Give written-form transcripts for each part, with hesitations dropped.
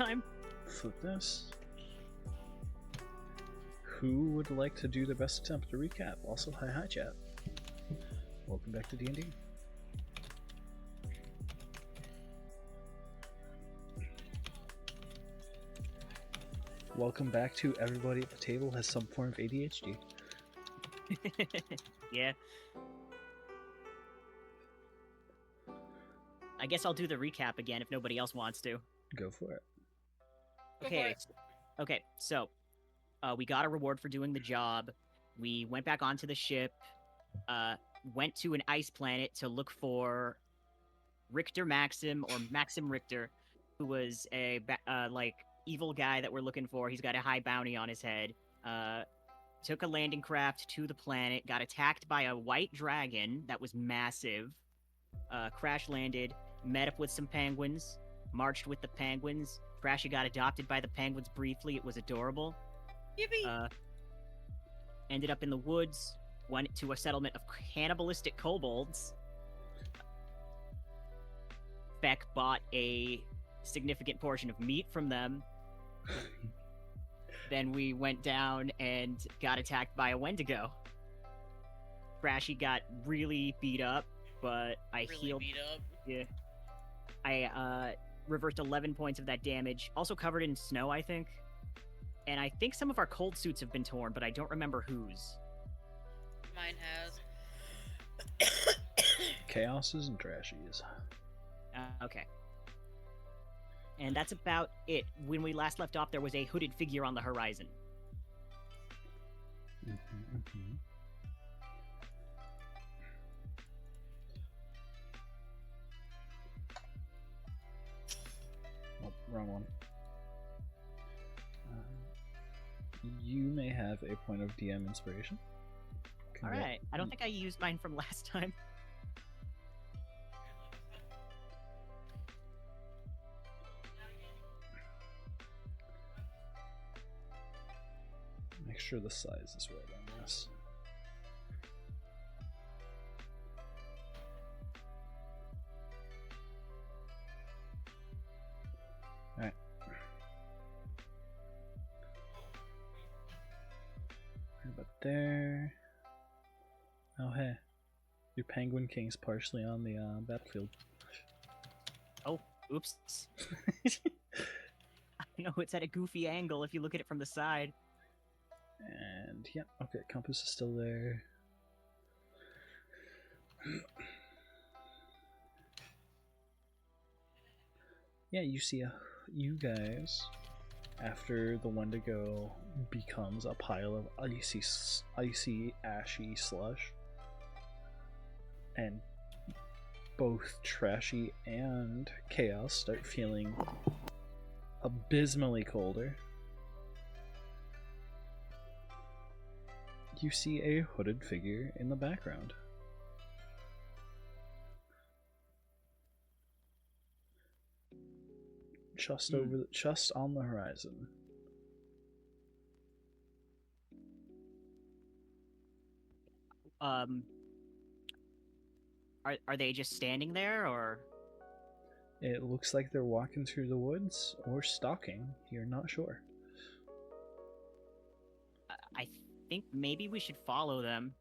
time. Flip this. Who would like to do the best attempt to recap? Also, hi chat. Welcome back to D&D. Welcome back to everybody at the table has some form of ADHD. Yeah. I guess I'll do the recap again if nobody else wants to. Go for it. Okay, so we got a reward for doing the job. We went back onto the ship, went to an ice planet to look for Richter Maxim, or Maxim Richter, who was a evil guy that we're looking for. He's got a high bounty on his head. Took a landing craft to the planet, got attacked by a white dragon that was massive, crash landed, met up with some penguins, marched with the penguins. Trashi got adopted by the penguins briefly. It was adorable. Yippee! Ended up in the woods, went to a settlement of cannibalistic kobolds. Beck bought a significant portion of meat from them. Then we went down and got attacked by a Wendigo. Trashy got really beat up, but I healed. Beat up. Yeah. I reversed 11 points of that damage. Also covered in snow, I think. And I think some of our cold suits have been torn, but I don't remember whose. Mine has. Chaoses and Trashies. Okay. And that's about it. When we last left off, there was a hooded figure on the horizon. Oh, wrong one. You may have a point of DM inspiration. Alright. I don't think I used mine from last time. Make sure the size is right on this. Alright. Right about there. Oh hey. Your Penguin King's partially on the battlefield. Oh, oops. I know it's at a goofy angle if you look at it from the side. And yeah, okay, compass is still there. Yeah, you see you guys, after the Wendigo becomes a pile of icy ashy slush, and both Trashy and Chaos start feeling abysmally colder. You see a hooded figure in the background. Just on the horizon. Are they just standing there, or? It looks like they're walking through the woods or stalking. You're not sure. I think maybe we should follow them.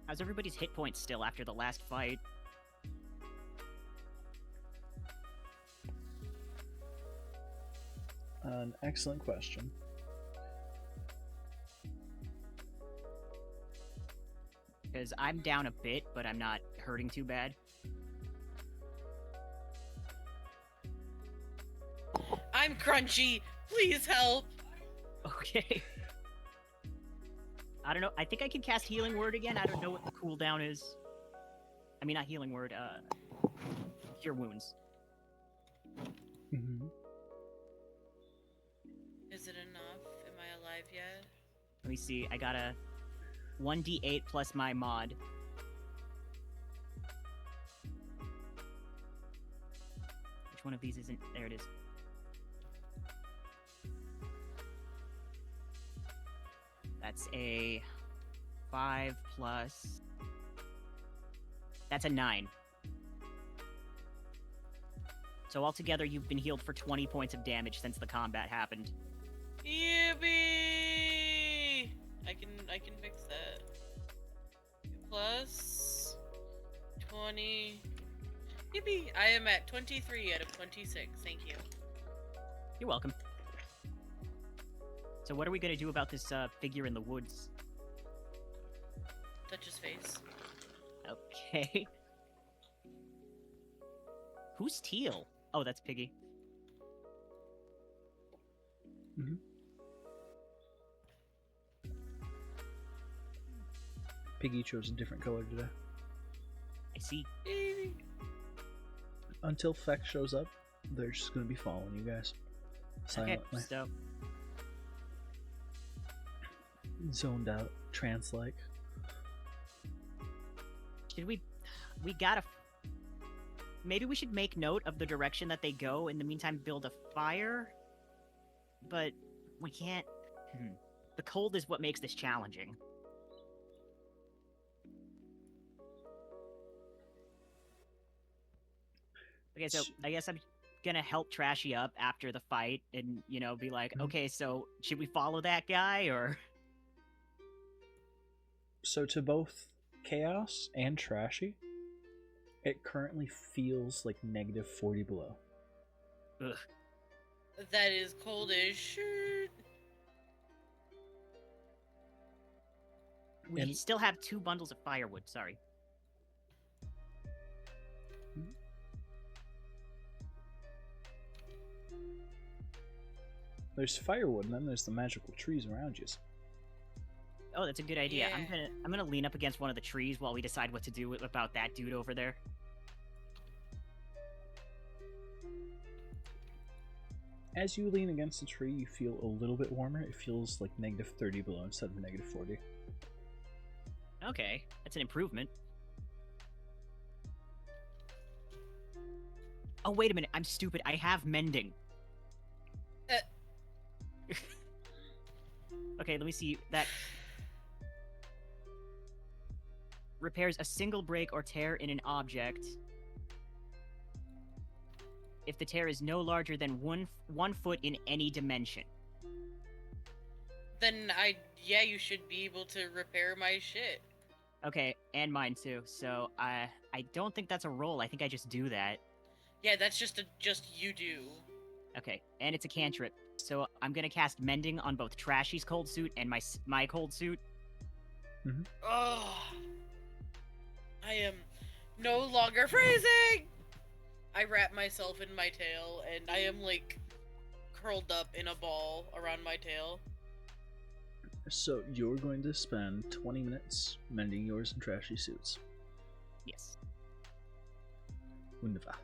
How's everybody's hit points still after the last fight? An excellent question. Because I'm down a bit, but I'm not hurting too bad. I'm crunchy. Please help. Okay. I don't know. I think I can cast Healing Word again. I don't know what the cooldown is. I mean, not Healing Word, Cure Wounds. Mm-hmm. Is it enough? Am I alive yet? Let me see. I got a 1d8 plus my mod. Which one of these isn't? There it is. That's a 5 plus. That's a 9. So altogether, you've been healed for 20 points of damage since the combat happened. Yippee! I can fix that. Plus 20. Yippee! I am at 23 out of 26. Thank you. You're welcome. So what are we gonna do about this figure in the woods? Touch his face. Okay. Who's Teal? Oh, that's Piggy. Mm-hmm. Piggy chose a different color today. I see. Until Feck shows up, they're just gonna be following you guys. Silently. Okay, so Zoned out, trance-like. should we gotta... Maybe we should make note of the direction that they go. In the meantime, build a fire. But we can't... The cold is what makes this challenging. Okay, so I guess I'm gonna help Trashy up after the fight and, you know, be like, okay, so should we follow that guy, or... So to both Chaos and Trashy, it currently feels like negative 40 below. Ugh. That is cold as shit. We And- still have 2 bundles of firewood, sorry. There's firewood, and then there's the magical trees around you. Oh, that's a good idea. Yeah. I'm gonna lean up against one of the trees while we decide what to do about that dude over there. As you lean against the tree, you feel a little bit warmer. It feels like negative 30 below instead of negative 40. Okay, that's an improvement. Oh, wait a minute. I'm stupid. I have mending. Okay, let me see. That repairs a single break or tear in an object if the tear is no larger than one foot in any dimension. Then you should be able to repair my shit. Okay, and mine too. So I don't think that's a roll. I think I just do that. Yeah, that's just you do. Okay, and it's a cantrip. So I'm gonna cast Mending on both Trashy's cold suit and my cold suit. Oh, I am no longer freezing. I wrap myself in my tail, and I am like curled up in a ball around my tail. So you're going to spend 20 minutes mending yours and Trashy suits. Yes. Wunderbar.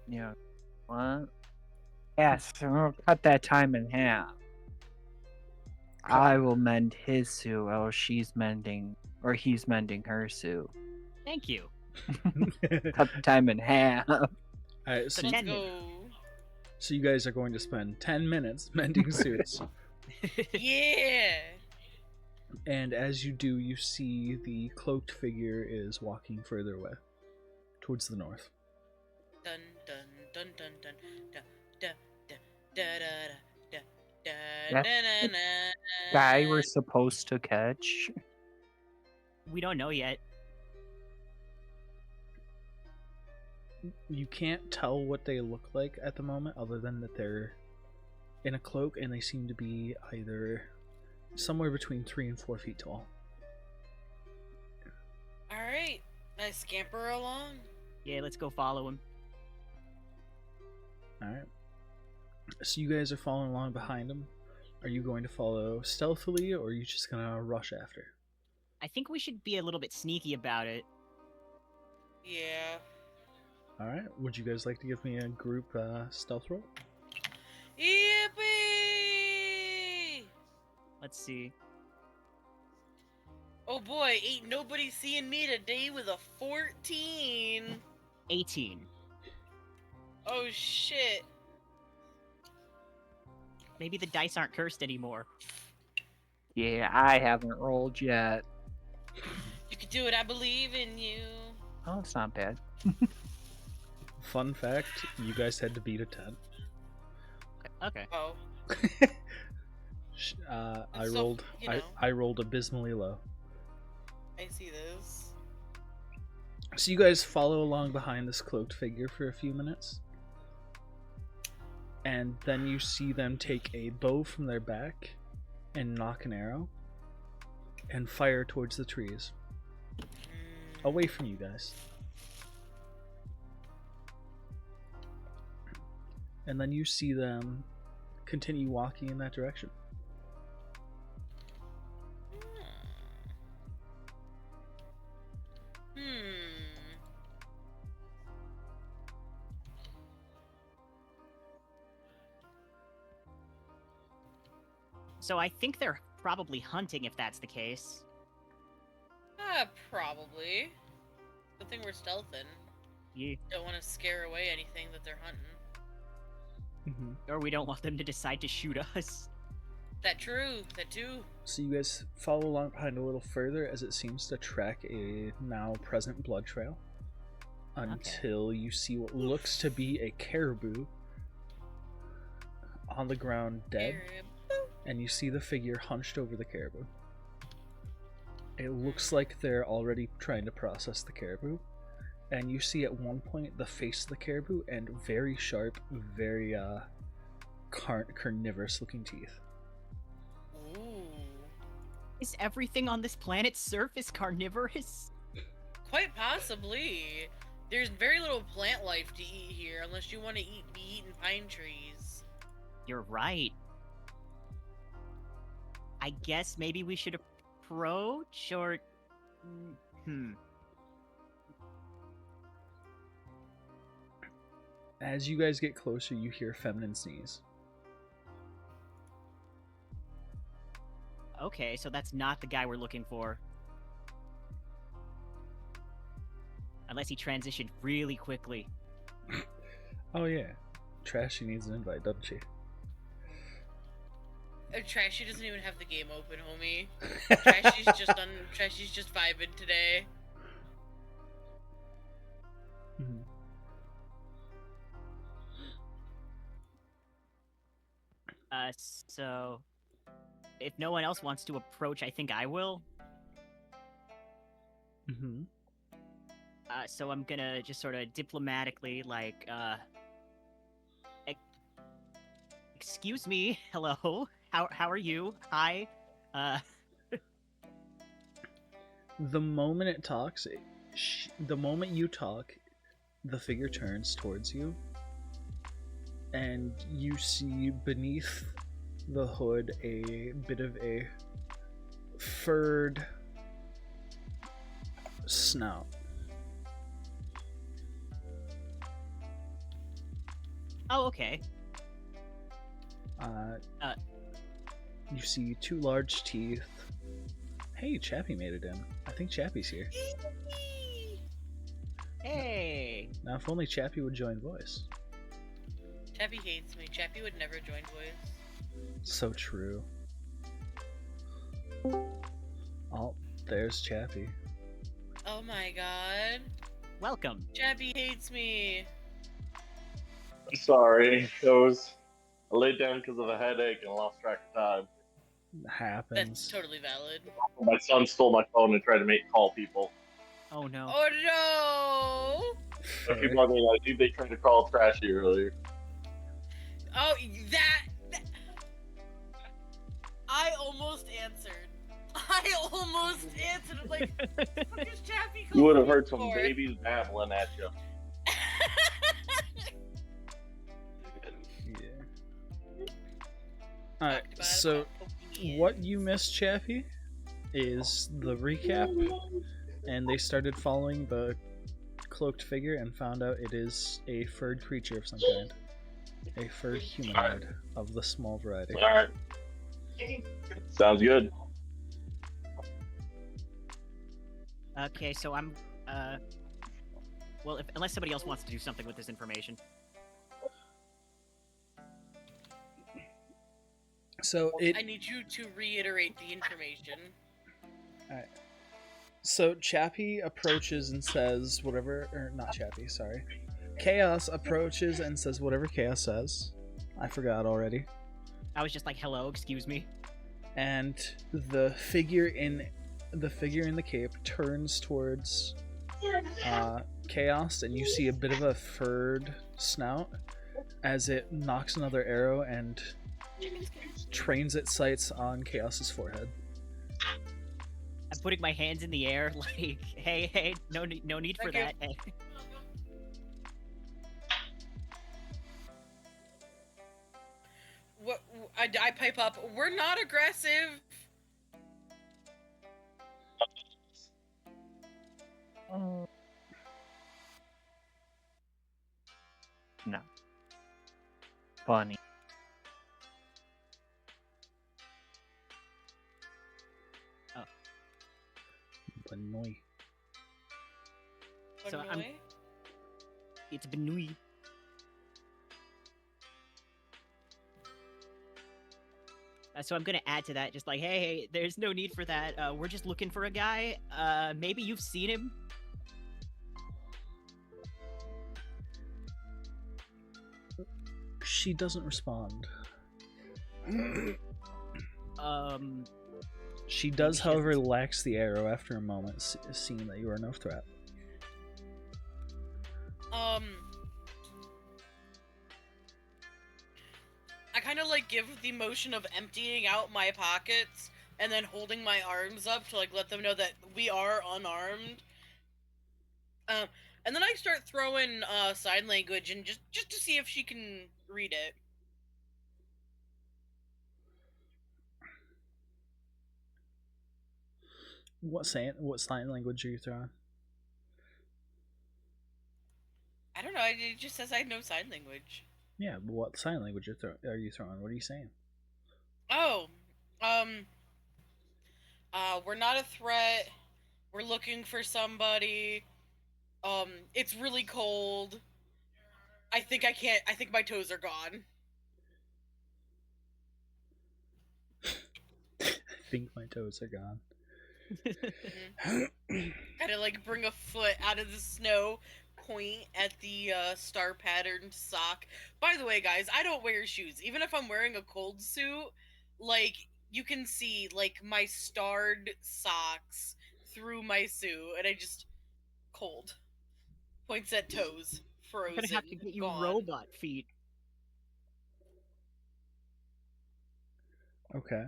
Yeah. What? Yes, I'm gonna cut that time in half. I will mend his suit while she's mending, or he's mending her suit. Thank you. Cut the time in half. Alright, So so, Let's 10 go. so you guys are going to spend 10 minutes mending suits. Yeah. And as you do, you see the cloaked figure is walking further away, towards the north. Dun dun dun dun dun da da da da da da da That's da da. Guy we're supposed to catch. We don't know yet. You can't tell what they look like at the moment, other than that they're in a cloak and they seem to be either somewhere between 3 and 4 feet tall. All right, I scamper along. Yeah, let's go follow him. Alright. So you guys are following along behind them. Are you going to follow stealthily, or are you just gonna rush after? I think we should be a little bit sneaky about it. Yeah. Alright, would you guys like to give me a group stealth roll? Yippee! Let's see. Oh boy, ain't nobody seeing me today with a 14. 18. Oh shit. Maybe the dice aren't cursed anymore. Yeah, I haven't rolled yet. You can do it, I believe in you. Oh, it's not bad. Fun fact: you guys had to beat a 10. Okay. Oh. I So, rolled. you know. I rolled abysmally low. I see this. So you guys follow along behind this cloaked figure for a few minutes, and then you see them take a bow from their back and knock an arrow and fire towards the trees, away from you guys. And then you see them continue walking in that direction. So I think they're probably hunting if that's the case. Probably. Good thing we're stealthing. Yeah. Don't want to scare away anything that they're hunting. Or we don't want them to decide to shoot us. That true. That too. So you guys follow along behind a little further as it seems to track a now present blood trail until you see what looks to be a caribou on the ground dead, and you see the figure hunched over the caribou. It looks like they're already trying to process the caribou, and you see at one point the face of the caribou and very sharp, very carnivorous looking teeth. Ooh. Is everything on this planet's surface carnivorous? Quite possibly. There's very little plant life to eat here unless you want to be eating pine trees. You're right. I guess maybe we should approach, or... As you guys get closer, you hear feminine sneeze. Okay, so that's not the guy we're looking for. Unless he transitioned really quickly. Oh yeah, Trashi needs an invite, doesn't she? Trashy doesn't even have the game open, homie. Trashy's just vibing today. Mm-hmm. So... If no one else wants to approach, I think I will. Mm-hmm. So I'm gonna just sort of diplomatically, like, excuse me, hello, how are you? Hi, The moment it talks, the moment you talk, the figure turns towards you, and you see beneath the hood a bit of a furred snout. Oh, okay. You see two large teeth. Hey, Chappi made it in. I think Chappie's here. Hey! Now, if only Chappi would join voice. Chappy hates me. Chappy would never join voice. So true. Oh, there's Chappi. Oh my god. Welcome. Chappy hates me. I'm sorry. I laid down because of a headache and lost track of time. Happens. That's totally valid. My son stole my phone and tried to call people. Oh no. Oh no! If people are like, dude, they tried to call Trashy earlier. Oh, that... I almost answered. I'm like, what the fuck is Chappy You would have calling heard some for? babies babbling at you. Yeah. Alright, so what you missed, Chappie, is the recap, and they started following the cloaked figure and found out it is a furred creature of some kind. A furred humanoid of the small variety. Alright. Sounds good. Okay, so I'm, Well, unless somebody else wants to do something with this information. So I need you to reiterate the information. Alright. So Chappi approaches and says whatever, or not Chappi, sorry. Chaos approaches and says whatever Chaos says. I forgot already. I was just like, hello, excuse me. And the figure in the cape turns towards Chaos, and you see a bit of a furred snout as it knocks another arrow and trains its sights on Chaos's forehead. I'm putting my hands in the air, like, hey, no need for that. Hey. What I pipe up. We're not aggressive. No. Funny. Benoy. So Annoy? It's Benui. So I'm gonna add to that, just like, hey, there's no need for that. We're just looking for a guy. Maybe you've seen him. She doesn't respond. She does, however, lax the arrow after a moment, seeing that you are no threat. I kind of like give the motion of emptying out my pockets and then holding my arms up to like let them know that we are unarmed. And then I start throwing sign language and just to see if she can read it. What sign language are you throwing? I don't know. It just says I know sign language. Yeah, but what sign language are you throwing? What are you saying? Oh, we're not a threat. We're looking for somebody. It's really cold. I think my toes are gone. I think my toes are gone. Kind of like bring a foot out of the snow, point at the star patterned sock. By the way, guys, I don't wear shoes. Even if I'm wearing a cold suit, like, you can see, like, my starred socks through my suit, and I just, cold. Points at toes. I'm gonna Frozen. have to get you Gone. robot feet. Okay.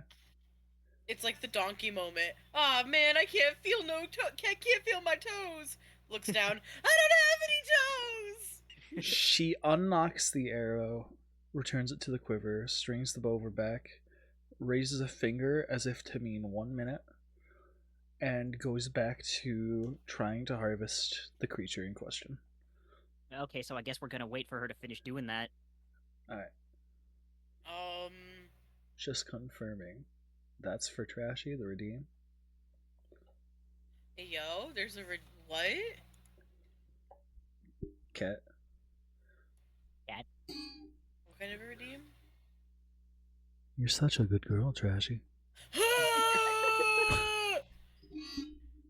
It's like the donkey moment. Ah, man, I can't feel can't feel my toes. Looks down. I don't have any toes. She unknocks the arrow, returns it to the quiver, strings the bow over back, raises a finger as if to mean 1 minute, and goes back to trying to harvest the creature in question. Okay, so I guess we're gonna wait for her to finish doing that. Alright. Um. Just confirming. That's for Trashy, the redeem. Hey, yo, there's a what? Cat. What kind of a redeem? You're such a good girl, Trashy.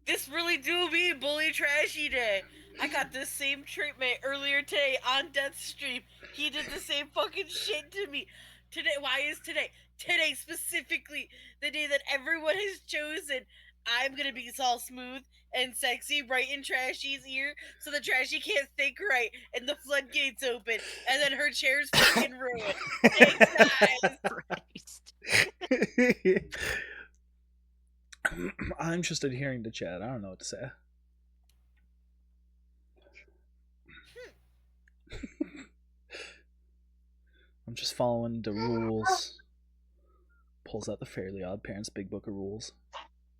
This really do be Bully Trashy Day. I got the same treatment earlier today on Death Stream. He did the same fucking shit to me. Today, why is today? Today specifically, the day that everyone has chosen. I'm gonna be all smooth and sexy right in Trashy's ear so that Trashy can't think right and the floodgates open and then her chair's fucking ruined. Thanks, guys. Christ. I'm just adhering to chat. I don't know what to say. I'm just following the rules. Pulls out the Fairly Odd Parents Big Book of Rules.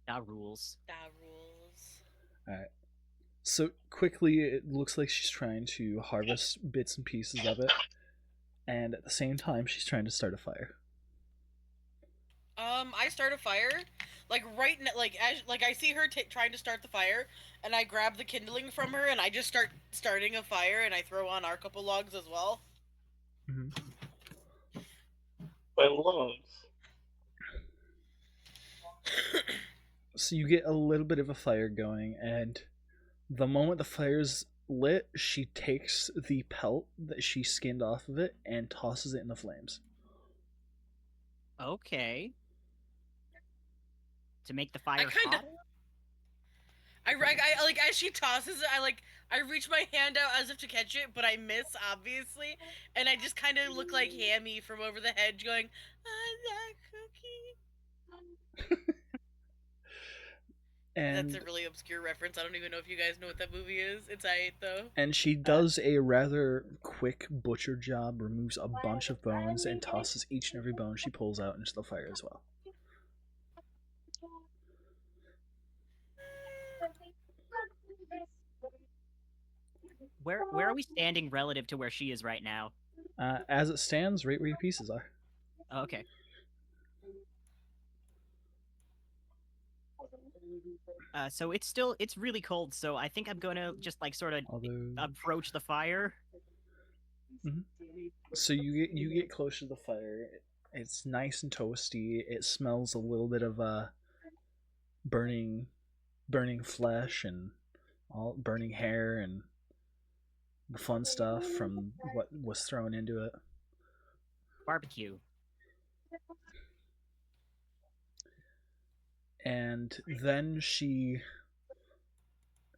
That rules. That rules. Alright. So quickly, it looks like she's trying to harvest bits and pieces of it. And at the same time, she's trying to start a fire. I start a fire, like like I see her trying to start the fire, and I grab the kindling from her, and I just start starting a fire, and I throw on our couple logs as well. Mhm. My lungs. So you get a little bit of a fire going, and the moment the fire's lit, she takes the pelt that she skinned off of it and tosses it in the flames. Okay. To make the I fire kind of, hotter? I like as she tosses it, I reach my hand out as if to catch it, but I miss obviously, and I just kind of look like Hammy from over the hedge, going, "I like cookie." That's a And really obscure reference. I don't even know if you guys know what that movie is. It's aight though. and she does a rather quick butcher job, removes a bunch of bones, and tosses each and every bone she pulls out into the fire as well. Where are we standing relative to where she is right now? As it stands, right where your pieces are. Oh, okay. So it's really cold, so I think I'm gonna just like sort of Although, approach the fire. so you get close to the fire. It's nice and toasty. It smells a little bit of burning flesh and all burning hair and the fun stuff from what was thrown into it. Barbecue. And then she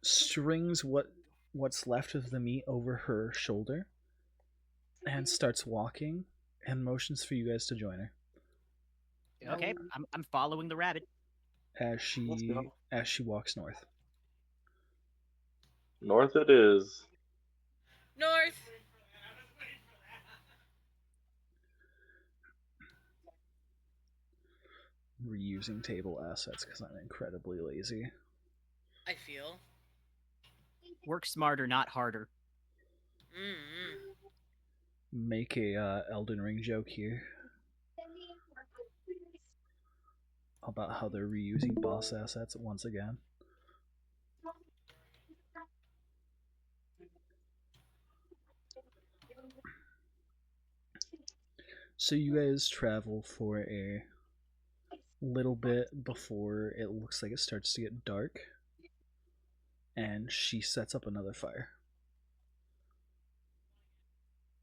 strings what's left of the meat over her shoulder and starts walking and motions for you guys to join her Okay, I'm following the rabbit. as Let's she go. as she walks north. North it is. North. Reusing table assets because I'm incredibly lazy. I feel. Work smarter, not harder. Mm-hmm. Make a Elden Ring joke here about how they're reusing boss assets once again. So you guys travel for a little bit before it looks like it starts to get dark, and she sets up another fire.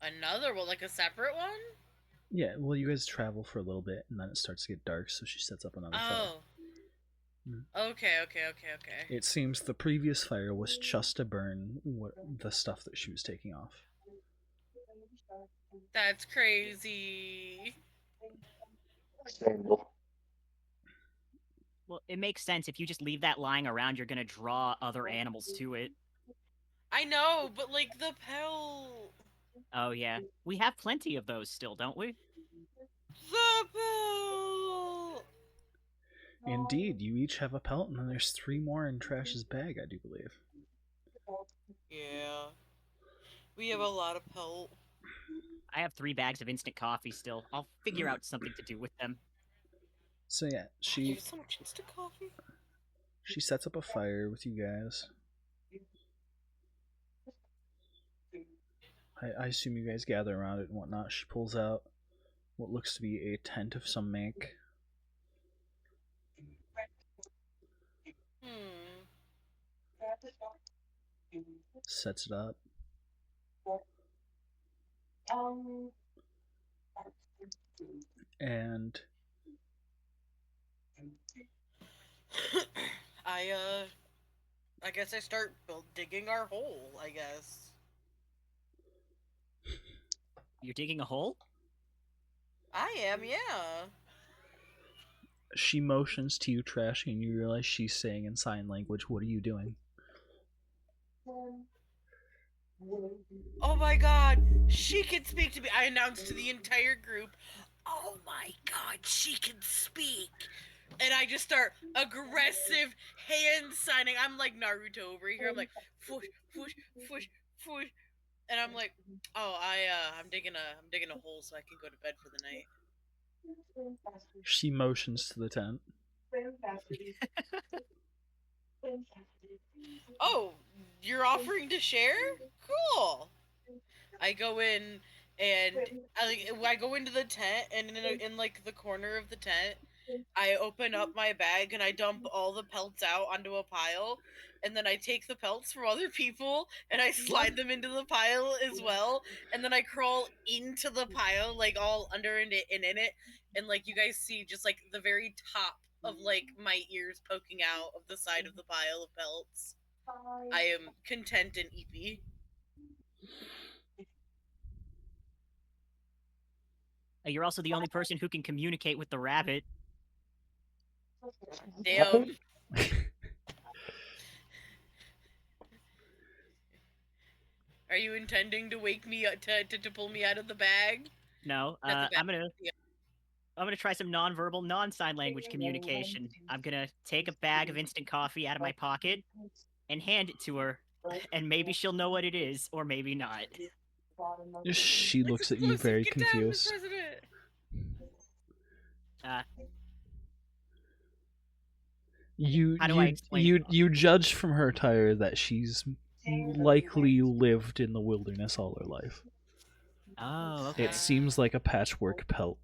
Another one, like a separate one? Yeah, well, you guys travel for a little bit, and then it starts to get dark, so she sets up another fire. Oh. Okay. It seems the previous fire was just to burn the stuff that she was taking off. That's crazy. Single. Well, it makes sense. If you just leave that lying around, you're gonna draw other animals to it. I know, but like the pelt. Oh yeah, we have plenty of those still, don't we? The pelt. Indeed, you each have a pelt, and then there's 3 more in Trash's bag, I do believe. Yeah. We have a lot of pelt. I have 3 bags of instant coffee still. I'll figure out something to do with them. So yeah, You have so much instant coffee. she sets up a fire with you guys. I assume you guys gather around it and whatnot. She pulls out what looks to be a tent of some make. Sets it up. And I guess I start digging our hole, I guess. You're digging a hole? I am, yeah. she motions to you, Trashy, and you realize she's saying in sign language, "What are you doing?" Oh my god, she can speak to me. I announced to the entire group, oh my god, she can speak. And I just start aggressive hand signing. I'm like Naruto over here. I'm like, fush, fush, fush, fush. And I'm like, oh, I'm digging a hole so I can go to bed for the night. She motions to the tent. Oh, you're offering to share? Cool. I go in and I go into the tent, and in like the corner of the tent, I open up my bag and I dump all the pelts out onto a pile, and then I take the pelts from other people and I slide them into the pile as well, and then I crawl into the pile, like all under and in it, and like you guys see just like the very top of like my ears poking out of the side of the pile of pelts. I am content and eepy. You're also the only person who can communicate with the rabbit. Damn. Are you intending to wake me up to pull me out of the bag? No, Not the bag. I'm gonna try some nonverbal, non-sign language communication. I'm gonna take a bag of instant coffee out of my pocket and hand it to her, and maybe she'll know what it is, or maybe not. She looks at you very Get down, confused. Mr. President. How do I explain you judge from her attire that she's likely lived in the wilderness all her life. Oh, okay. It seems like a patchwork pelt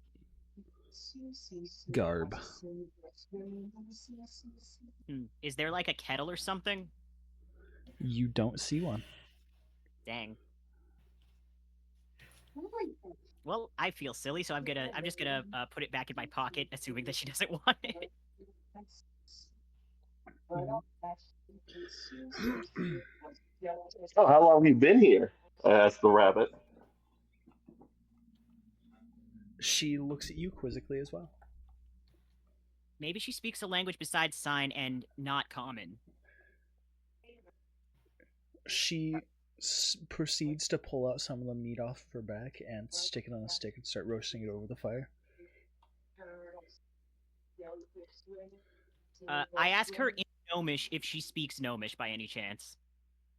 garb. Is there like a kettle or something? You don't see one. Dang. Well, I feel silly, so I'm just gonna put it back in my pocket, assuming that she doesn't want it. Oh, how long have you been here? Asked the rabbit. She looks at you quizzically as well. Maybe she speaks a language besides sign and not common. She proceeds to pull out some of the meat off of her back and stick it on a stick and start roasting it over the fire. I ask her in Gnomish if she speaks Gnomish by any chance.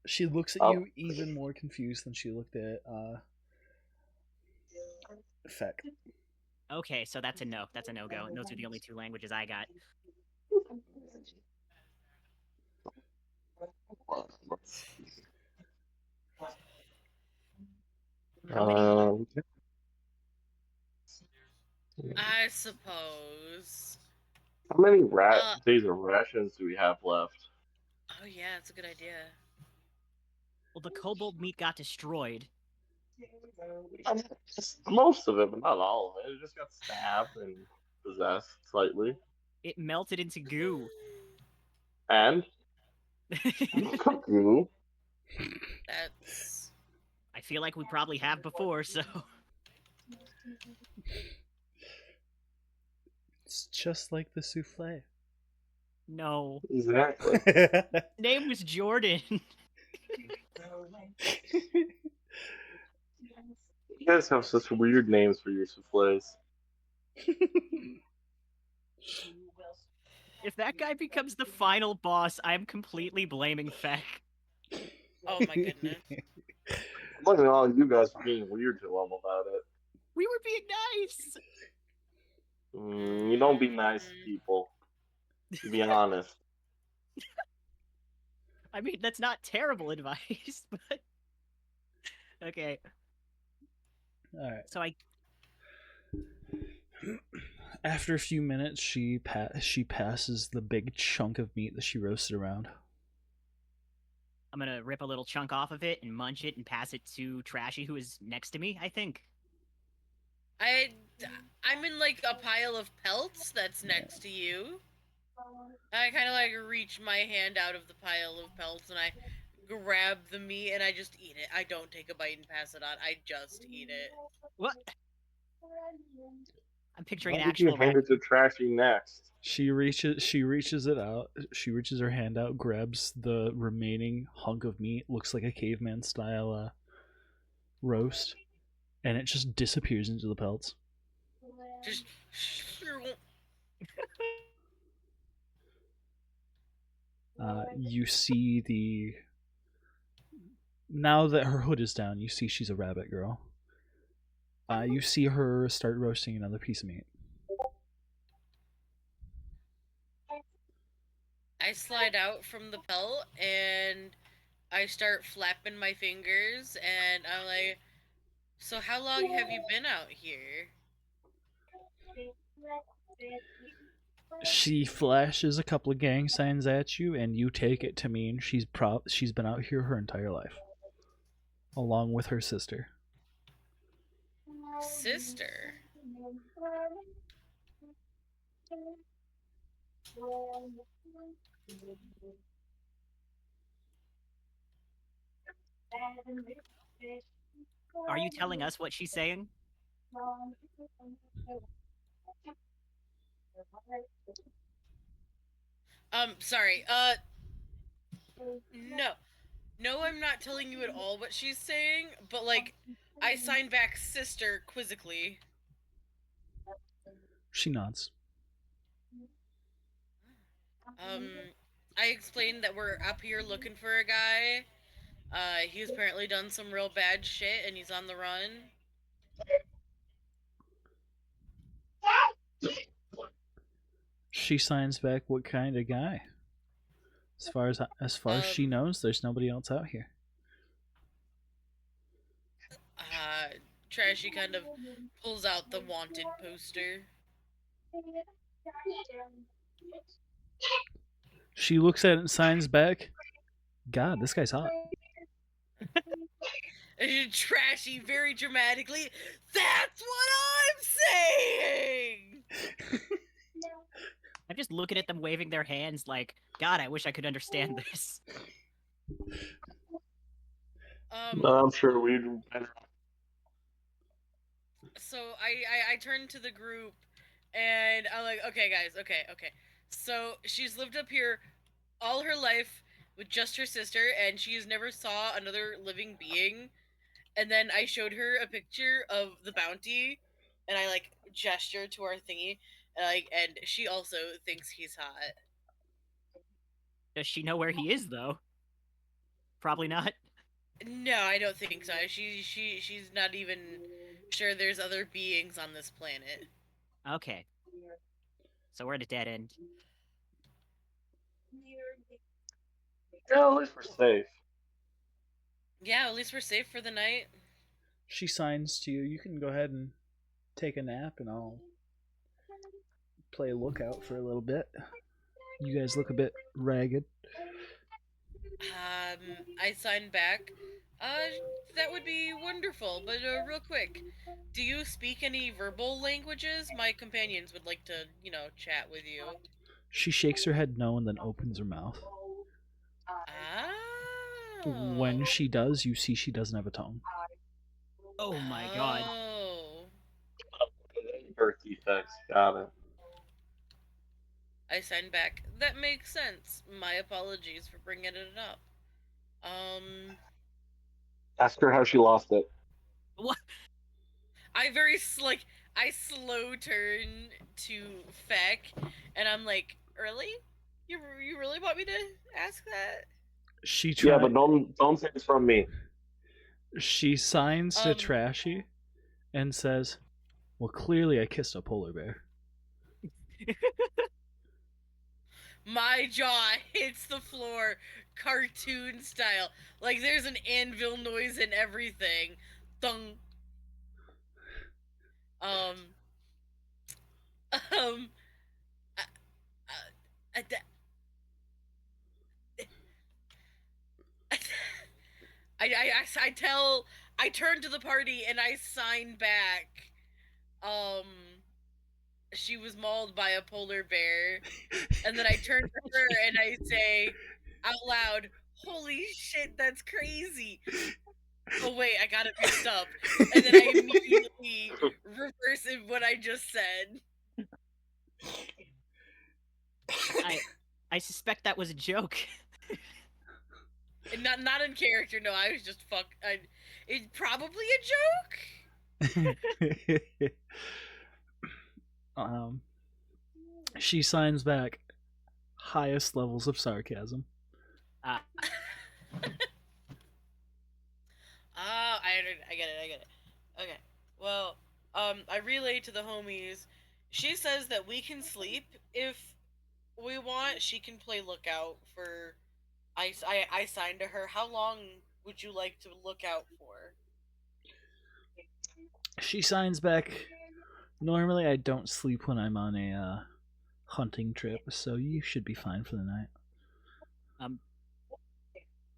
She looks at you even more confused than she looked at Feck. Okay, so that's a no. That's a no-go. And those are the only two languages I got. I suppose. How many days of rations do we have left? Oh yeah, that's a good idea. Well, the kobold meat got destroyed. Most of it, but not all of it. It just got stabbed and possessed slightly. It melted into goo. And? Goo? That's... I feel like we probably have before, so... It's just like the souffle. No. Exactly. Name was Jordan. You guys have such weird names for your souffles. If that guy becomes the final boss, I'm completely blaming Feck. Oh my goodness. Look at all you guys for being weird to him about it. We were being nice. You don't be nice to people. To be honest. I mean, that's not terrible advice, but... Okay. Alright. So After a few minutes, she passes the big chunk of meat that she roasted around. I'm gonna rip a little chunk off of it and munch it and pass it to Trashy, who is next to me, I think. I'm in like a pile of pelts that's next to you. I kind of like reach my hand out of the pile of pelts and I grab the meat and I just eat it. I don't take a bite and pass it on. I just eat it. What? I'm picturing Why an did you actual hand it to Trashy next? She reaches it out. She reaches her hand out, grabs the remaining hunk of meat, looks like a caveman style roast, and it just disappears into the pelts. Just... You see now that her hood is down, you see she's a rabbit girl. You see her start roasting another piece of meat. I slide out from the pelt and I start flapping my fingers and I'm like, so how long have you been out here? She flashes a couple of gang signs at you, and you take it to mean she's been out here her entire life, along with her sister. Sister? Are you telling us what she's saying? Sorry, no. No, I'm not telling you at all what she's saying, but, like, I sign back sister quizzically. She nods. Um, I explained that we're up here looking for a guy. He's apparently done some real bad shit and he's on the run. She signs back, what kind of guy? As far as she Um, knows, there's nobody else out here. Trashy kind of pulls out the wanted poster. She looks at it and signs back. God, this guy's hot. Trashy very dramatically, that's what I'm saying! I'm just looking at them waving their hands like, God, I wish I could understand this. I'm sure we'd do better. So I turn to the group and I'm like, okay guys, okay. So she's lived up here all her life with just her sister and she's never saw another living being. And then I showed her a picture of the bounty and I like gesture to our thingy and she also thinks he's hot. Does she know where he is, though? Probably not. No, I don't think so. She's not even sure there's other beings on this planet. Okay. So we're at a dead end. Yeah, at least we're safe. Yeah, at least we're safe for the night. She signs to you. You can go ahead and take a nap, and I'll play lookout for a little bit. You guys look a bit ragged. I sign back. That would be wonderful, but real quick, do you speak any verbal languages? My companions would like to, chat with you. She shakes her head no and then opens her mouth. When Oh. she does, you see she doesn't have a tongue. Oh my god. Oh. Birth defects. Got it. I sign back. That makes sense. My apologies for bringing it up. Ask her how she lost it. What? I slow turn to Feck, and I'm like, really? You really want me to ask that? Yeah, but don't say it's from me. She signs to Trashy and says, well, clearly I kissed a polar bear. My jaw hits the floor, cartoon style. Like there's an anvil noise and everything. Thung. Um. Um. I turn to the party and I sign back. She was mauled by a polar bear. And then I turn to her and I say out loud, holy shit, that's crazy. Oh wait, I got it mixed up. And then I immediately reverse what I just said. I suspect that was a joke. Not in character, no, I was just it's probably a joke? She signs back, highest levels of sarcasm. I get it. Okay. Well, I relay to the homies. She says that we can sleep if we want, she can play lookout for. I signed to her. How long would you like to look out for? She signs back. Normally, I don't sleep when I'm on a hunting trip, so you should be fine for the night. Um,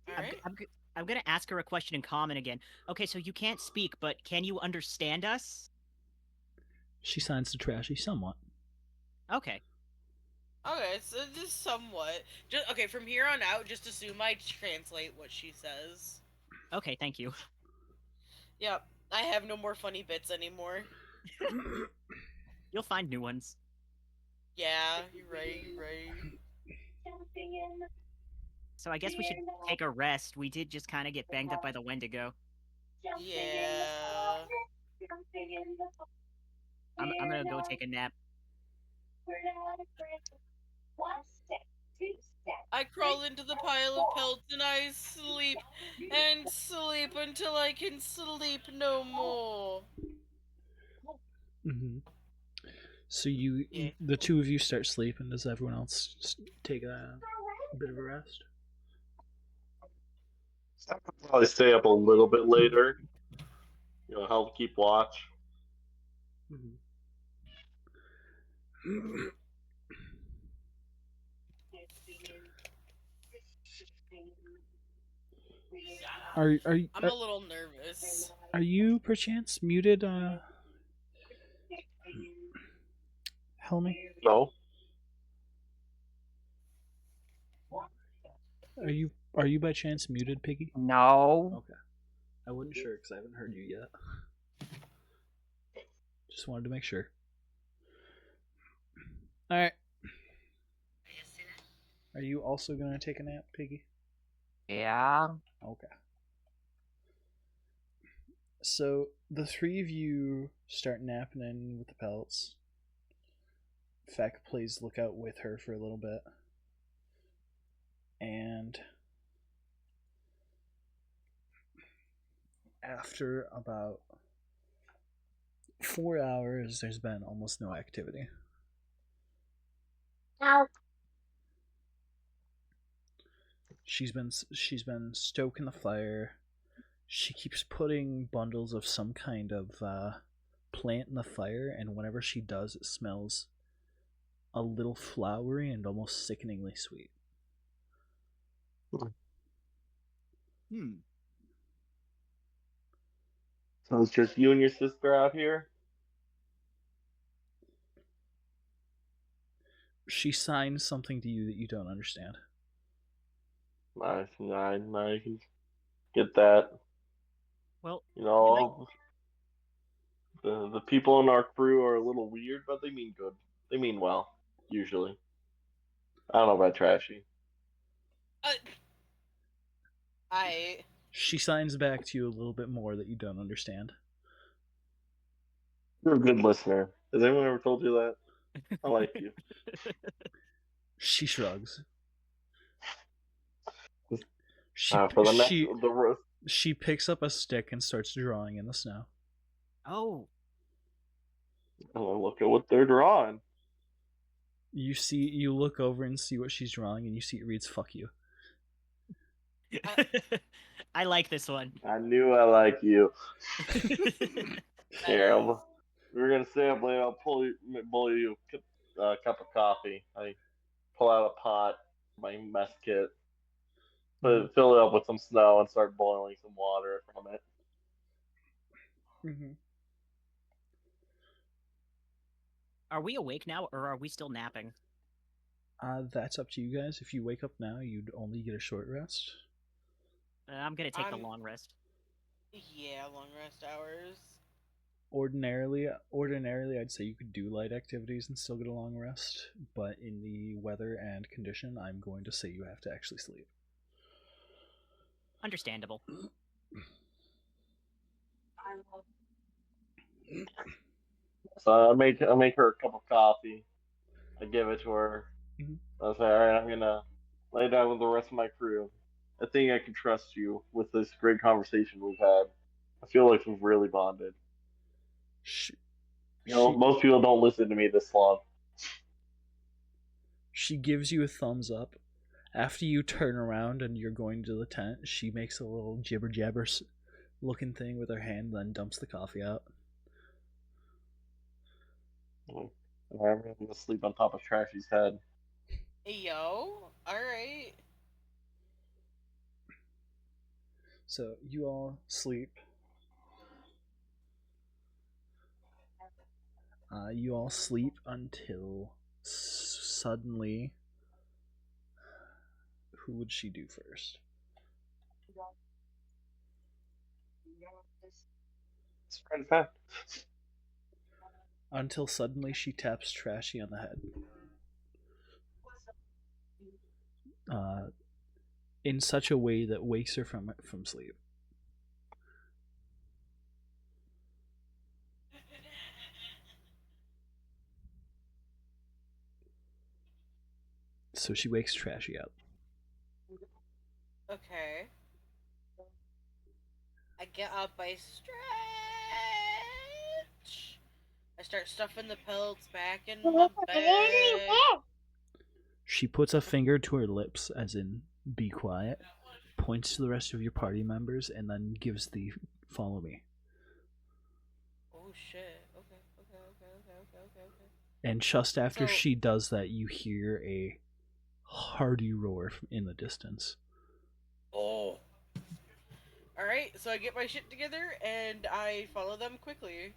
All I'm, right. I'm, g- I'm gonna ask her a question in common again. Okay, so you can't speak, but can you understand us? She signs to Trashy somewhat. Okay. Okay, so just somewhat. Just okay. From here on out, just assume I translate what she says. Okay, thank you. Yep. I have no more funny bits anymore. You'll find new ones. Yeah, you're right. You're right. So I guess we should take a rest. We did just kind of get banged up by the Wendigo. Yeah. I'm gonna go take a nap. I crawl into the pile of pelts and I sleep and sleep until I can sleep no more. Mm-hmm. So you, Yeah. the two of you, start sleeping. Does everyone else take a bit of a rest? I could probably stay up a little bit later. Help keep watch. Mm-hmm. I'm a little nervous. Are you perchance muted, Helmy? No? Are you by chance muted, Piggy? No. Okay. I wasn't sure because I haven't heard you yet. Just wanted to make sure. Alright. Are you also going to take a nap, Piggy? Yeah. Okay. So the three of you start napping in with the pelts. Feck plays lookout with her for a little bit. And after about 4 hours, there's been almost no activity. She's been stoking the fire. She keeps putting bundles of some kind of plant in the fire, and whenever she does, it smells a little flowery and almost sickeningly sweet. So it's just you and your sister out here? She signs something to you that you don't understand. Nice, nice, nice. Get that. Well, The people in our crew are a little weird, but they mean good. They mean well, usually. I don't know about Trashy. She signs back to you a little bit more that you don't understand. You're a good listener. Has anyone ever told you that? I like you. She shrugs. She picks up a stick and starts drawing in the snow. Oh. Oh, look at what they're drawing. You look over and see what she's drawing, and you see it reads "fuck you." I like this one. I knew I like you. Here, we're gonna stay up late. I'll boil you a cup of coffee. I pull out a pot, my mess kit, fill it up with some snow, and start boiling some water from it. Mm-hmm. Are we awake now, or are we still napping? That's up to you guys. If you wake up now, you'd only get a short rest. I'm gonna take the long rest. Yeah, long rest hours. Ordinarily, I'd say you could do light activities and still get a long rest, but in the weather and condition, I'm going to say you have to actually sleep. Understandable. So I make her a cup of coffee. I give it to her. Mm-hmm. I say, all right, I'm gonna lay down with the rest of my crew. I think I can trust you with this great conversation we've had. I feel like we've really bonded. Most people don't listen to me this long. She gives you a thumbs up. After you turn around and you're going to the tent, she makes a little jibber jabber looking thing with her hand, then dumps the coffee out. I'm gonna sleep on top of Trashy's head. Yo, alright. So you all sleep. You all sleep until suddenly. Who would she do first? It's friend fact. Until suddenly she taps Trashy on the head. In such a way that wakes her from sleep. So she wakes Trashy up. Okay. I get up, I stretch. I start stuffing the pelts back in my bag. She puts a finger to her lips, as in, be quiet, points to the rest of your party members, and then gives the follow me. Oh shit. Okay. And just after So- she does that, you hear a hearty roar in the distance. Oh. Alright, so I get my shit together and I follow them quickly.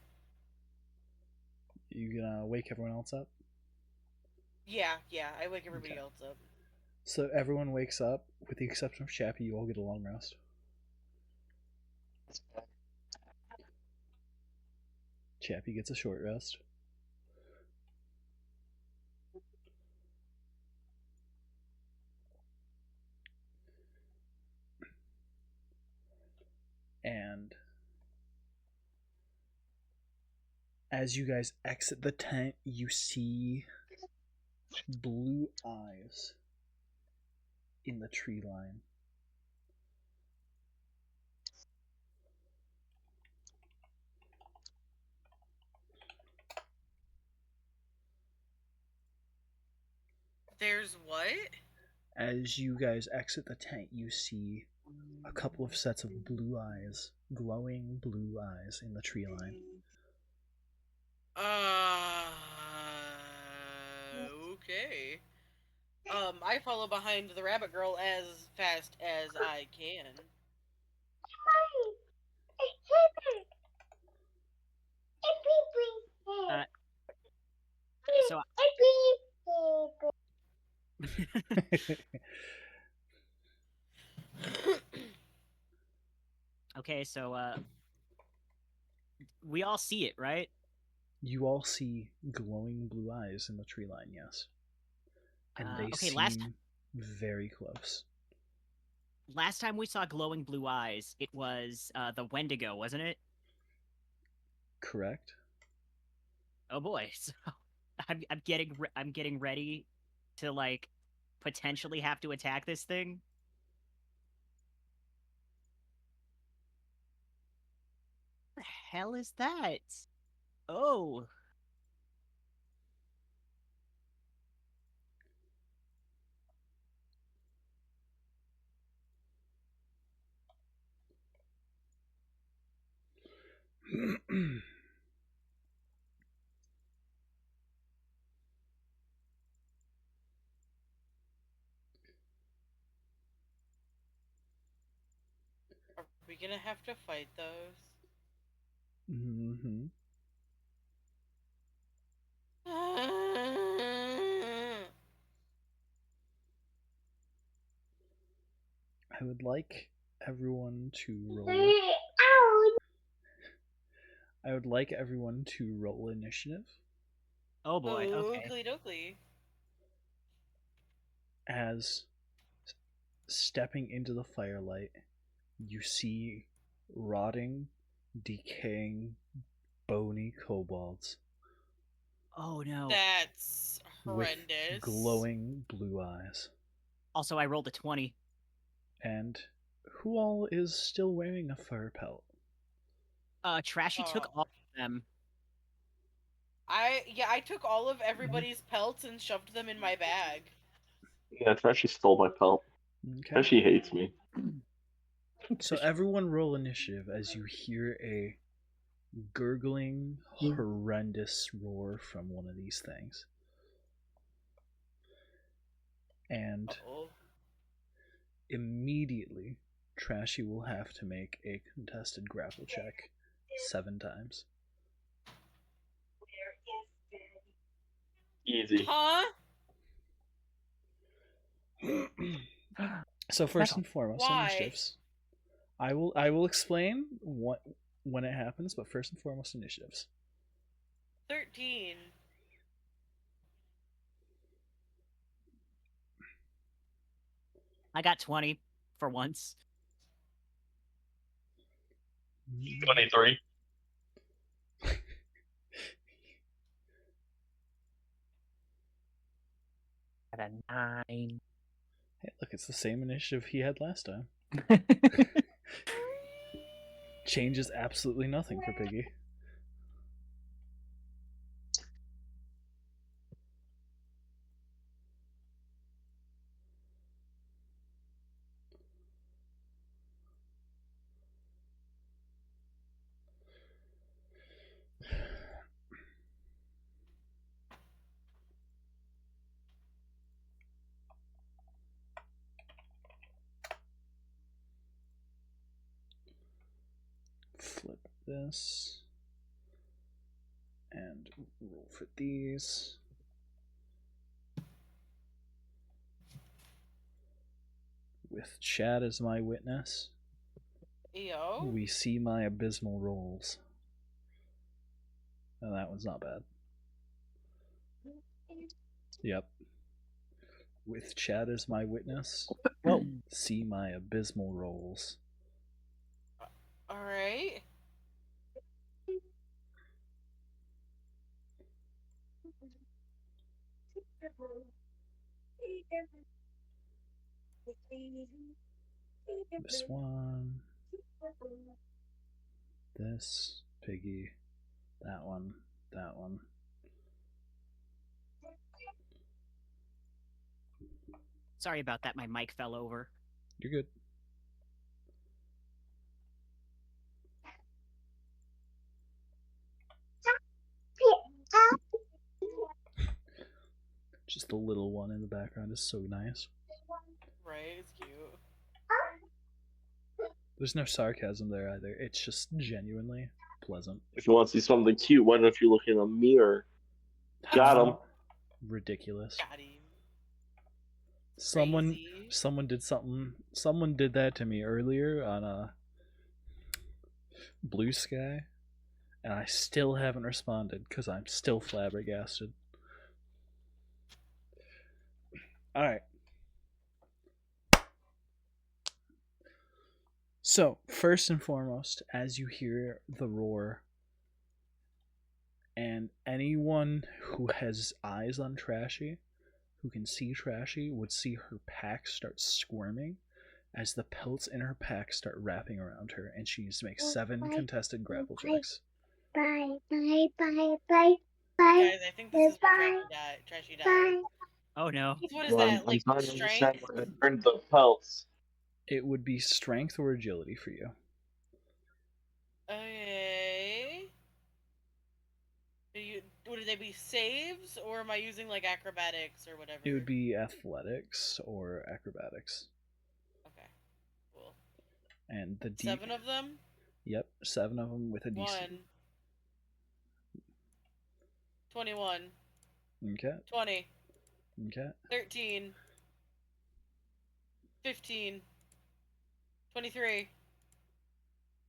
You gonna wake everyone else up? Yeah, I wake everybody Okay. else up. So everyone wakes up, with the exception of Chappi. You all get a long rest. Chappi gets a short rest. And as you guys exit the tent, you see blue eyes in the tree line. There's what? As you guys exit the tent, you see a couple of sets of blue eyes, glowing blue eyes in the tree line. Okay. I follow behind the rabbit girl as fast as I can. So okay, so we all see it, right? You all see glowing blue eyes in the tree line, yes. And they okay, seem very close. last time we saw glowing blue eyes, it was the Wendigo, wasn't it? Correct? Oh boy, so I'm getting ready to like potentially have to attack this thing. What the hell is that? Oh. Are we gonna have to fight those? Mm-hmm. I would like everyone to roll. I would like everyone to roll initiative Oh boy. Okay. Oakley dokley. as stepping into the firelight, you see rotting, decaying, bony kobolds Oh no. That's horrendous. with glowing blue eyes. Also, I rolled a 20. And who all is still wearing a fur pelt? Trashy took Oh. all of them. I took all of everybody's pelts and shoved them in my bag. Yeah, Trashi stole my pelt. Okay. Trashi hates me. So everyone roll initiative as you hear a gurgling, horrendous roar from one of these things. And Uh-oh. immediately, Trashy will have to make a contested grapple check 7 times. Easy. Huh? So first and foremost, Why? initiatives. I will explain what when it happens, but first and foremost, initiatives. 13. I got 20 for once. 23. At a 9. Hey, look, it's the same initiative he had last time. Changes absolutely nothing for Piggy. Flip this. And roll for these. With Chad as my witness, Yo. we see my abysmal rolls. And that one's not bad. Yep. With Chad as my witness, Whoa. see my abysmal rolls. Alright. This one. This. Piggy. That one. That one. Sorry about that. My mic fell over. You're good. Just the little one in the background is so nice. Right, it's cute. There's no sarcasm there either. It's just genuinely pleasant. If you want to see something cute, why don't you look in a mirror? Got him. Ridiculous. Got him. Someone Crazy. someone did that to me earlier on a Blue Sky, and I still haven't responded because I'm still flabbergasted. Alright. So, first and foremost, as you hear the roar, and anyone who has eyes on Trashy, who can see Trashy, would see her pack start squirming as the pelts in her pack start wrapping around her, and she needs to make 7 contested grapple checks. Bye. Guys, I think this is where Trashy died. Oh no. What is that? Like I'm trying to understand strength? where they earned the pelts. It would be strength or agility for you. Okay. Would they be saves, or am I using like acrobatics or whatever? It would be athletics or acrobatics. Okay. Cool. And the D. 7 of them? Yep, 7 of them with a DC. 1. 21. Okay. 20. Okay. 13. 15. 23.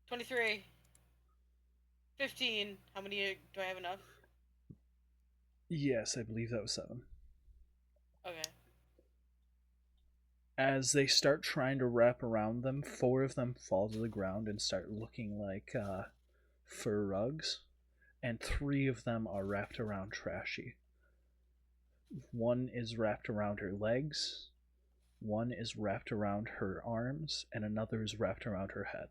23. 15. How many do I have enough? Yes, I believe that was 7. Okay. As they start trying to wrap around them, 4 of them fall to the ground and start looking like fur rugs, and 3 of them are wrapped around Trashy. 1 is wrapped around her legs, 1 is wrapped around her arms, and another is wrapped around her head.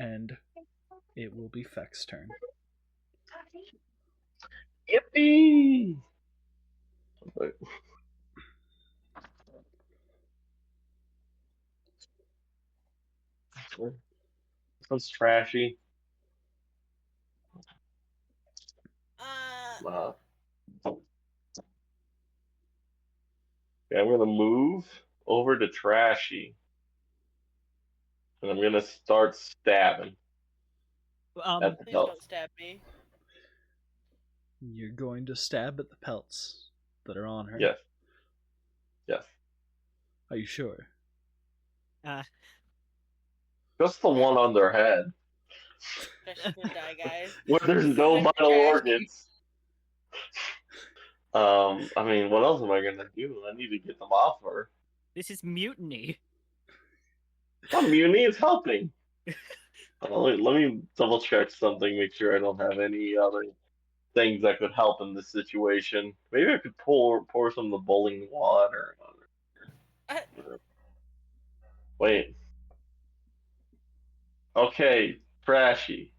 and it will be Feck's turn. Yippee! This one's trashy. Okay, I'm gonna move over to trashy, and I'm gonna start stabbing at the Please pelts. don't stab me. You're going to stab at the pelts that are on her. Yes. Yes. Are you sure? Just the one on their head. Trashy's gonna die, guys. Where there's This no is a vital trashy- organs. I mean, what else am I gonna do? I need to get them off her. This is mutiny. Well, mutiny is helping. Let me double check something, make sure I don't have any other things that could help in this situation. Maybe I could pour some of the boiling water on her. Wait. Okay, Trashy.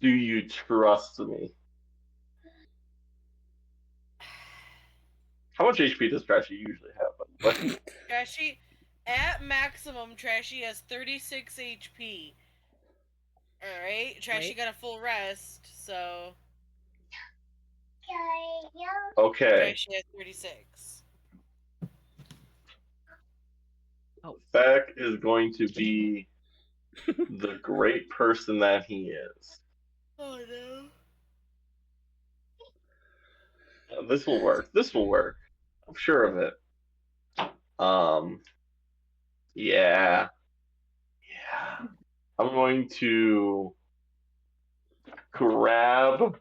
Do you trust me? How much HP does Trashy usually have? Trashy, at maximum, Trashy has 36 HP. Alright, Trashy Wait. got a full rest, so. Okay. Trashy has 36. Beck is going to be the great person that he is. Oh no. This will work. This will work. I'm sure of it. Yeah. Yeah. I'm going to grab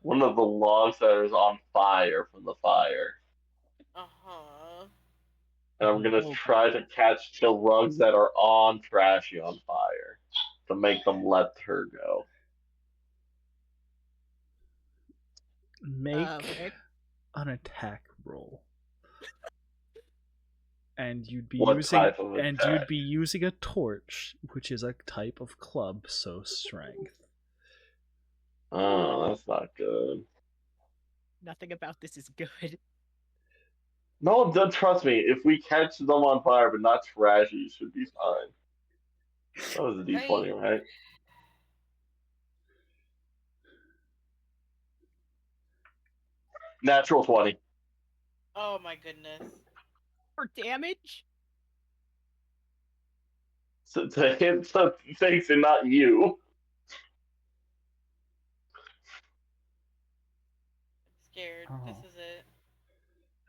one of the logs that is on fire from the fire. Uh-huh. And I'm going to try to catch the rugs that are on Trashy on fire to make them let her go. Make Okay. an attack roll. And you'd be What using type of attack? a torch, which is a type of club, so strength. Oh, that's not good. Nothing about this is good. No, don't trust me. If we catch them on fire but not Trashy, you should be fine. That was a D20, right? Natural 20. Oh my goodness. For damage? So to hit the face and not you. Scared. Oh. This is it.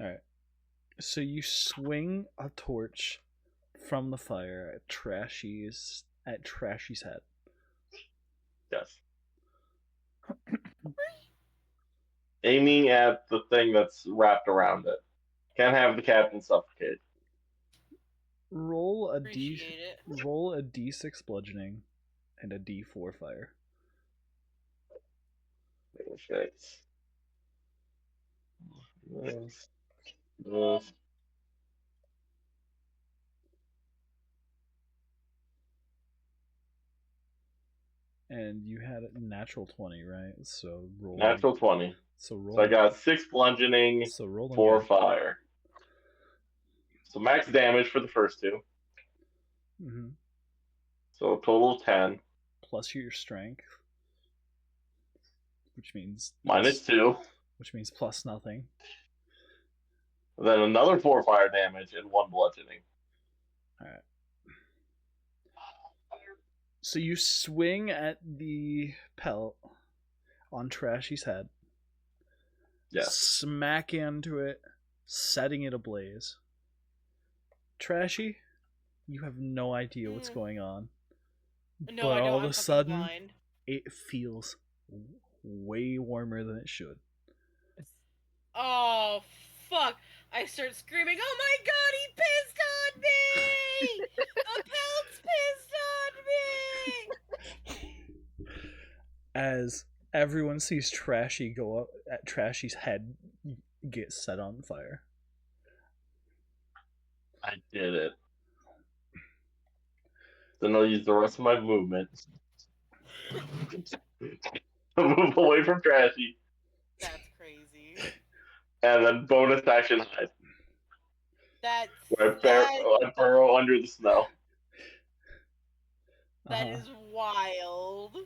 Alright. So you swing a torch from the fire at Trashy's head. Yes. Aiming at the thing that's wrapped around it. Can't have the captain suffocate. Roll a Appreciate it. roll a D6 bludgeoning and a D4 fire. Okay. Yes. And you had a natural 20, right? So roll Natural 20. So I got 6 bludgeoning, So roll 4 again. fire. So max damage for the first two. Mm-hmm. So a total of 10. Plus your strength, which means Minus 2. Which means plus nothing. And then another 4 fire damage and 1 bludgeoning. Alright. So you swing at the pelt on Trashy's head. Yes. Smack into it, setting it ablaze. Trashy, you have no idea what's going on. No, but I don't. all I'm of a fucking sudden, blind. it feels way warmer than it should. Oh, fuck. I start screaming, oh my god, he pissed on me! The pelt's pissed on me! As everyone sees Trashy go up, at Trashy's head get set on fire. I did it. Then I'll use the rest of my movement to move away from Trashy, That's crazy. and then bonus action hide. That's Where that. I burrow under the snow. That is wild.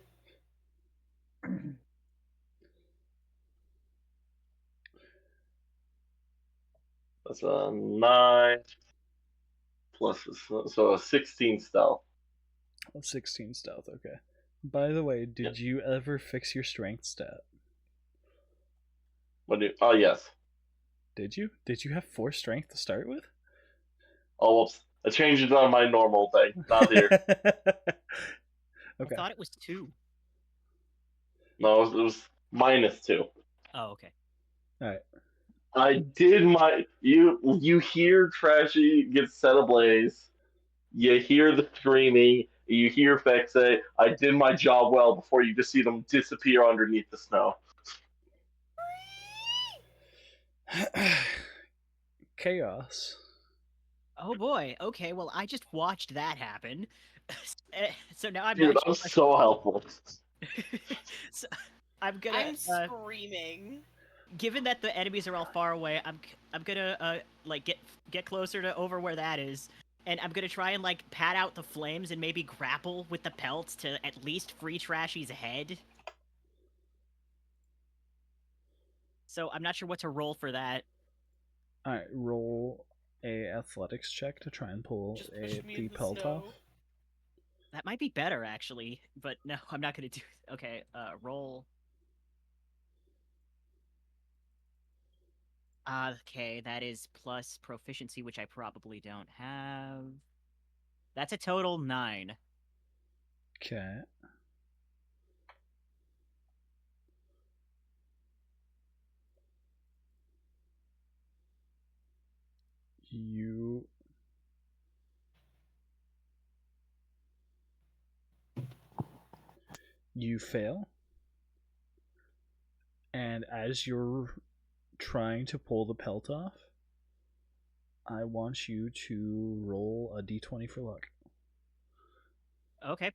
That's a 9 plus, so a 16 stealth. 16 stealth, okay. By the way, did you ever fix your strength stat? Oh, yes. Did you? Did you have 4 strength to start with? Oh, whoops. I changed it on my normal thing, not here. Okay. I thought it was 2. No, it was -2. Oh, okay. Alright. I did my. You hear Trashy get set ablaze. You hear the screaming. You hear Fex say, I did my job well, before you just see them disappear underneath the snow. Chaos. Oh boy. Okay, well, I just watched that happen. So now I'm Dude, not I'm so helpful. so I'm gonna I'm screaming. given that the enemies are all far away, I'm gonna like get closer to over where that is, and I'm gonna try and like pat out the flames and maybe grapple with the pelts to at least free Trashy's head. So I'm not sure what to roll for that. Alright, roll a athletics check to try and pull Just push me in the the pelt snow. off. That might be better actually, but no, I'm not gonna do. Okay, roll. Okay, that is plus proficiency, which I probably don't have. That's a total 9. Okay. You fail. And as you're trying to pull the pelt off, I want you to roll a d20 for luck. Okay.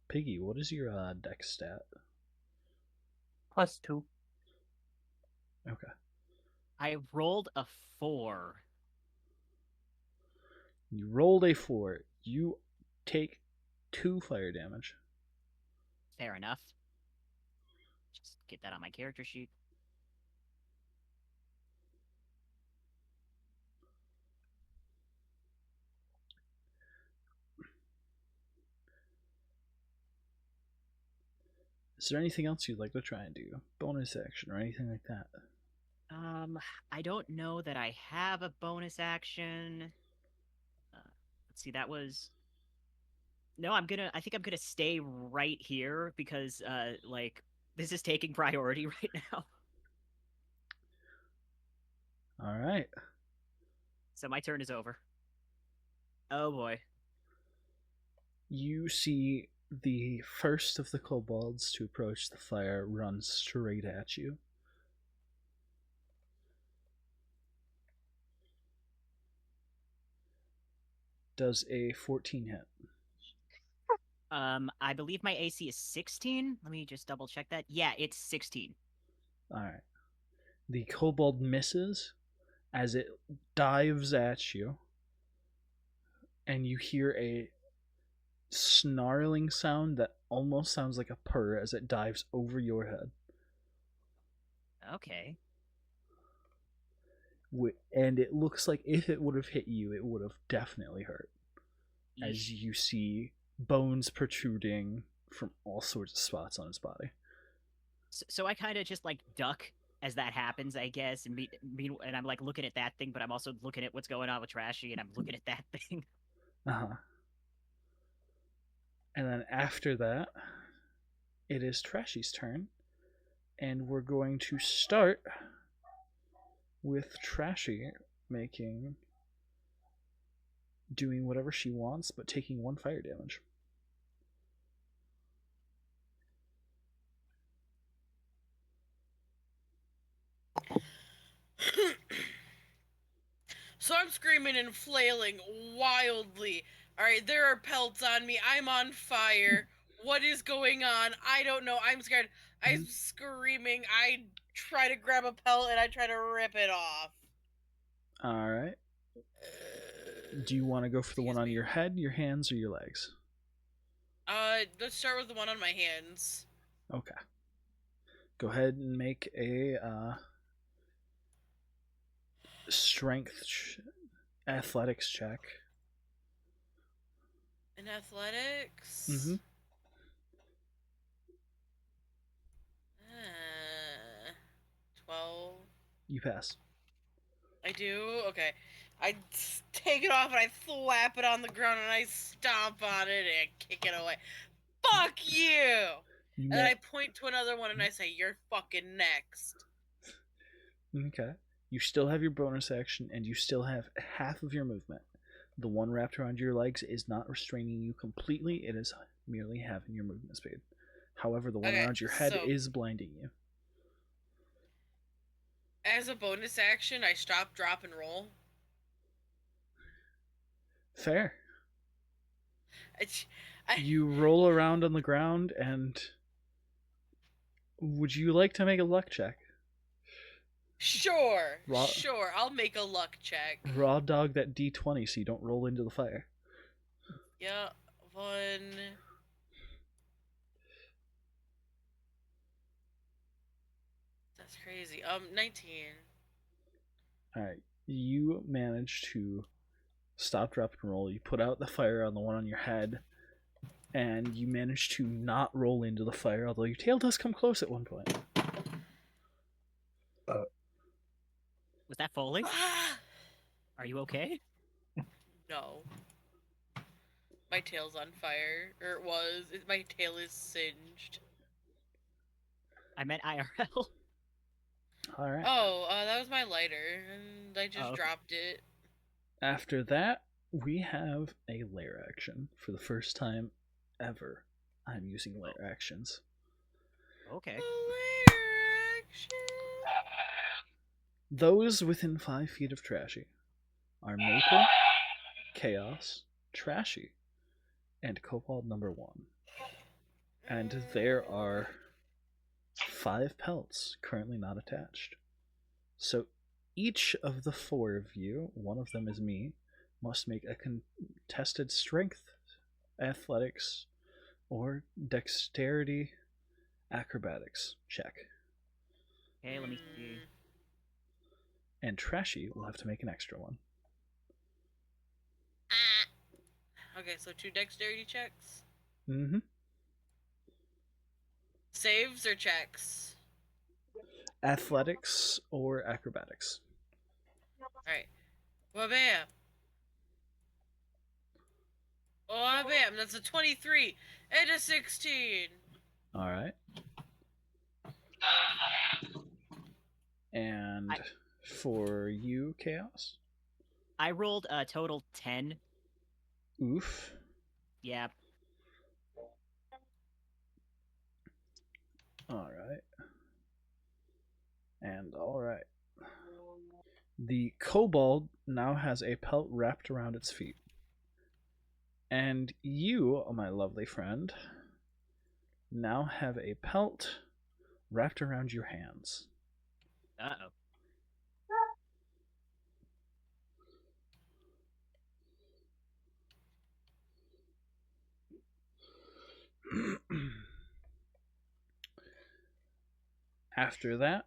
Piggy, what is your dex stat? +2. Okay. I rolled a 4. You rolled a 4. You take 2 fire damage. Fair enough. Just get that on my character sheet. Is there anything else you'd like to try and do? Bonus action or anything like that? I don't know that I have a bonus action. Let's see, that was... No, I think I'm gonna stay right here because, like, this is taking priority right now. Alright. So my turn is over. Oh boy. You see the first of the kobolds to approach the fire run straight at you. Does a 14 hit? I believe my AC is 16. Let me just double check that. Yeah, it's 16. Alright. The kobold misses as it dives at you, and you hear a snarling sound that almost sounds like a purr as it dives over your head. Okay. And it looks like if it would have hit you, it would have definitely hurt. Eesh. As you see bones protruding from all sorts of spots on its body. So I kind of just like duck as that happens, I guess, and and I'm like looking at that thing, but I'm also looking at what's going on with Trashy, and I'm looking at that thing. Uh-huh. And then after that, it is Trashy's turn, and we're going to start with Trashy doing whatever she wants, but taking 1 fire damage. So I'm screaming and flailing wildly. Alright, there are pelts on me. I'm on fire. What is going on? I don't know. I'm scared. I'm screaming. I try to grab a pelt and I try to rip it off. All right. Do you want to go for the one Excuse on me. your head, your hands, or your legs? Let's start with the one on my hands. Okay. Go ahead and make a strength athletics check. In athletics? Mm-hmm. 12. You pass. I do? Okay. I take it off and I thwap it on the ground and I stomp on it and I kick it away. Fuck you! You And then I point to another one and I say, you're fucking next. Okay. You still have your bonus action, and you still have half of your movement. The one wrapped around your legs is not restraining you completely. It is merely having your movement speed. However, the one Okay, around your head so- is blinding you. As a bonus action, I stop, drop, and roll. Fair. I, You roll around on the ground, and would you like to make a luck check? sure, Raw- sure, I'll make a luck check. Raw dog that d20 so you don't roll into the fire. Yeah, 1. That's crazy. 19. Alright. You manage to stop, drop, and roll. You put out the fire on the one on your head, and you manage to not roll into the fire, although your tail does come close at one point. Was that Foley? Ah! Are you okay? No. My tail's on fire. Or it was. My tail is singed. I meant IRL. Alright. Oh, that was my lighter. And I just Oh, okay. dropped it. After that, we have a lair action. For the first time ever, I'm using lair actions. Okay. Layer action. Those within 5 feet of Trashy are Maple, Chaos, Trashy, and Cobalt number 1. And there are 5 pelts currently not attached. So each of the 4 of you, one of them is me, must make a contested strength, athletics, or dexterity acrobatics check. Okay, let me see. And Trashy will have to make an extra one. Okay, so 2 dexterity checks. Mm-hmm. Saves or checks? Athletics or acrobatics. Alright. Wabam! Oh, bam! That's a 23 and a 16. Alright. And for you, Chaos? I rolled a total 10. Oof. Yeah. Alright. And alright. The kobold now has a pelt wrapped around its feet. And you, my lovely friend, now have a pelt wrapped around your hands. Uh-oh. After that,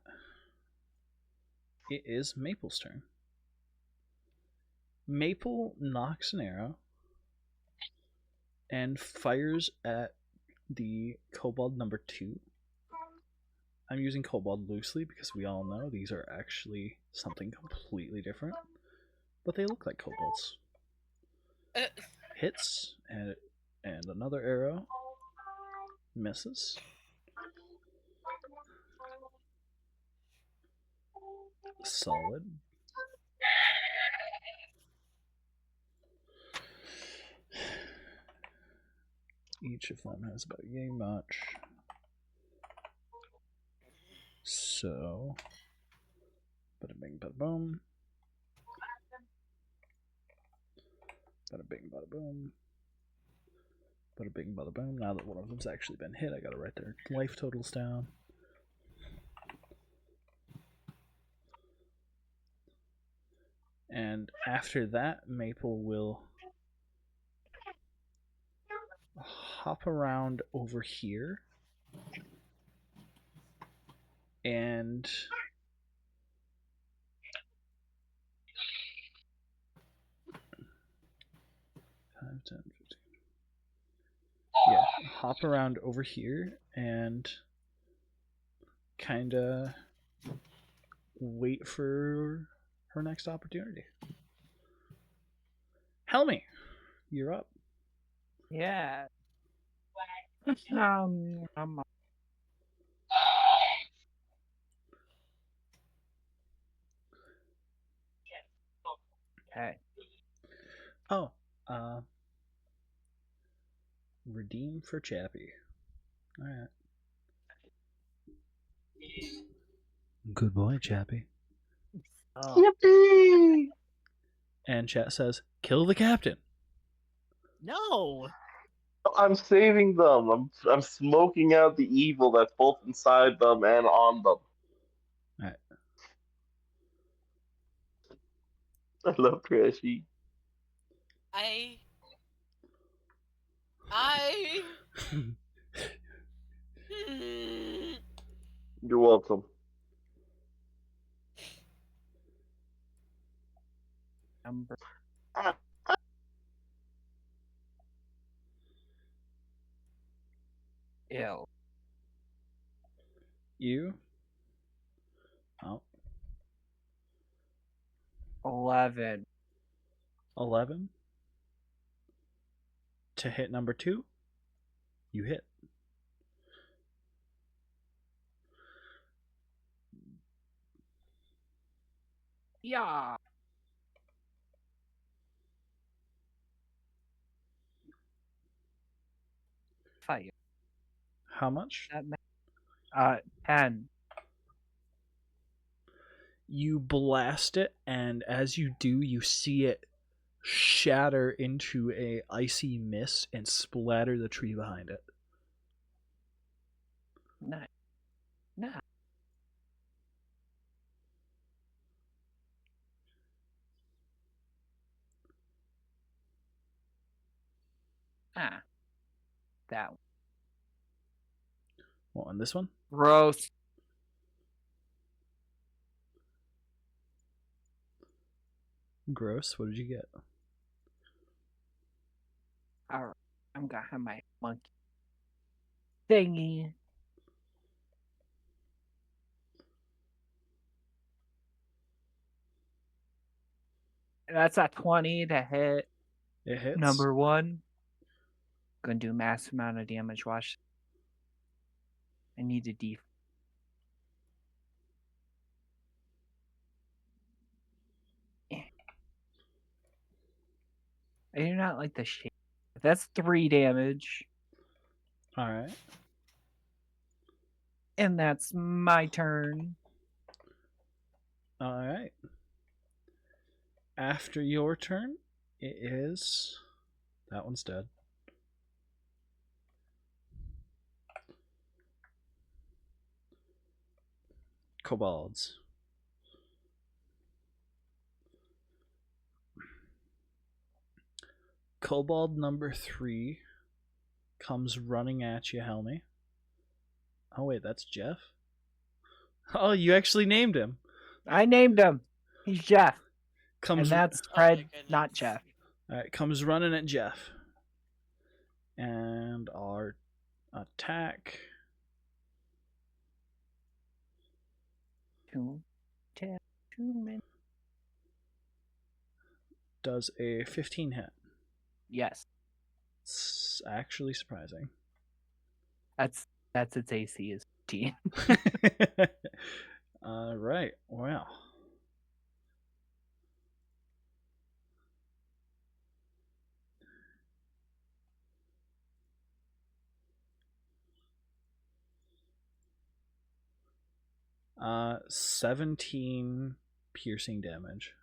it is Maple's turn. Maple knocks an arrow and fires at the kobold number 2. I'm using kobold loosely because we all know these are actually something completely different, but they look like kobolds. Hits, and another arrow misses. Solid. Each of them has about yay much. So, bada bing, bada boom. Bada bing, bada boom. Bada bing, bada boom. Now that one of them's actually been hit, I gotta write their life totals down. And after that, Maple will hop around over here and 5, 10, 15. Yeah, hop around over here and kind of wait for her next opportunity. Helmy, you're up. Yeah. I'm okay. Oh, redeem for Chappi. All right. Good boy, Chappi. Oh, Yippee! And chat says, kill the captain. No. I'm saving them. I'm smoking out the evil that's both inside them and on them. All right. I love Trashy. Hmm. You're welcome. number Ah, ill. You. Oh, 11. 11. To hit number 2, you hit. Yeah. Fire. How much? 10. You blast it, and as you do, you see it shatter into a icy mist and splatter the tree behind it. Nice. Nice. Ah. That one. Well, on this one? Gross. Gross. What did you get? Alright. I'm gonna have my monkey thingy. That's a 20 to hit It hits. number 1. Gonna do massive amount of damage. Watch. I need to def. I do not like the shape. That's 3 damage. All right. And that's my turn. All right. After your turn, it is. That one's dead. Kobolds. Kobold number 3 comes running at you, Helmy. Oh, wait, that's Jeff? Oh, you actually named him. I named him. He's Jeff. Comes, And that's Oh my Fred, goodness. not Jeff. all right, comes running at Jeff. And our attack 2 minutes. does a 15 hit. Yes. It's actually surprising. That's its AC is 15. All right. Wow. Uh, 17 piercing damage.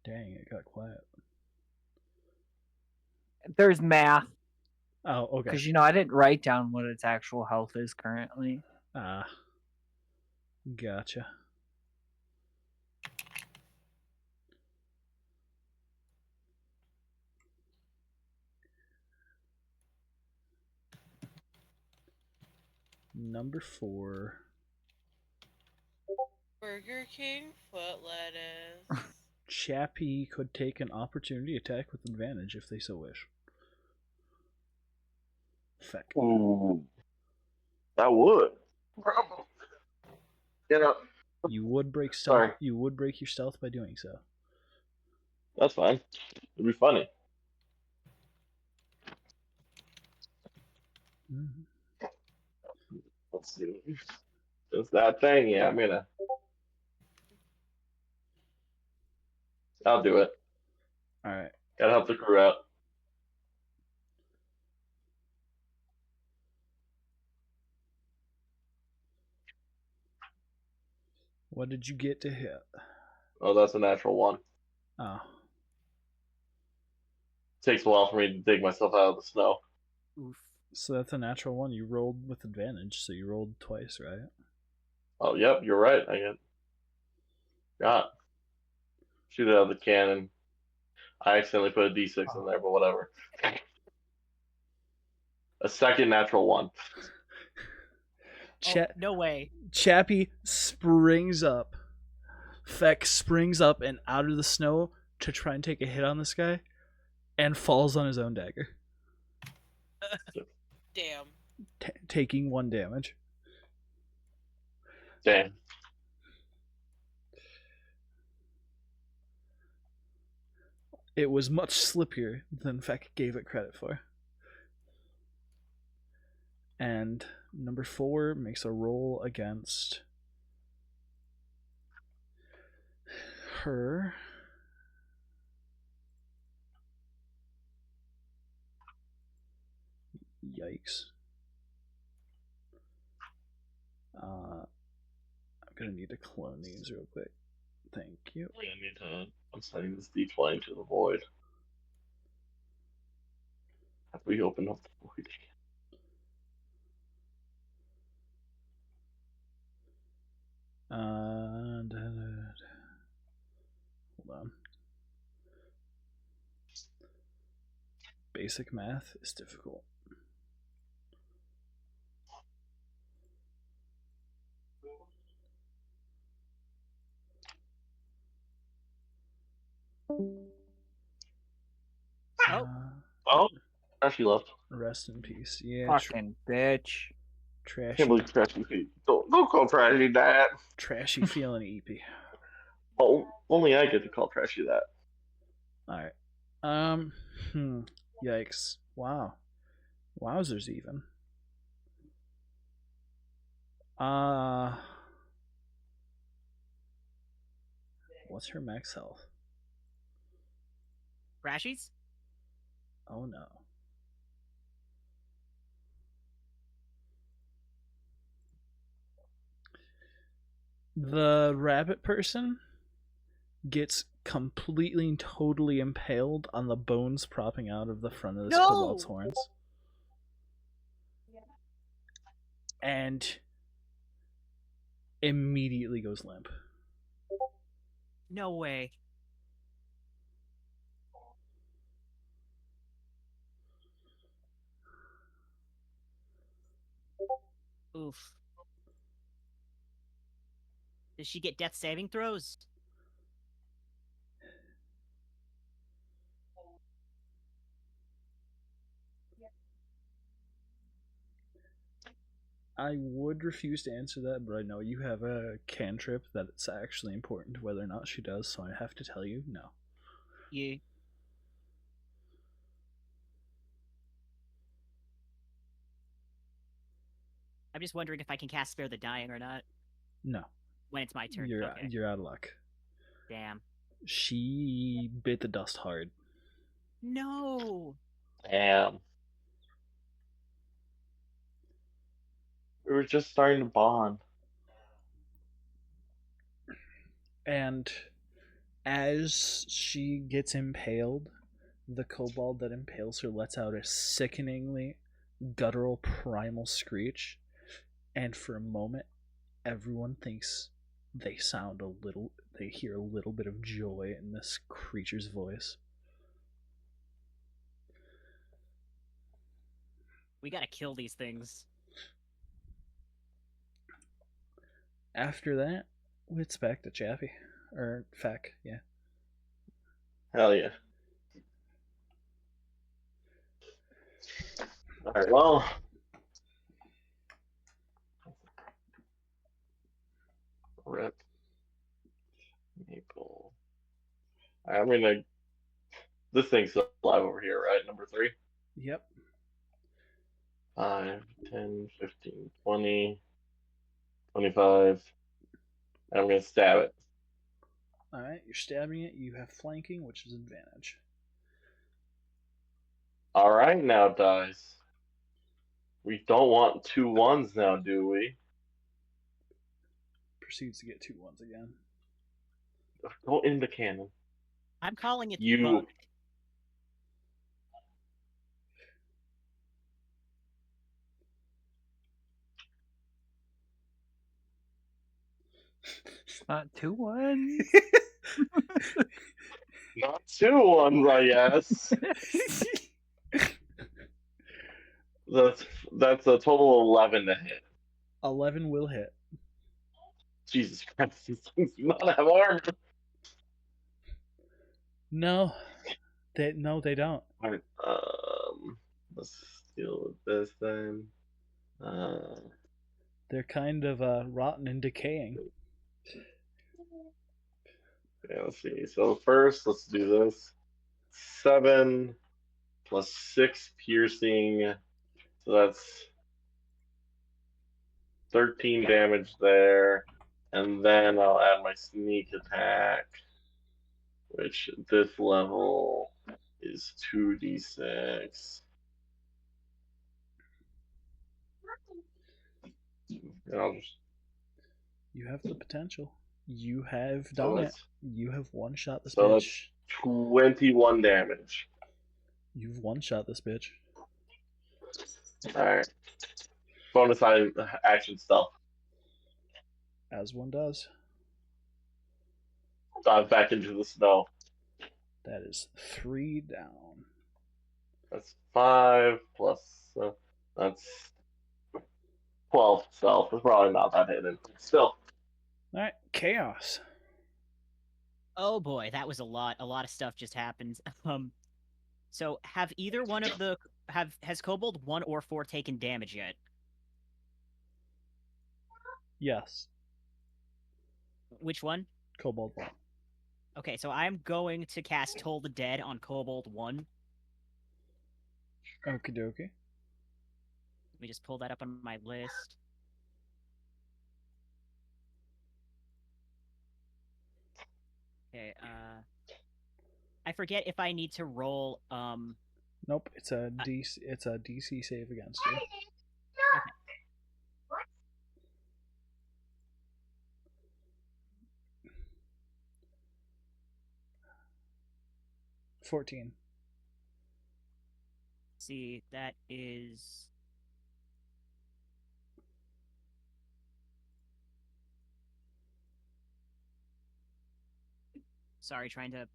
Dang, it got quiet. There's math. Oh, okay. Because, I didn't write down what its actual health is currently. Ah. Gotcha. Number 4. Burger King foot lettuce. Chappi could take an opportunity attack with advantage if they so wish. Feck. Ooh. I would. You would break stealth. Sorry. You would break your stealth by doing so. That's fine. It'd be funny. Mm-hmm. Let's see. It's that thing. Yeah, I'll do it. All right. Gotta help the crew out. What did you get to hit? Oh, that's a natural 1. Oh. Takes a while for me to dig myself out of the snow. Oof. So that's a natural 1. You rolled with advantage, so you rolled twice, right? Oh, yep, you're right. Got shoot it out of the cannon. I accidentally put a D6 in there, but whatever. A second natural 1. No way. Chappi springs up. Feck springs up and out of the snow to try and take a hit on this guy, and falls on his own dagger. Damn. Taking 1 damage. Damn. It was much slippier than Feck gave it credit for. And number 4 makes a roll against her. Yikes. I'm gonna need to clone these real quick. Thank you. I'm sending this D20 to the void. Have we opened up the void? Hold on. Basic math is difficult. Oh, Trashy left. Rest in peace. Yeah. Fucking bitch. Can't Trashy. believe Trashy. Don't call Trashy that. Trashy feeling eepy. Oh, only I get to call Trashy that. Alright. Yikes. Wow. Wowzers even. What's her max health? Rashies? Oh no. The rabbit person gets completely and totally impaled on the bones propping out of the front of this kobold's horns. And immediately goes limp. No way. Oof. Does she get death saving throws? I would refuse to answer that, but I know you have a cantrip that it's actually important whether or not she does, so I have to tell you no. You. I'm just wondering if I can cast Spare the Dying or not. No. When it's my turn. You're Okay. you're out of luck. Damn. She bit the dust hard. No. Damn. We were just starting to bond. And As she gets impaled, the kobold that impales her lets out a sickeningly guttural primal screech, and for a moment, everyone thinks they hear a little bit of joy in this creature's voice. We gotta kill these things. After that, it's back to Chappie. Or Feck, yeah. Hell yeah. Alright, well. Rip. Maple. I'm gonna. This thing's still alive over here, right? Number 3? Yep. 5, 10, 15, 20, 25. And I'm gonna stab it. Alright, you're stabbing it. You have flanking, which is advantage. Alright, now, dice. We don't want 2 1s now, do we? Proceeds to get 2 1s again. Go in the cannon. I'm calling it You. bugged. Not 2 1s. Not 2 1s, I guess. That's a total of 11 to hit. 11 will hit. Jesus Christ, these things do not have armor. No, they don't. Alright, let's deal with this then. They're kind of rotten and decaying. Yeah, let's see. So first, let's do this. 7 plus 6 piercing. So that's 13 damage there. And then I'll add my sneak attack, which at this level is 2d6. And I'll just. You have the potential. You have done it. You have one-shot this So bitch. that's 21 damage. You've one-shot this bitch. Alright. Bonus action stealth. As one does. Dive back into the snow. That is 3 down. That's 5 plus. That's 12 stealth. It's probably not that hidden. Still. Alright, chaos. Oh boy, that was a lot. A lot of stuff just happened. So have either one of the has Kobold 1 or 4 taken damage yet? Yes. Which one? Kobold 1. Okay, so I'm going to cast Toll the Dead on Kobold 1. Okie dokie. Let me just pull that up on my list. Okay, I forget if I need to roll Nope, it's a DC save against you. Okay. 14. See, that is sorry, trying to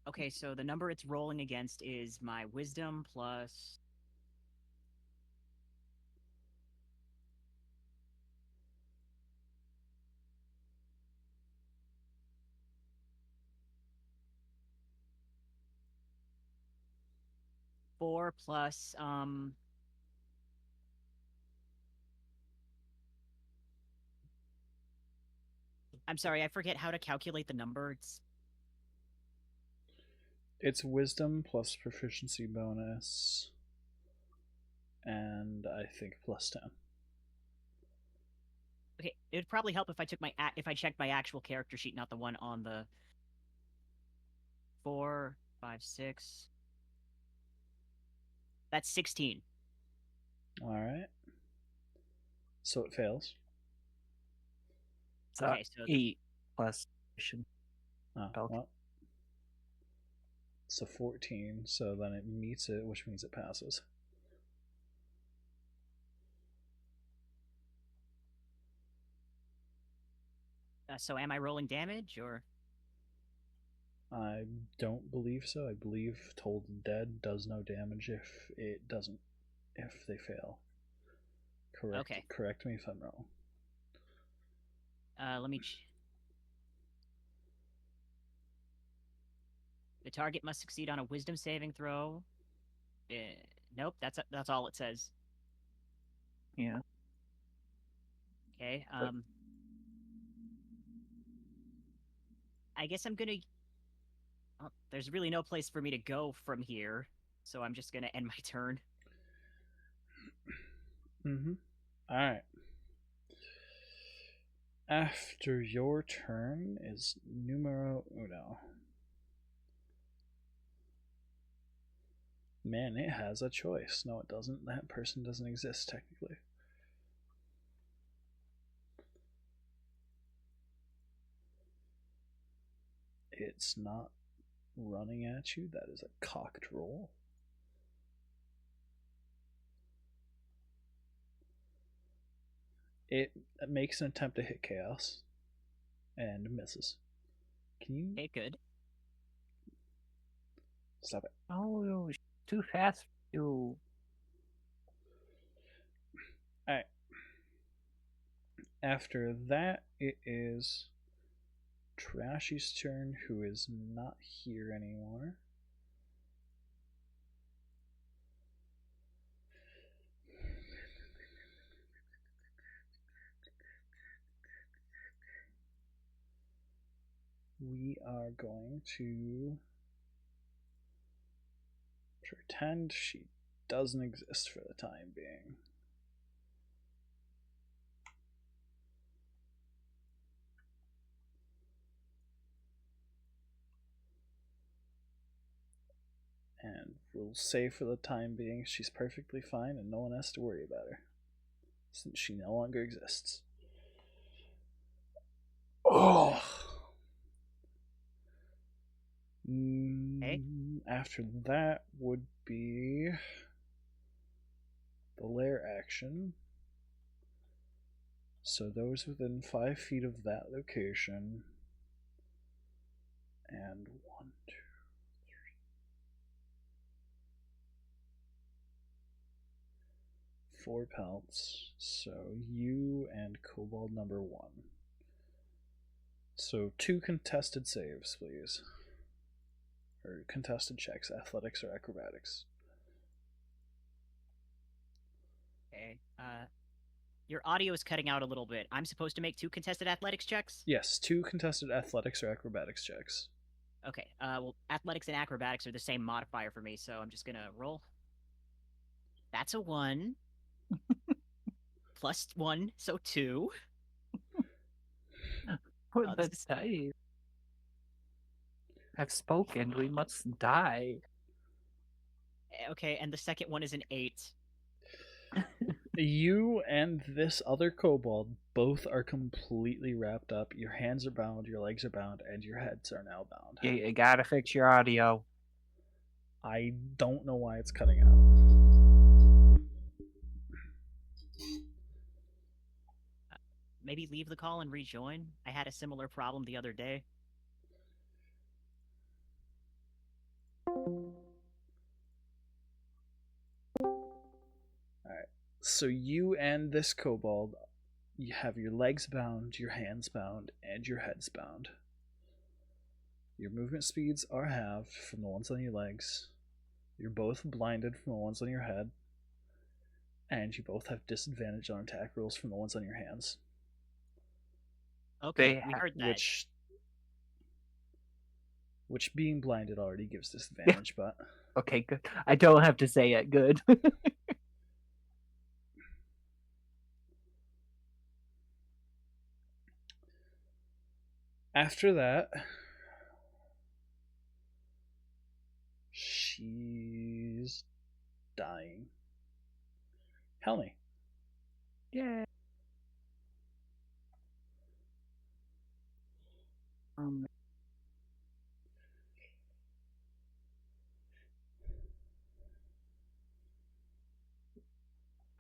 Okay, so the number it's rolling against is my wisdom plus four plus I'm sorry, I forget how to calculate the number. It's wisdom plus proficiency bonus. And I think plus 10. Okay, it would probably help if I checked my actual character sheet, not the one on the 4, 5, 6. That's 16. Alright. So it fails. So Okay, so 8 plus. Oh, Okay. well. It's a 14, so then it meets it, which means it passes. So am I rolling damage or? I don't believe so. I believe Told Dead does no damage if they fail. Okay. Correct me if I'm wrong. Let me. The target must succeed on a Wisdom saving throw. Nope, that's all it says. Yeah. Okay. I guess I'm gonna. Oh, there's really no place for me to go from here, so I'm just gonna end my turn. Mm-hmm. Alright. After your turn is numero uno. Man, it has a choice. No, it doesn't. That person doesn't exist, technically. It's not running at you. That is a cocked roll. It makes an attempt to hit Chaos and misses. Can you Okay, good. stop it? Oh, too fast for you. Alright. After that, it is Trashy's turn, who is not here anymore. We are going to pretend she doesn't exist for the time being. And we'll say for the time being she's perfectly fine and no one has to worry about her, since she no longer exists. Oh! Okay. After that would be the lair action. So those within 5 feet of that location. And 1, 2, 3, 4 pelts. So you and kobold number 1. So 2 contested saves, please. Or contested checks, athletics or acrobatics. Okay. Your audio is cutting out a little bit. I'm supposed to make 2 contested athletics checks? Yes, 2 contested athletics or acrobatics checks. Okay. Well, athletics and acrobatics are the same modifier for me, so I'm just gonna roll. That's a 1. Plus 1, so 2. For Oh, the this is dice. I've spoken. We must die. okay, and the second one is an 8. You and this other kobold both are completely wrapped up. Your hands are bound, your legs are bound, and your heads are now bound. You gotta fix your audio. I don't know why it's cutting out. Maybe leave the call and rejoin? I had a similar problem the other day. Alright. So you and this kobold, you have your legs bound, your hands bound, and your heads bound. Your movement speeds are halved from the ones on your legs. You're both blinded from the ones on your head. And you both have disadvantage on attack rolls from the ones on your hands. Okay, we heard that. Which being blinded already gives disadvantage, but Okay, good. I don't have to say it. Good. after that, she's dying. Helmy. Yeah.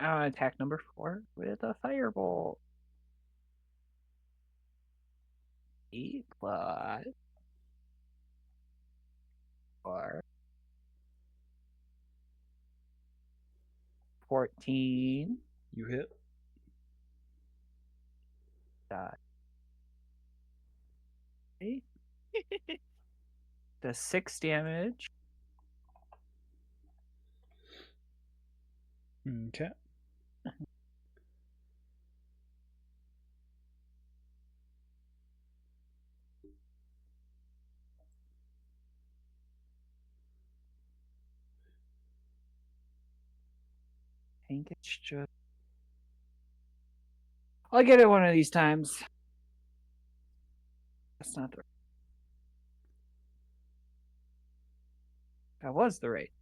I want to attack number 4 with a firebolt. 8 plus 4. 14. You hit. Die. 8. Does 6 damage. Okay. I think it's just. I'll get it one of these times. That's not the. That was the rate.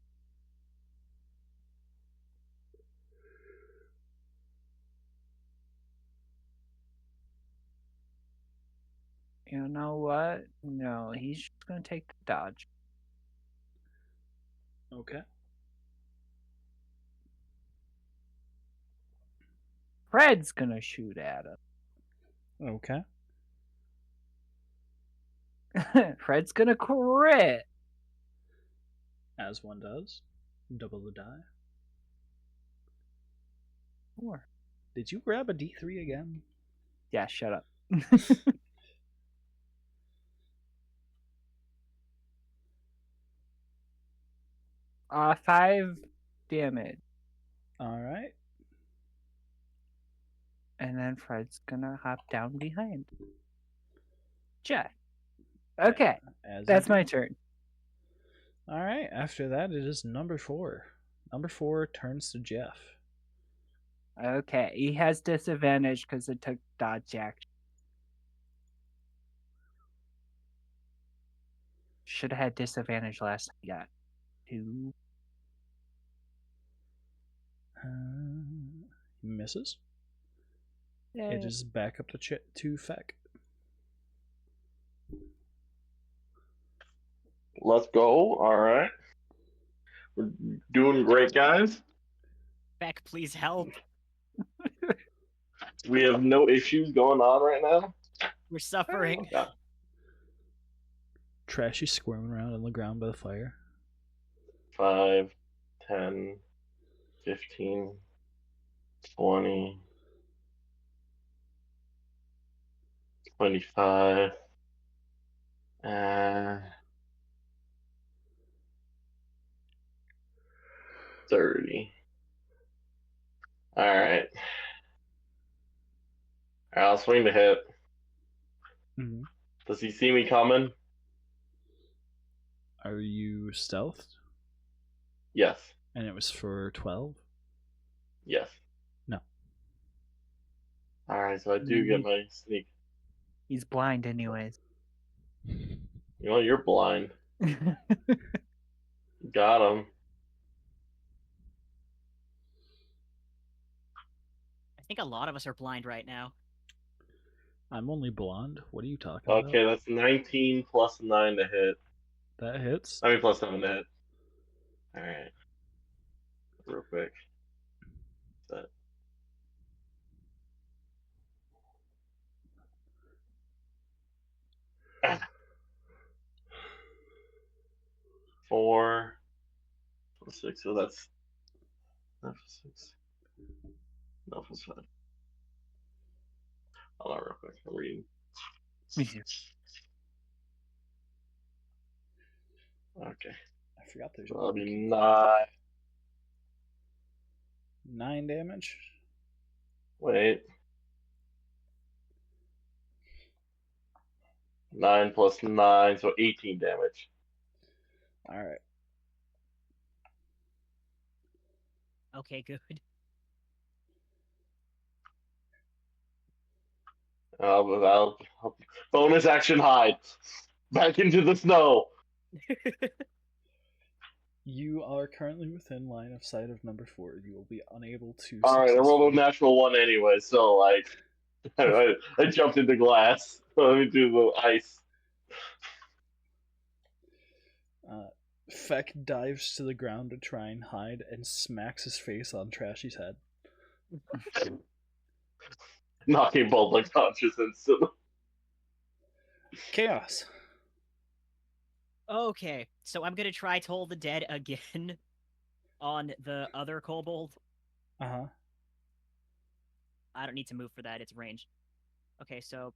You know what? No, he's just gonna take the dodge. Okay. Fred's gonna shoot at Okay. him. Fred's gonna crit. As one does. Double the die. 4. Did you grab a D3 again? Yeah, shut up. 5 damage. Alright. And then Fred's gonna hop down behind Jeff. Okay, As that's you do. my turn. Alright, after that it is number 4. Number 4 turns to Jeff. Okay, he has disadvantage because it took dodge action. Should have had disadvantage last time. He got 2. He misses. Yeah. It is back up to Feck. Let's go. All right. We're doing great, guys. Beck, please help. We have no issues going on right now. We're suffering. Yeah. Trashy squirming around on the ground by the fire. 5, 10, 15, 20, 25, 30. All right. I'll swing the hit. Mm-hmm. Does he see me coming? Are you stealthed? Yes. And it was for 12? Yes. No. All right, so I do get my sneak. He's blind anyways. You know, you're blind. Got him. I think a lot of us are blind right now. I'm only blonde. What are you talking Okay, about? that's 19 plus 9 to hit. That hits. I mean, plus 7 to hit. All right. Real quick. Set. Ah. 4 plus 6, so that's 9 plus 6. No, plus 5. Hold on, real quick. I'm reading. Me too. Okay. I forgot there's So that'll a be 9. 9 damage. Wait. 9 plus 9, so 18 damage. Alright. Okay, good. Bonus action hide. Back into the snow. You are currently within line of sight of number 4. You will be unable to All right, I rolled a natural 1 anyway, so like, I jumped into glass. Let me do the ice. Feck dives to the ground to try and hide and smacks his face on Trashy's head. Knocking both unconscious instantly. Chaos. Okay, so I'm gonna try Toll the Dead again on the other kobold. Uh-huh. I don't need to move for that, it's ranged. Okay, so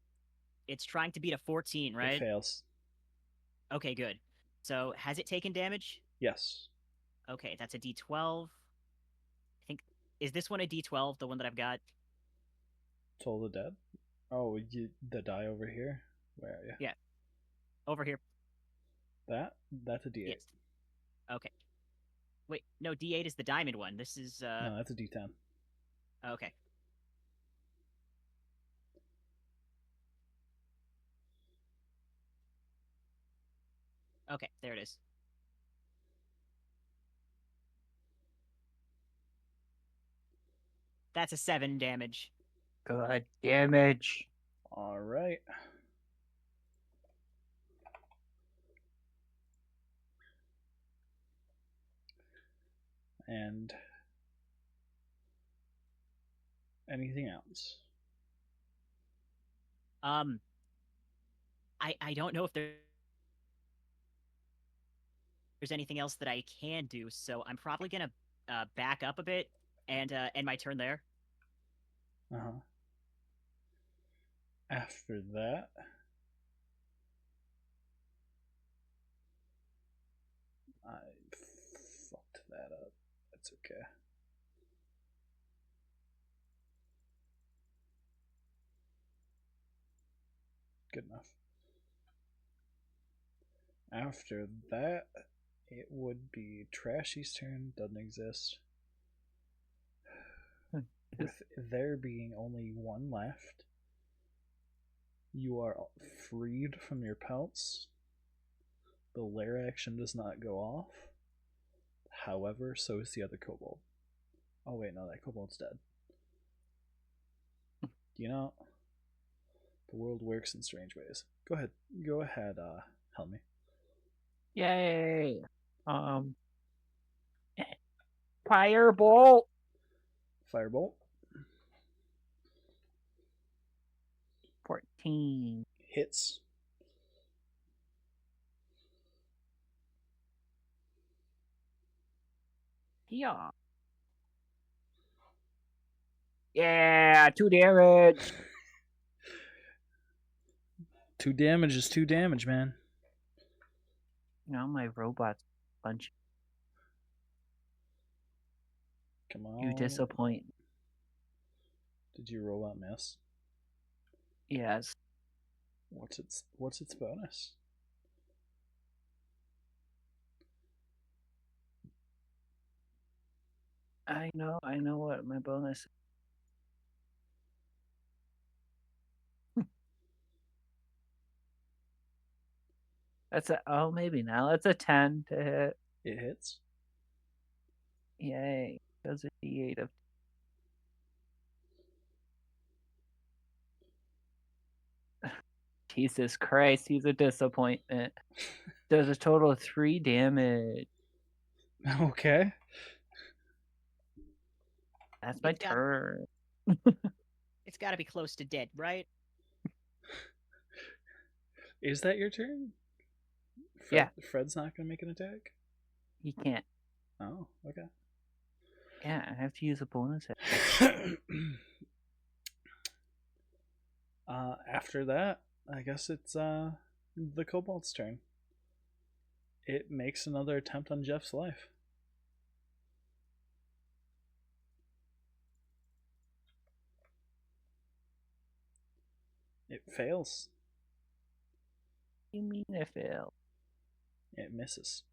it's trying to beat a 14, It right? fails. Okay, good. So has it taken damage? Yes. Okay, that's a D12. I think is this one a D12, the one that I've got? Toll the Dead? Oh, the die over here? Where are you? Yeah. Over here. That's a D8. Yes. Okay. Wait, no, D8 is the diamond one. This is No, that's a D10. okay. Okay, there it is. That's a 7 damage. Good damage. All right. And anything else? I don't know if there's anything else that I can do, so I'm probably gonna back up a bit and end my turn there. Uh-huh. After that, I fucked that up. That's okay. Good enough. After that, it would be Trashy's turn. Doesn't exist. With there being only one left, you are freed from your pelts. The lair action does not go off. However, so is the other kobold. Oh wait, no, that kobold's dead. You know, the world works in strange ways. Go ahead, help me. Yay. Firebolt. Firebolt 14. hits. Yeah. Yeah, 2 damage. 2 damage is 2 damage, man. Now my robot's bunch. Come on. You disappoint. Did your robot miss? Yes. What's its bonus? I know what my bonus is. Maybe now. That's a 10 to hit. It hits. Yay. Does a D8 of. Jesus Christ, he's a disappointment. Does a total of 3 damage. Okay. That's my turn. It's got to be close to dead, right? Is that your turn? Yeah. Fred's not gonna make an attack? He can't. Oh, okay. Yeah, I have to use a bonus. After that, I guess it's the kobold's turn. It makes another attempt on Jeff's life. It fails. You mean I fail? It misses.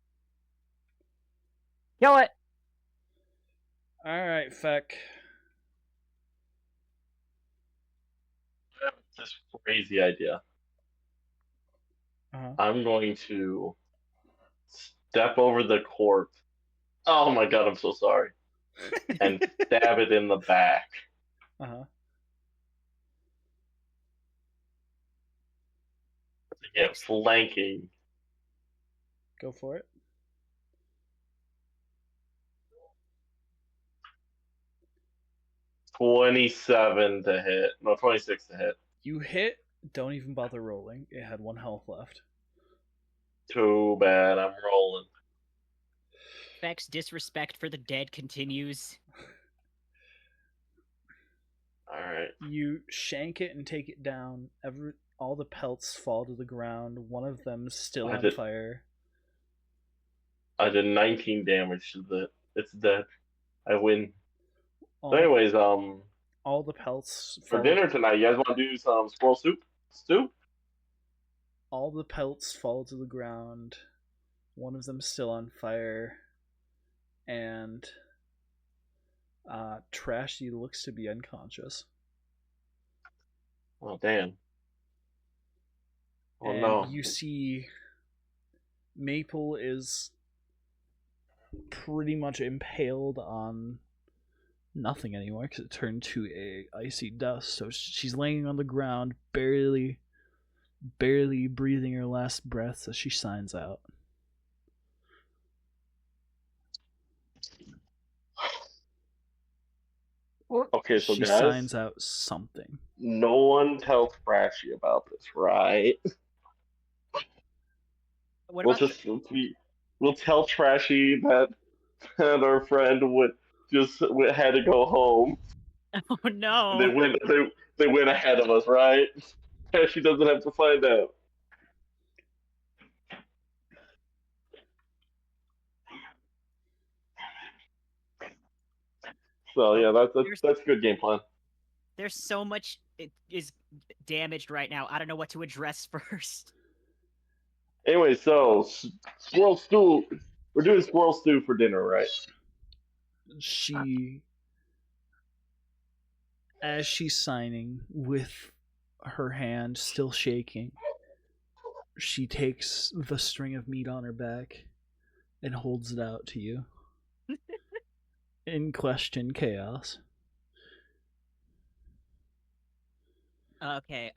Kill it! Alright, Feck. I have this crazy idea. Uh-huh. I'm going to step over the corpse. Oh my god, I'm so sorry. And stab it in the back. Uh-huh. To get flanking. Go for it. 27 to hit. No, 26 to hit. You hit. Don't even bother rolling. It had 1 health left. Too bad. I'm rolling. Feck's disrespect for the dead continues. Alright. You shank it and take it down. All the pelts fall to the ground. One of them's still on fire. I did 19 damage to it. It's dead. I win. So anyways, all the pelts for dinner tonight, you guys want to do some squirrel soup? Stew? All the pelts fall to the ground. One of them's still on fire. And Trashi looks to be unconscious. Oh, damn. Oh, and no. You see Maple is pretty much impaled on nothing anymore because it turned to a icy dust. So she's laying on the ground, barely breathing her last breaths as she signs out. Okay, so she guys, signs out something. No one tells Trashy about this, right? We'll tell Trashy that our friend had to go home. Oh no! They went ahead of us, right? Trashy doesn't have to find out. So yeah, that's a good game plan. There's so much is damaged right now. I don't know what to address first. Anyway, so squirrel stew. We're doing squirrel stew for dinner, right? As she's signing with her hand still shaking, she takes the string of meat on her back and holds it out to you. In question, Chaos. Okay,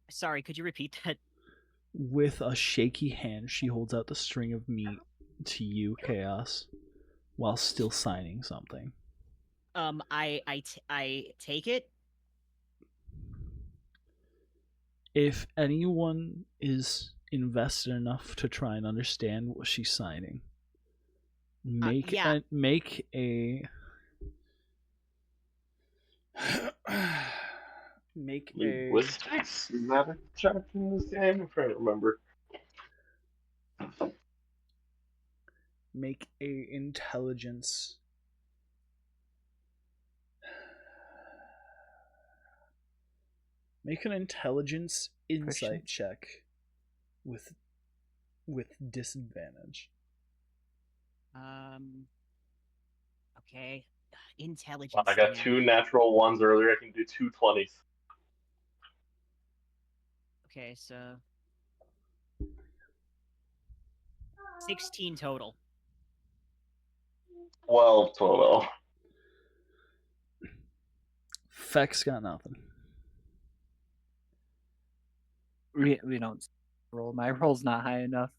sorry, could you repeat that? With a shaky hand, she holds out the string of meat to you, Chaos, while still signing something. I take it. If anyone is invested enough to try and understand what she's signing, make a linguistics? Is that a check in this game? I'm trying to remember. Make a intelligence. Make an intelligence insight check with disadvantage. Okay. Intelligence. I got 2 natural ones earlier. I can do 2 20s. Okay, so 16 total. 12 total. Feck's got nothing. We don't roll. My roll's not high enough.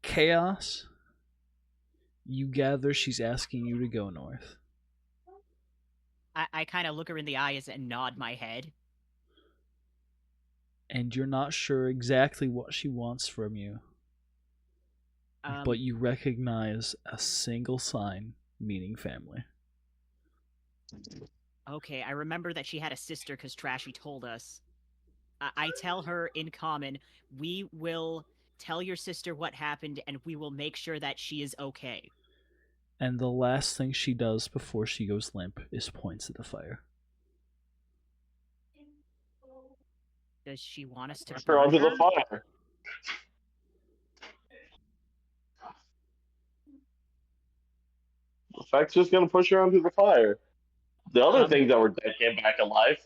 Chaos. You gather she's asking you to go north. I kind of look her in the eyes and nod my head. And you're not sure exactly what she wants from you. But you recognize a single sign meaning family. Okay, I remember that she had a sister because Trashy told us. I tell her in common, we will tell your sister what happened and we will make sure that she is okay. And the last thing she does before she goes limp is points at the fire. Does she want us to push her onto the fire? The fact's just gonna push her onto the fire. The other things that were dead came back alive.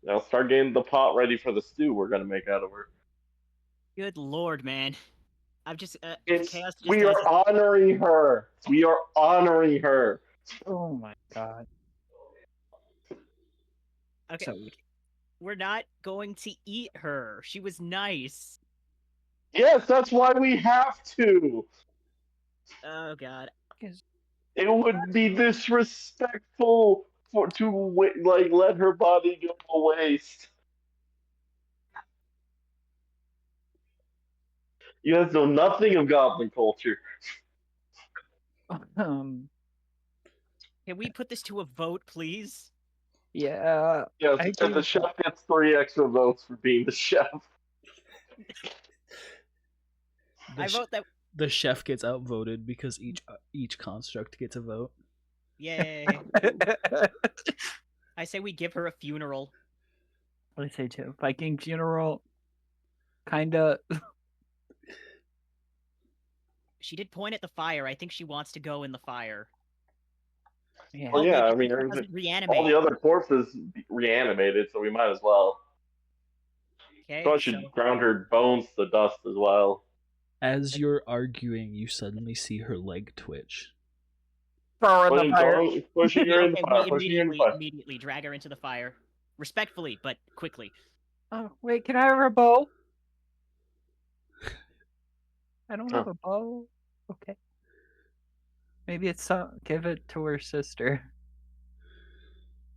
Now start getting the pot ready for the stew we're gonna make out of her. Good lord, man. I'm just Chaos just we are honoring her. We are honoring her. Oh my god. Okay. So We're not going to eat her. She was nice. Yes, that's why we have to. Oh god. It would be disrespectful to let her body go to waste. You guys know nothing of goblin culture. Um. Can we put this to a vote, please? Yeah. Yes, I and agree the with chef gets 3 extra votes for being the chef. I vote that. The chef gets outvoted because each construct gets a vote. Yay. I say we give her a funeral. I say too. Viking funeral. Kinda. She did point at the fire. I think she wants to go in the fire. Yeah. Well, Oh, yeah, wait, I mean, it doesn't all reanimate. the other corpses reanimated, so we might as well. Okay, Probably so should ground her bones to dust as well. As you're arguing, you suddenly see her leg twitch. Throw her in the fire. Pushing her in the okay, fire. we Pushing her in the fire. immediately drag her into the fire, respectfully but quickly. Oh, wait, can I have her bow? I don't have a bow. Okay. Maybe it's give it to her sister.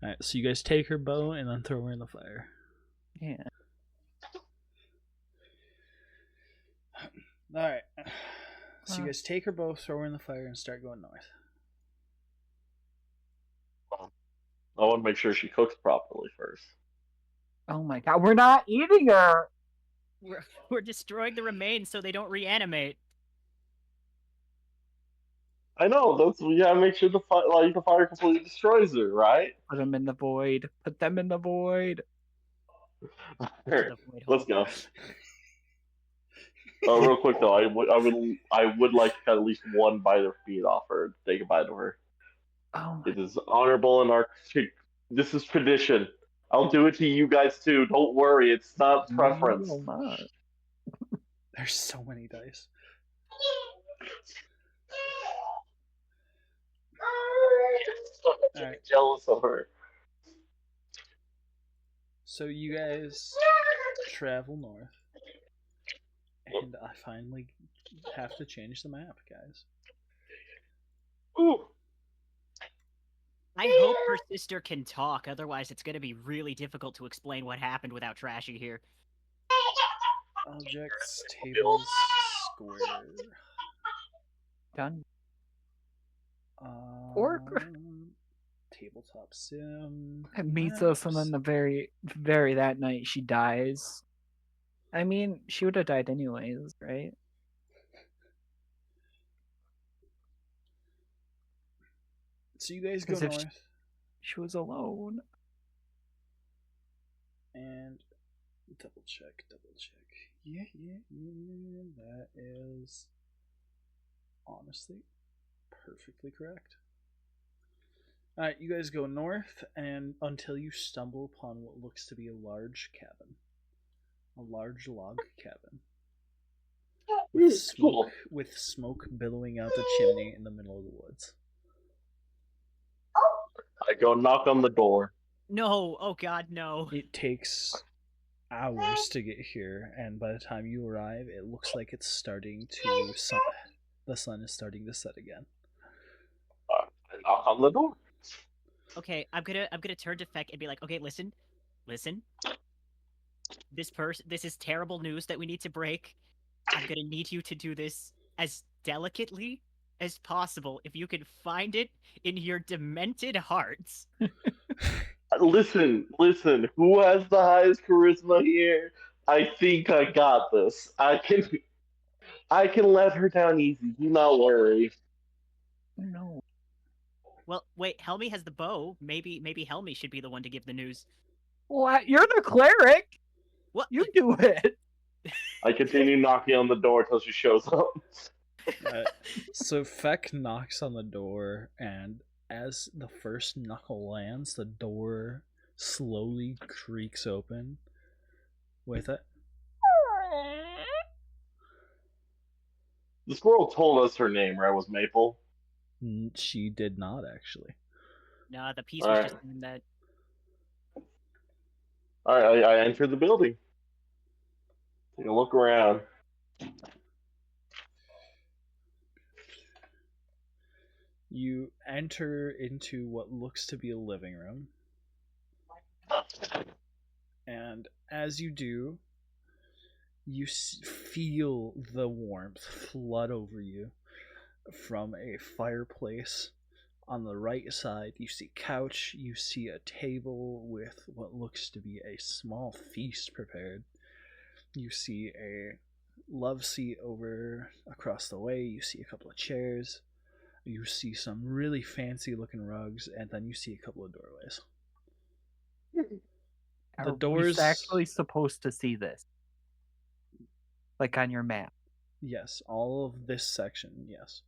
Alright, so you guys take her bow and then throw her in the fire. Yeah. Alright. So you guys take her bow, throw her in the fire, and start going north. I want to make sure she cooks properly first. Oh my god, we're not eating her! We're destroying the remains so they don't reanimate. I know, we gotta make sure the fire completely destroys her, right? Put them in the void. Put them in the void. Here, let's go. Real quick though, I would like to cut at least one bite of feet off her. Say goodbye to her. Oh It is honorable in our. This is tradition. I'll do it to you guys too. Don't worry, it's not preference. No, not. There's so many dice. I'm right. Jealous of her. So you guys travel north, and I finally have to change the map, guys. Ooh. I hope her sister can talk, otherwise it's going to be really difficult to explain what happened without Trashy here. Objects, tables, square. Done. Pork. Tabletop sim. It meets us, and then the very that night she dies. I mean, she would have died anyways, right? So you guys go north. She was alone. And double check. Yeah, that is honestly perfectly correct. Alright, you guys go north, and until you stumble upon what looks to be a large cabin. A large log cabin. With smoke billowing out the chimney in the middle of the woods. I go knock on the door. No, oh god, no. It takes hours to get here, and by the time you arrive, it looks like it's starting to the sun is starting to set again. I knock on the door. Okay, I'm gonna turn to Feck and be like, okay, listen. This is terrible news that we need to break. I'm gonna need you to do this as delicately as possible. If you can find it in your demented hearts. Listen. Who has the highest charisma here? I think I got this. I can let her down easy. Do not worry. No. Well, wait. Helmy has the bow. Maybe Helmy should be the one to give the news. What? You're the cleric. What? You do it. I continue knocking on the door until she shows up. So Feck knocks on the door, and as the first knuckle lands, the door slowly creaks open with it. The squirrel told us her name, right? Was Maple? She did not, actually. Nah, the piece was just in that. All right, I enter the building. Take a look around. You enter into what looks to be a living room. And as you do, you feel the warmth flood over you from a fireplace. On the right side, you see a couch, you see a table with what looks to be a small feast prepared. You see a love seat over across the way, you see a couple of chairs, you see some really fancy looking rugs, and then you see a couple of doorways. The Are doors we actually supposed to see this? Like on your map? Yes, all of this section, yes.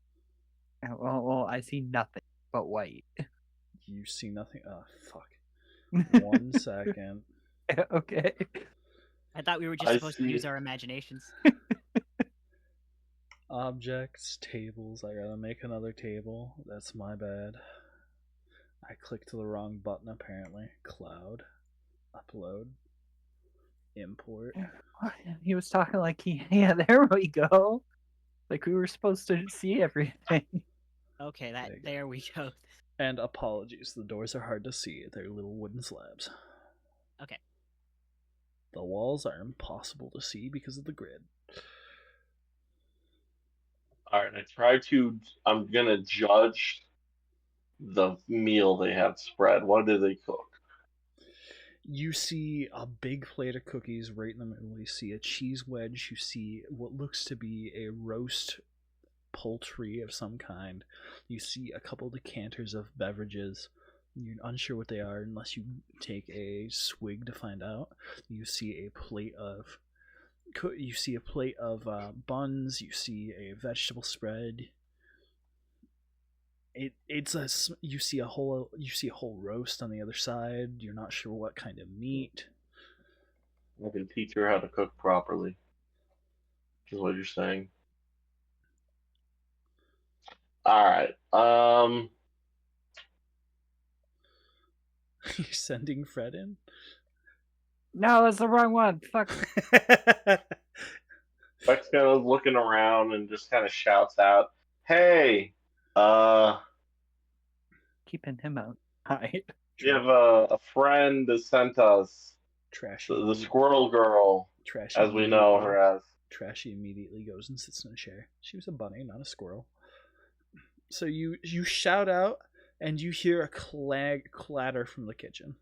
Well, I see nothing but white. You see nothing. Oh, fuck. 1 second. Okay. I thought we were just supposed to use our imaginations. Objects, tables. I gotta make another table. That's my bad. I clicked the wrong button apparently. Cloud. Upload. Import. He was talking like he. Yeah, there we go. Like we were supposed to see everything. Okay, there we go. And apologies, the doors are hard to see. They're little wooden slabs. Okay. The walls are impossible to see because of the grid. Alright, I'm gonna judge the meal they have spread. What did they cook? You see a big plate of cookies right in the middle. You see a cheese wedge. You see what looks to be a roast poultry of some kind. You see a couple decanters of beverages. You're unsure what they are unless you take a swig to find out. You see a plate of buns. You see a vegetable spread. You see a whole roast on the other side. You're not sure what kind of meat. I can teach her how to cook properly. Is what you're saying. Alright. You're sending Fred in? No, that's the wrong one. Fuck. Bex kind of looking around and just kind of shouts out, "Hey, Keeping him out. Hi. you have a friend that sent us Trashi. the squirrel girl, Trashi as we know her as." Trashy immediately goes and sits in a chair. She was a bunny, not a squirrel. So you shout out, and you hear a clatter from the kitchen.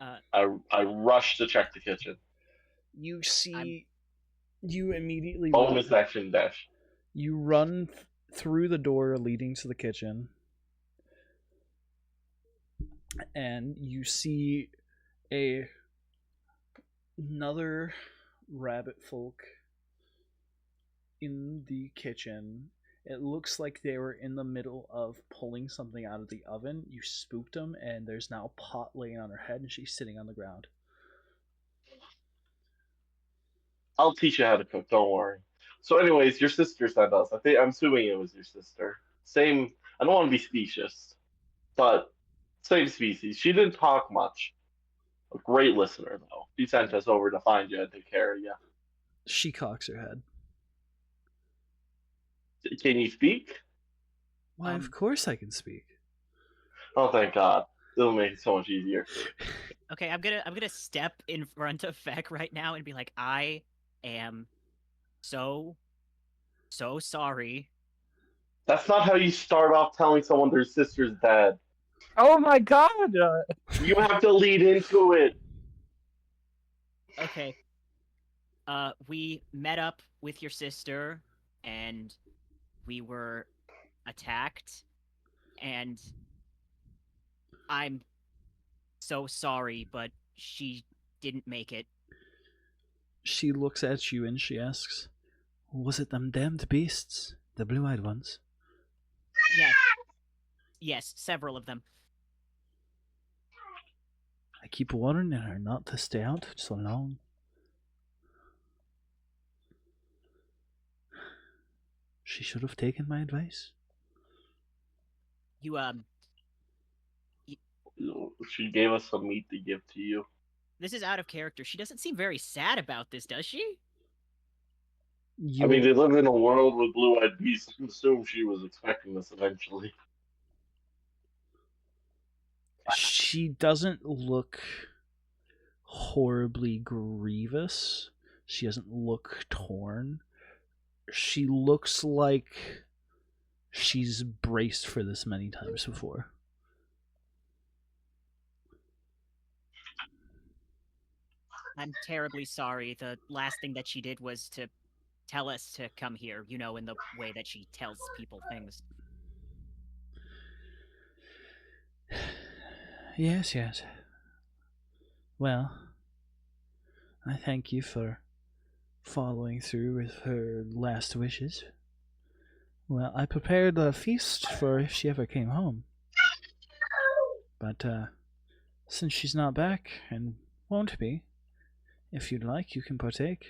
I rush to check the kitchen. You see, you immediately bonus action dash. You run through the door leading to the kitchen, and you see another rabbit folk in the kitchen. It looks like they were in the middle of pulling something out of the oven. You spooked them, and there's now a pot laying on her head, and she's sitting on the ground. I'll teach you how to cook, don't worry. So anyways, your sister sent us. I'm assuming it was your sister. Same, I don't want to be specious, but same species. She didn't talk much. A great listener, though. She sent us over to find you and take care of you. She cocks her head. Can you speak? Why, of course I can speak. Oh, thank God. It'll make it so much easier. Okay, I'm gonna step in front of Feck right now and be like, I am so sorry. That's not how you start off telling someone their sister's dead. Oh my God! You have to lead into it. Okay. We met up with your sister, and we were attacked, and I'm so sorry, but she didn't make it. She looks at you and she asks, "Was it them damned beasts? The blue-eyed ones?" Yes. Yes, several of them. I keep warning her not to stay out so long. She should have taken my advice. You, She gave us some meat to give to you. this is out of character. She doesn't seem very sad about this, does she? I mean, You, they live in a world with blue-eyed beasts. I assume she was expecting this eventually. she doesn't look horribly grievous. She doesn't look torn. She looks like she's braced for this many times before. I'm terribly sorry. The last thing that she did was to tell us to come here, you know, in the way that she tells people things. Yes, yes. Well, I thank you for following through with her last wishes. Well, I prepared a feast for if she ever came home. But, since she's not back, and won't be, if you'd like, you can partake.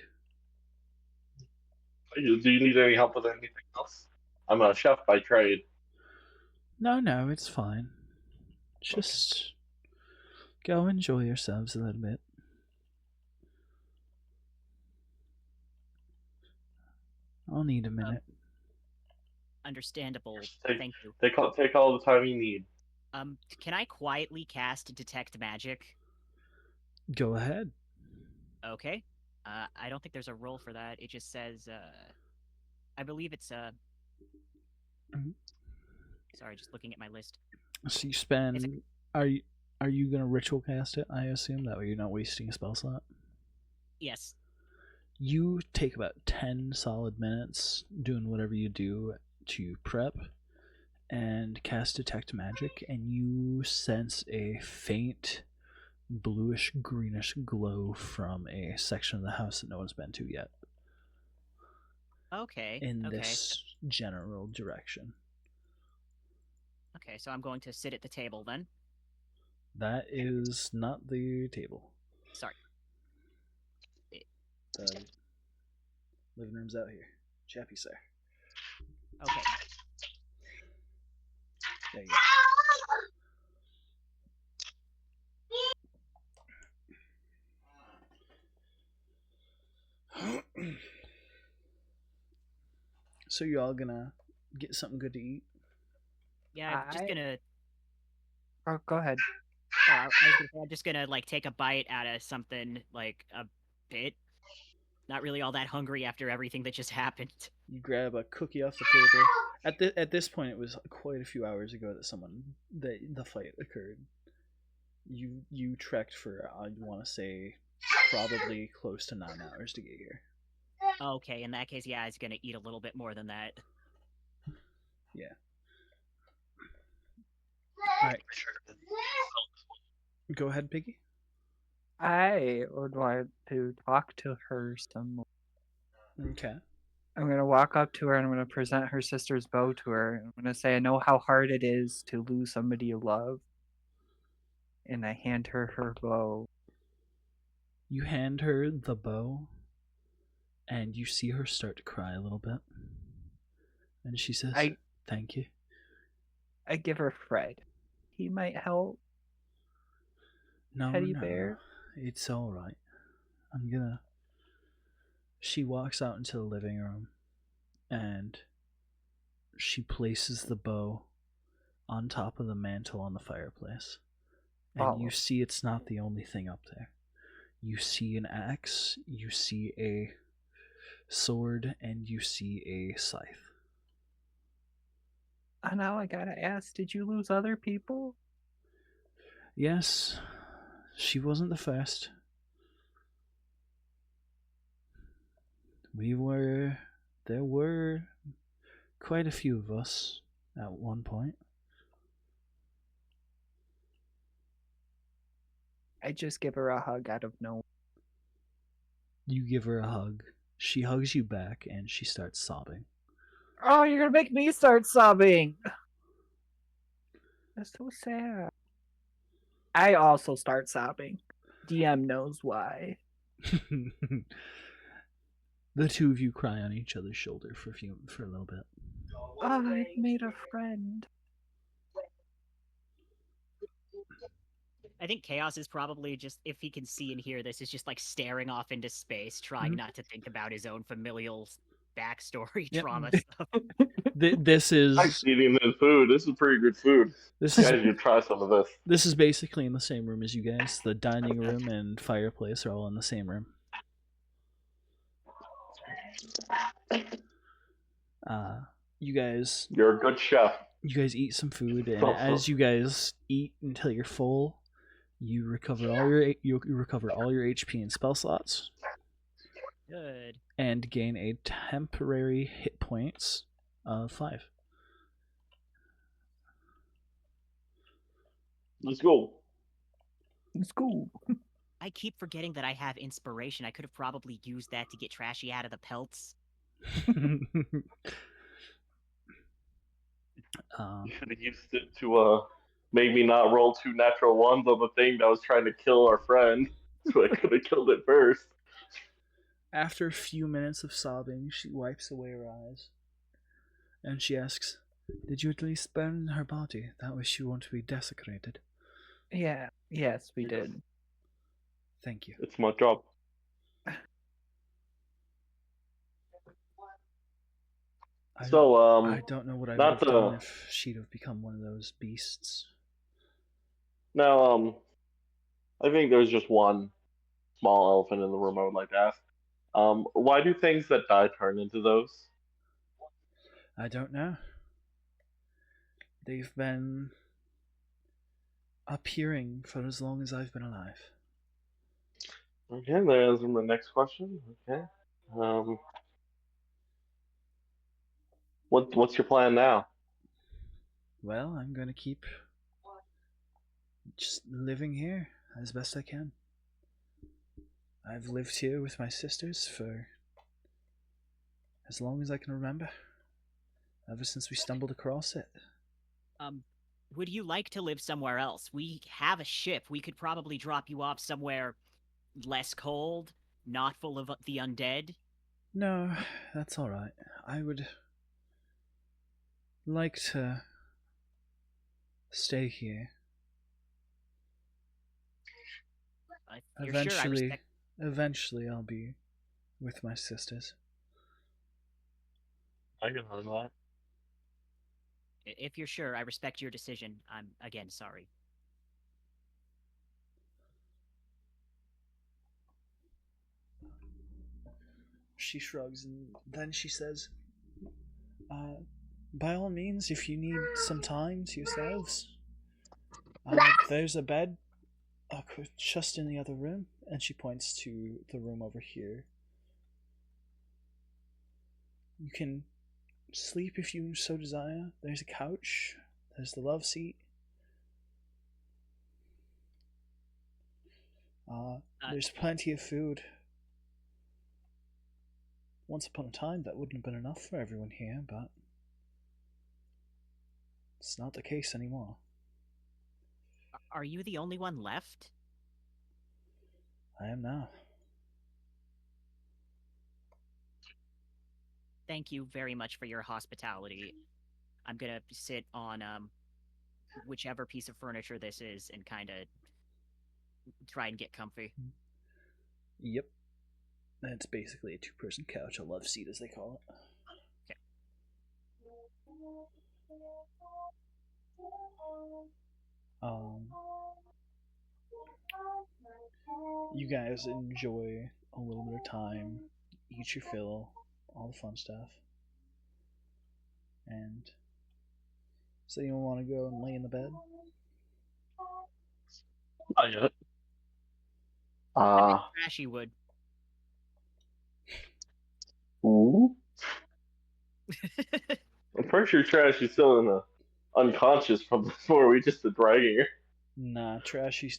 Do you need any help with anything else? I'm a chef by trade. No, it's fine. Just go enjoy yourselves a little bit. I'll need a minute. Understandable. Take, Thank you. take all the time you need. Can I quietly cast Detect Magic? Go ahead. Okay. I don't think there's a roll for that. It just says, I believe it's, Mhm. Sorry, just looking at my list. So you spend. Are you gonna ritual cast it? I assume that way you're not wasting a spell slot. Yes. You take about 10 solid minutes doing whatever you do to prep and cast Detect Magic, and you sense a faint bluish greenish glow from a section of the house that no one's been to yet Okay. in okay. this general direction. Okay, so I'm going to sit at the table then. That is not the table. Sorry. The living room's out here. Chappi, sir. Okay. There you go. So you all gonna get something good to eat? Yeah, I'm just gonna. Oh, go ahead. I'm just gonna like take a bite out of something like a bit. Not really all that hungry after everything that just happened. You grab a cookie off the table. At this point, it was quite a few hours ago that the fight occurred. You trekked for I want to say probably close to 9 hours to get here. Okay, in that case, yeah, I was gonna eat a little bit more than that. Yeah. All right. Go ahead, Piggy. I would like to talk to her some more. Okay. I'm going to walk up to her and I'm going to present her sister's bow to her. I'm going to say, I know how hard it is to lose somebody you love. And I hand her her bow. You hand her the bow, and you see her start to cry a little bit. And she says, "Thank you." I give her Fred. He might help. No, Teddy bear. it's all right. I'm gonna. She walks out into the living room, and she places the bow on top of the mantle on the fireplace. And you see it's not the only thing up there. You see an axe, you see a sword, and you see a scythe. Now I gotta ask, did you lose other people? Yes, she wasn't the first. There were quite a few of us at one point. I just give her a hug out of nowhere. You give her a hug. She hugs you back and she starts sobbing. Oh, you're gonna make me start sobbing. That's so sad. I also start sobbing. DM knows why. The two of you cry on each other's shoulder for a little bit. I made a friend. I think Chaos is probably just, if he can see and hear this, is just like staring off into space, trying not to think about his own familial backstory Yep. trauma stuff. This I'm is eating this food. This is pretty good food. this You is guys should try some of this. this is basically in the same room as you guys. The dining room and fireplace are all in the same room. You guys You're a good chef. eat some food, and So- as you guys eat until you're full, you recover all your HP and spell slots, Good. and gain a temporary hit points of 5. Let's go. It's cool. I keep forgetting that I have inspiration. I could have probably used that to get Trashy out of the pelts. You should have used it to make me not roll 2 natural ones on the thing that was trying to kill our friend. So I could have killed it first. After a few minutes of sobbing, she wipes away her eyes, and she asks, "Did you at least burn her body? That way she won't be desecrated." Yeah. Yes, we did. Thank you. It's my job. I So, don't know what I would not have done to- if she'd have become one of those beasts. now, I think there's just one small elephant in the room I would like to ask. Why do things that die turn into those? I don't know. They've been appearing for as long as I've been alive. Okay, there's my next question. Okay. What's your plan now? Well, I'm going to keep just living here as best I can. I've lived here with my sisters for as long as I can remember. Ever since we stumbled across it. Would you like to live somewhere else? We have a ship. We could probably drop you off somewhere less cold, not full of the undead. No, that's alright. I would like to stay here. If you're sure, I respect. Eventually I'll be with my sisters. I can learn that. If you're sure, I respect your decision. I'm again sorry. She shrugs and then she says, by all means, if you need some time to yourselves, there's a bed just in the other room, and she points to the room over here. You can sleep if you so desire. There's a couch, there's the love seat. There's plenty of food. Once upon a time, that wouldn't have been enough for everyone here, but it's not the case anymore. Are you the only one left? I am now. Thank you very much for your hospitality. I'm gonna sit on whichever piece of furniture this is and kind of try and get comfy. Yep. It's basically a 2-person couch, a love seat as they call it. Okay. You guys enjoy a little bit of time, eat your fill, all the fun stuff. And so you want to go and lay in the bed? Not yet. I think Trashy would. Ooh. I'm pretty sure Trashy's still in the unconscious from before we just been dragging her. Nah, Trashy's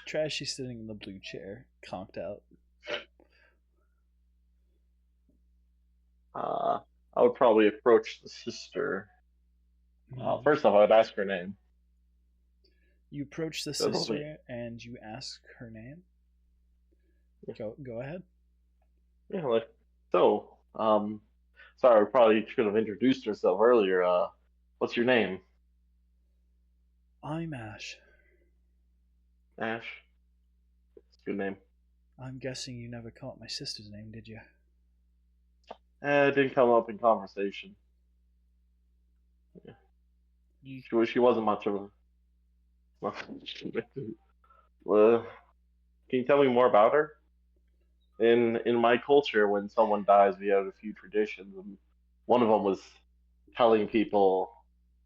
sitting in the blue chair, conked out. I would probably approach the sister. First off, I would ask her name. You approach the sister and you ask her name. Go ahead. Yeah, like so. Sorry, we probably should have introduced herself earlier. What's your name? I'm Ash. Ash. Good name. I'm guessing you never caught my sister's name, did you? It didn't come up in conversation. You She wasn't much of a. Can you tell me more about her? In my culture, when someone dies, we have a few traditions, and one of them was telling people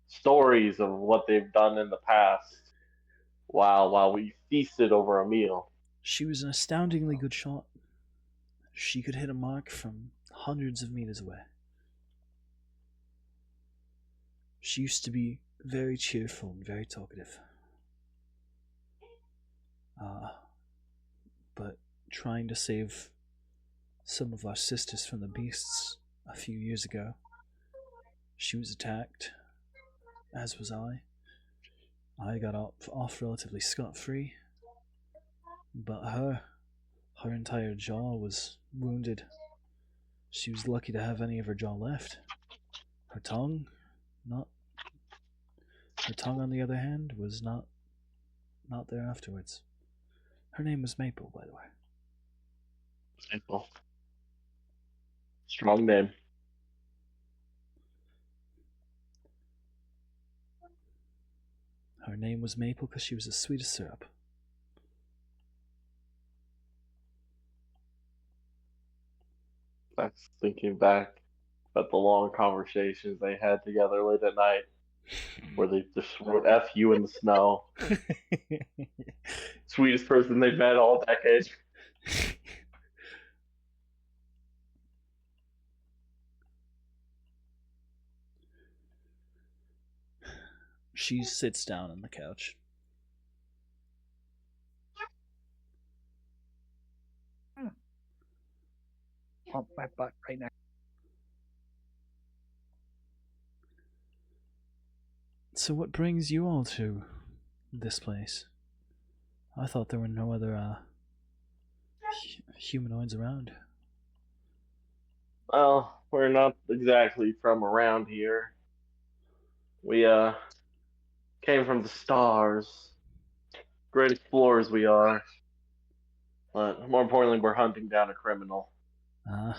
stories of what they've done in the past while we feasted over a meal. She was an astoundingly good shot. She could hit a mark from hundreds of meters away. She used to be very cheerful and very talkative. But trying to save some of our sisters from the beasts a few years ago, she was attacked, as was I. I got off relatively scot-free, but her entire jaw was wounded. She was lucky to have any of her jaw left. Her tongue, not. Her tongue, on the other hand, was not there afterwards. Her name was Maple, by the way. Maple. Strong name. Her name was Maple because she was as sweet as syrup. That's thinking back about the long conversations they had together late at night, where they just wrote "F you" in the snow. Sweetest person they've met all decades. She sits down on the couch. Pump my butt right now. So what brings you all to this place? I thought there were no other humanoids around. Well, we're not exactly from around here. We came from the stars. Great explorers we are. But more importantly, we're hunting down a criminal. I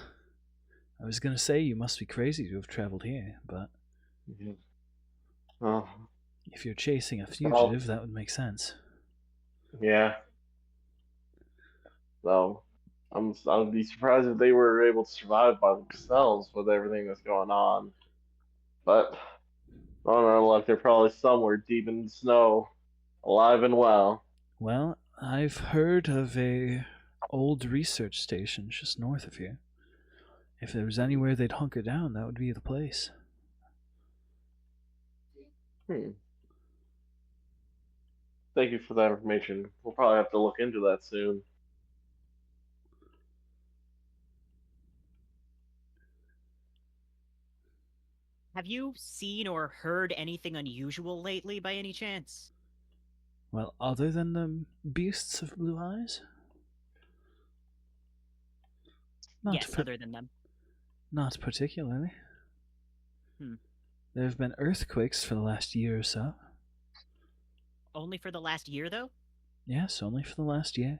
was gonna say you must be crazy to have traveled here, but Oh, if you're chasing a fugitive, that would make sense. yeah. So I'd be surprised if they were able to survive by themselves with everything that's going on. But on our luck, they're probably somewhere deep in the snow, alive and well. Well, I've heard of a old research station just north of here. If there was anywhere they'd hunker down, that would be the place. Thank you for that information. We'll probably have to look into that soon. have you seen or heard anything unusual lately by any chance? Well, other than the beasts of blue eyes? Yes, other than them. Not particularly. Hmm. There have been earthquakes for the last year or so. Only for the last year, though? Yes, only for the last year.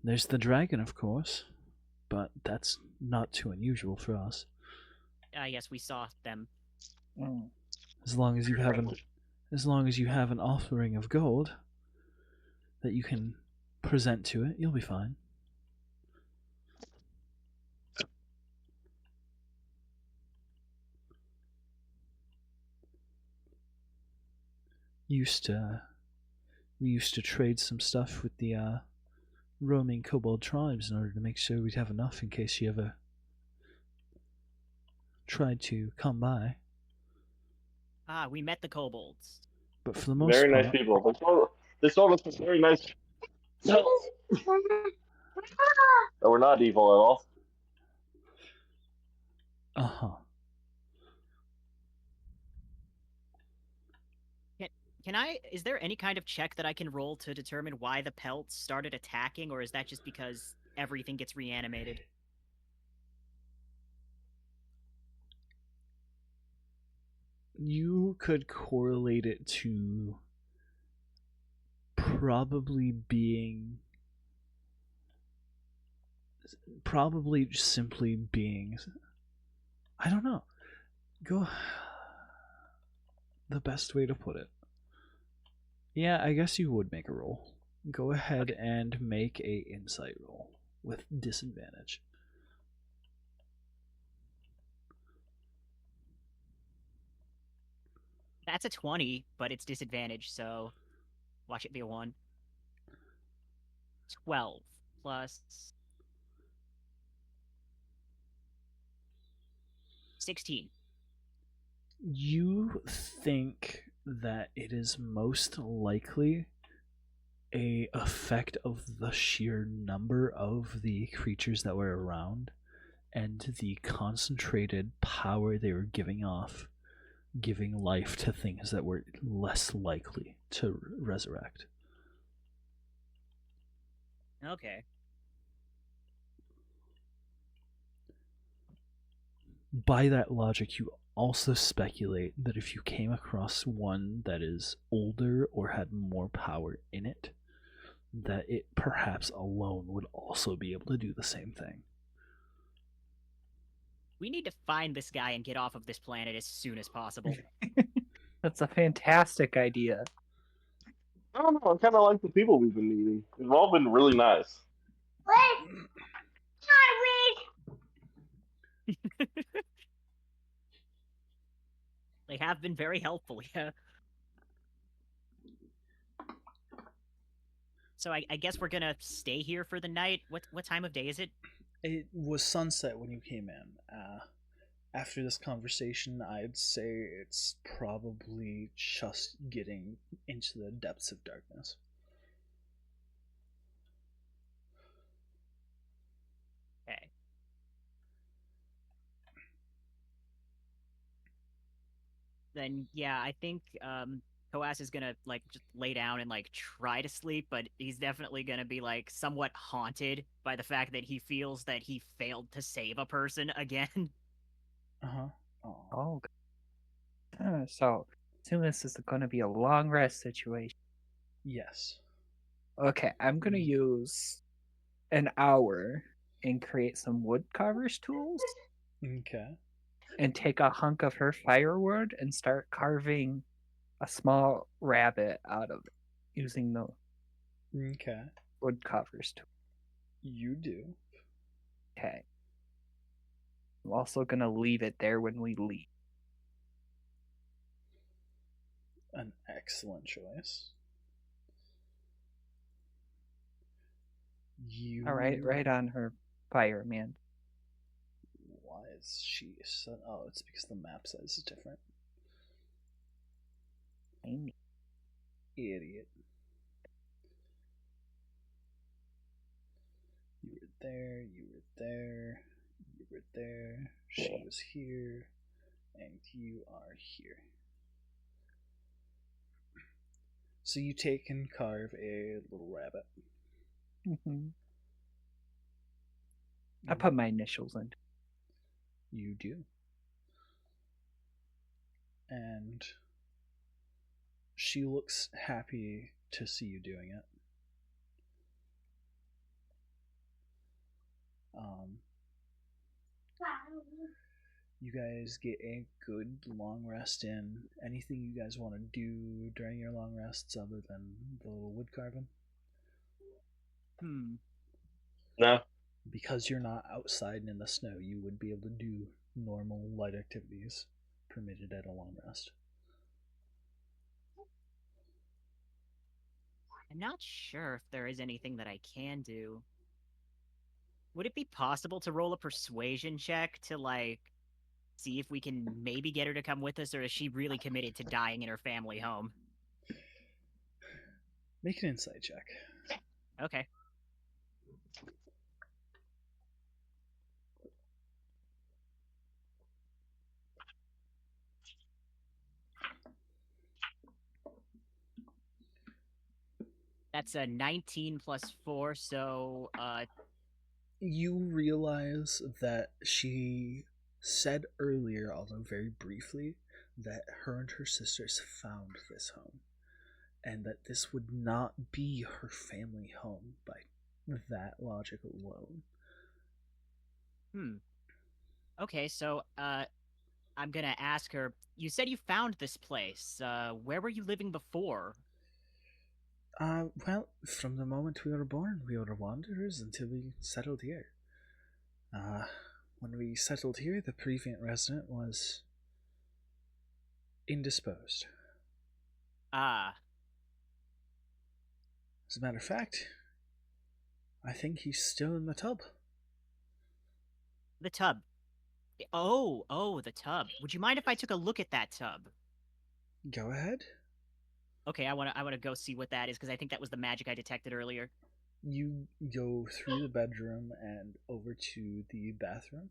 There's the dragon, of course, but that's not too unusual for us. Yes, we saw them. As long as you have an offering of gold that you can present to it, you'll be fine. We used to trade some stuff with the roaming kobold tribes in order to make sure we'd have enough in case you ever tried to come by. We met the kobolds. But for the most Very part, nice people. They sold us some very nice. No, we're not evil at all. Is there any kind of check that I can roll to determine why the pelts started attacking, or is that just because everything gets reanimated? You could correlate it to probably simply being, I don't know. Go the best way to put it. Yeah, I guess you would make a roll. Go ahead and make a insight roll with disadvantage. That's a 20, but it's disadvantage, so watch it be a 1. 12 plus 16. You think that it is most likely a effect of the sheer number of the creatures that were around and the concentrated power they were giving off, giving life to things that were less likely to resurrect. Okay. By that logic, you also speculate that if you came across one that is older or had more power in it, that it perhaps alone would also be able to do the same thing. We need to find this guy and get off of this planet as soon as possible. That's a fantastic idea. I don't know. I kind of like the people we've been meeting. They've all been really nice. They have been very helpful, yeah. So I guess we're gonna stay here for the night. What time of day is it? It was sunset when you came in. After this conversation, I'd say it's probably just getting into the depths of darkness. Okay. Then yeah, I think Koas is gonna like just lay down and like try to sleep, but he's definitely gonna be like somewhat haunted by the fact that he feels that he failed to save a person again. Uh-huh. Oh. Oh, so assume this is going to be a long rest situation. Yes. Okay, I'm going to use an hour and create some wood carver's tools Okay. and take a hunk of her firewood and start carving a small rabbit out of it using the Okay. wood carver's tool. You do. Okay. I'm also going to leave it there when we leave. An excellent choice. You. All right, right on her fire, man. Why is she so? Oh, it's because the map size is different. Idiot. You were there, you were there, you were there, she was here, and you are here. So you take and carve a little rabbit. Mm-hmm. I put my initials in. You do. And she looks happy to see you doing it. You guys get a good long rest in. Anything you guys want to do during your long rests other than the little wood carving? No. Because you're not outside and in the snow, you would be able to do normal light activities permitted at a long rest. I'm not sure if there is anything that I can do. Would it be possible to roll a persuasion check to like see if we can maybe get her to come with us, or is she really committed to dying in her family home? Make an insight check. Okay. That's a 19 plus 4, so You realize that she said earlier, although very briefly, that her and her sisters found this home. and that this would not be her family home by that logic alone. Okay, so I'm gonna ask her. You said you found this place. Where were you living before? Well, from the moment we were born, we were wanderers until we settled here. When we settled here, the previous resident was indisposed. Ah, As a matter of fact, I think he's still in the tub. the tub. Oh, the tub. Would you mind if I took a look at that tub? Go ahead. Okay, I wanna go see what that is because I think that was the magic I detected earlier. You go through the bedroom and over to the bathroom.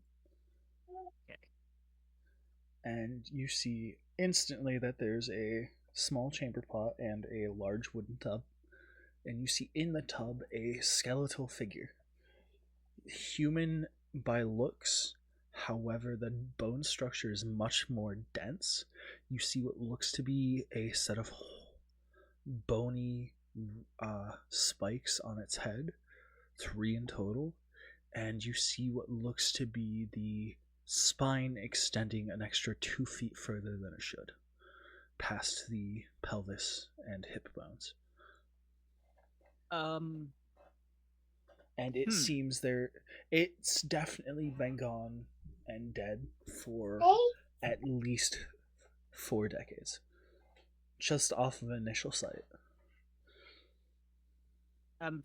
Okay. And you see instantly that there's a small chamber pot and a large wooden tub. And you see in the tub a skeletal figure. Human by looks, however, the bone structure is much more dense. You see what looks to be a set of bony spikes on its head, 3 in total, and you see what looks to be the spine extending an extra 2 feet further than it should, past the pelvis and hip bones. And it seems it's definitely been gone and dead for at least 4 decades, just off of initial sight.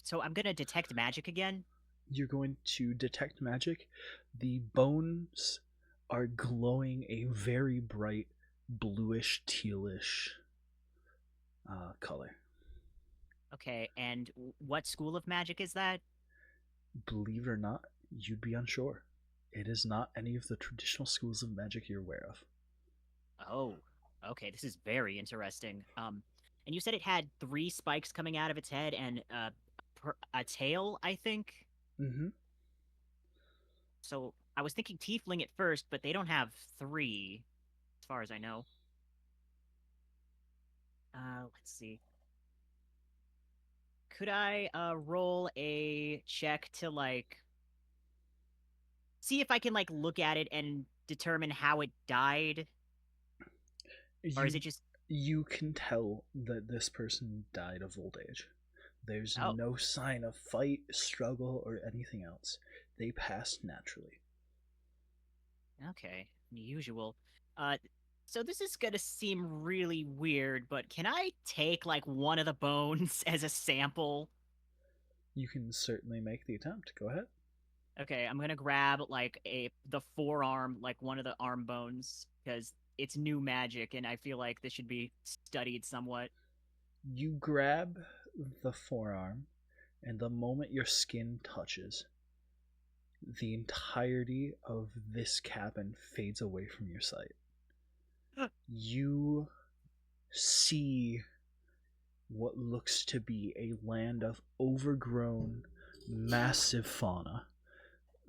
So I'm gonna detect magic again. You're going to detect magic. The bones are glowing a very bright bluish tealish color. Okay, and what school of magic is that? Believe it or not, you'd be unsure. It is not any of the traditional schools of magic you're aware of. Oh, okay, this is very interesting. And you said it had 3 spikes coming out of its head and a tail, I think. Mm-hmm. So I was thinking tiefling at first, but they don't have 3, as far as I know. Let's see. Could I roll a check to like see if I can like look at it and determine how it died? Or is it just You can tell that this person died of old age. There's Oh, no sign of fight, struggle, or anything else. They passed naturally. okay, usual. Uh so this is gonna seem really weird, but can I take like one of the bones as a sample? You can certainly make the attempt. Go ahead. Okay, I'm gonna grab like the forearm, like one of the arm bones, because it's new magic, and I feel like this should be studied somewhat. You grab the forearm, and the moment your skin touches, the entirety of this cabin fades away from your sight. You see what looks to be a land of overgrown, massive fauna.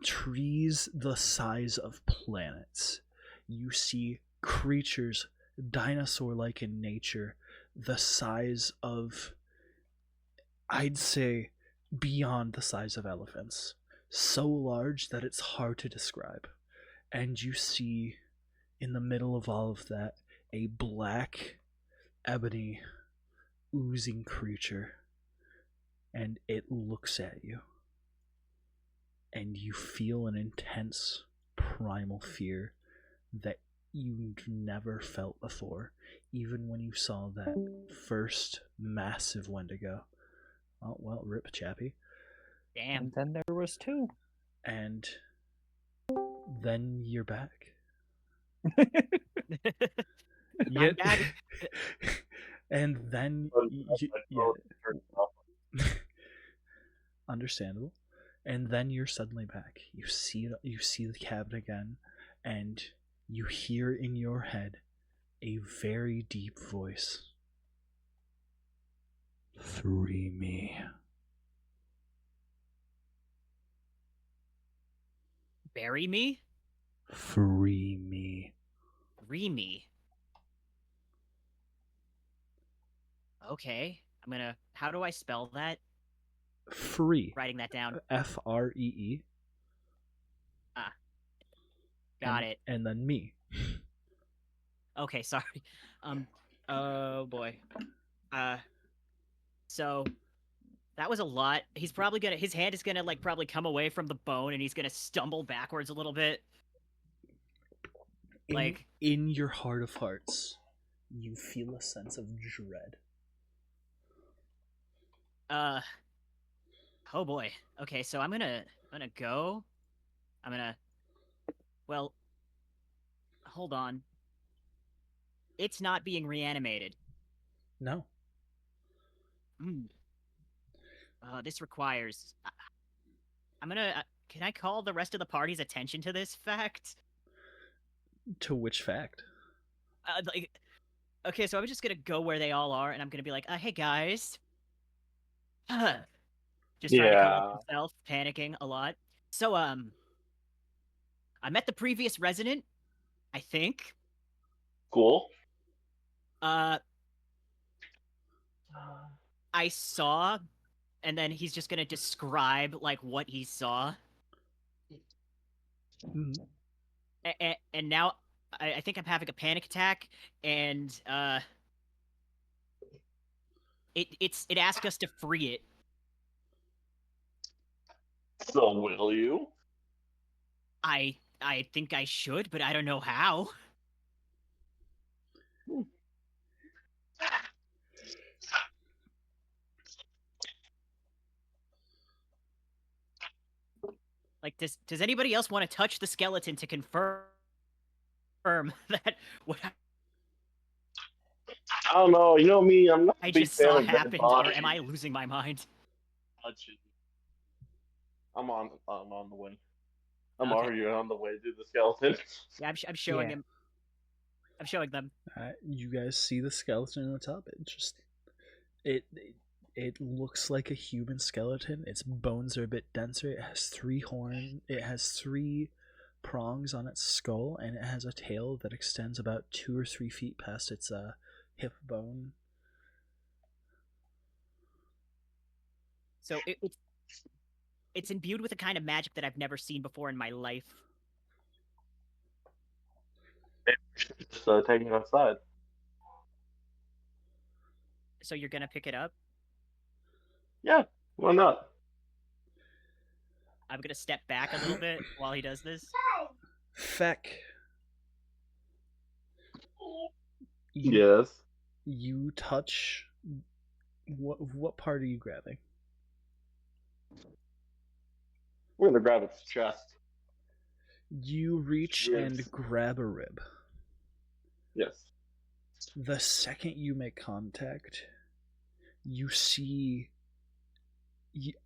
Trees the size of planets. You see creatures, dinosaur like in nature, the size of, I'd say, beyond the size of elephants. So large that it's hard to describe. And you see, in the middle of all of that, a black, ebony, oozing creature. And it looks at you. And you feel an intense, primal fear that you've never felt before, even when you saw that first massive Wendigo. Oh, well, rip, Chappie. Damn. And then there was 2. And then you're back. I'm back. And then understandable. And then you're suddenly back. You see the cabin again, and you hear in your head a very deep voice. Free me. Bury me? Free me. Free me. Okay. I'm gonna. How do I spell that? Free. Writing that down. Free. Ah, got it. And then me. Okay, sorry. Oh boy. Uh, so that was a lot. He's probably gonna. His hand is gonna like probably come away from the bone, and he's gonna stumble backwards a little bit. Like in your heart of hearts, you feel a sense of dread. Oh boy. Okay, so I'm gonna go. I'm gonna. Well, hold on. It's not being reanimated. No. This requires. I'm gonna. Can I call the rest of the party's attention to this fact? To which fact? Like, okay, so I'm just gonna go where they all are, and I'm gonna be like, "Hey guys," just trying to come up himself, panicking a lot. So, I met the previous resident, I think. Cool. I saw, and then he's just gonna describe like what he saw. Mm-hmm. And now I think I'm having a panic attack, and it asked us to free it. So will you? I think I should, but I don't know how. Like, does anybody else want to touch the skeleton to confirm that what I don't know. You know me. I'm not I a big just fan saw of dead happened, or am I bodies. losing my mind? I'm on the way. I'm Okay. already on the way to the skeleton. Yeah, I'm showing Yeah. him. I'm showing them. You guys see the skeleton on the top. It looks like a human skeleton. Its bones are a bit denser. It has 3 horns. It has 3 prongs on its skull, and it has a tail that extends about 2 or 3 feet past its hip bone. So it's imbued with a kind of magic that I've never seen before in my life. Just taking it outside. So you're gonna pick it up? Yeah, why not? I'm gonna step back a little bit while he does this. Feck. Yes. You touch. What part are you grabbing? We're gonna grab its chest. You reach Ribs. and grab a rib. Yes. The second you make contact, you see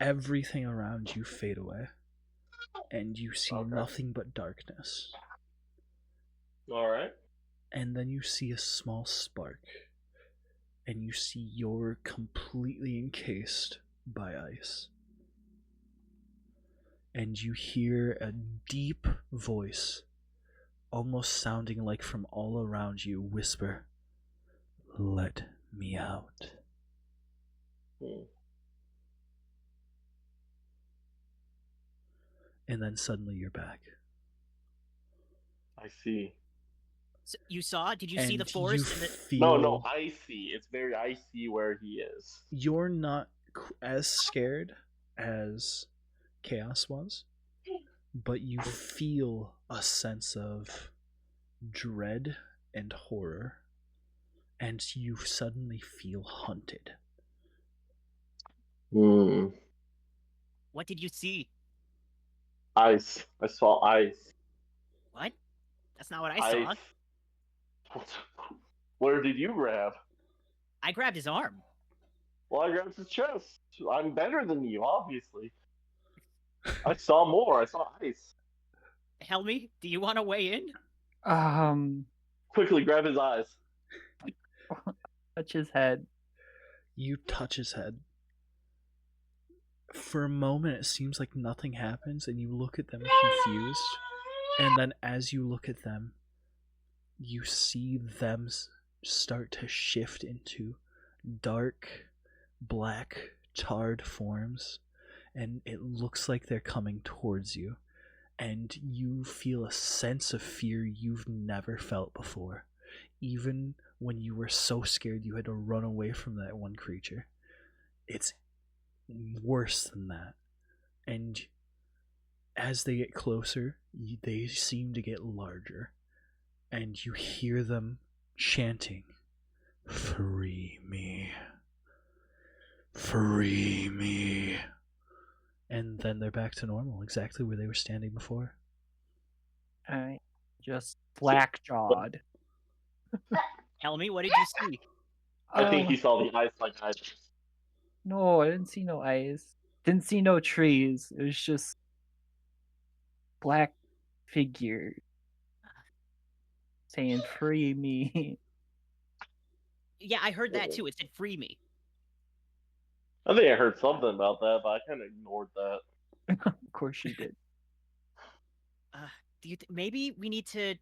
everything around you fade away, and you see nothing but darkness. All right. And then you see a small spark, and you see you're completely encased by ice. And you hear a deep voice, almost sounding like from all around you, whisper, "Let me out." And then suddenly you're back. I see. So you saw? Did you see And the forest? you And the... feel... No, I see. It's very icy where he is. You're not as scared as Chaos was, but you feel a sense of dread and horror, and you suddenly feel hunted. What did you see? Ice. I saw ice. What? That's not what I saw. Where did you grab? I grabbed his arm. Well, I grabbed his chest. I'm better than you, obviously. I saw more. I saw ice. Helmy, do you want to weigh in? Quickly grab his eyes. Touch his head. You touch his head. For a moment, it seems like nothing happens, and you look at them confused. And then as you look at them, you see them start to shift into dark, black, charred forms, and it looks like they're coming towards you. And you feel a sense of fear you've never felt before, even when you were so scared you had to run away from that one creature. It's worse than that. And as they get closer, they seem to get larger. And you hear them chanting, "Free me. Free me." And then they're back to normal, exactly where they were standing before. Alright. Just black jawed. Tell me, what did you see? I think he saw the eyes like I did. No, I didn't see no eyes. Didn't see no trees. It was just black figures saying free me. Yeah, I heard that too. It said free me. I think I heard something about that, but I kind of ignored that. Of course you did. Do you maybe we need to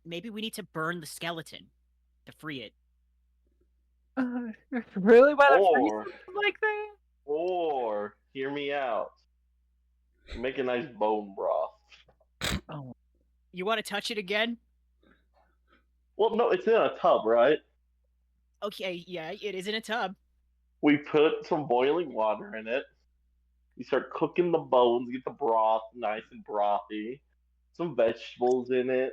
burn the skeleton to free it? Really want to freeze Or, something like that? or, hear me out. Make a nice bone broth. Oh, You want to touch it again? Well, no, it's in a tub, right? Okay, yeah, it is in a tub. We put some boiling water in it. We start cooking the bones, get the broth nice and brothy. Some vegetables in it.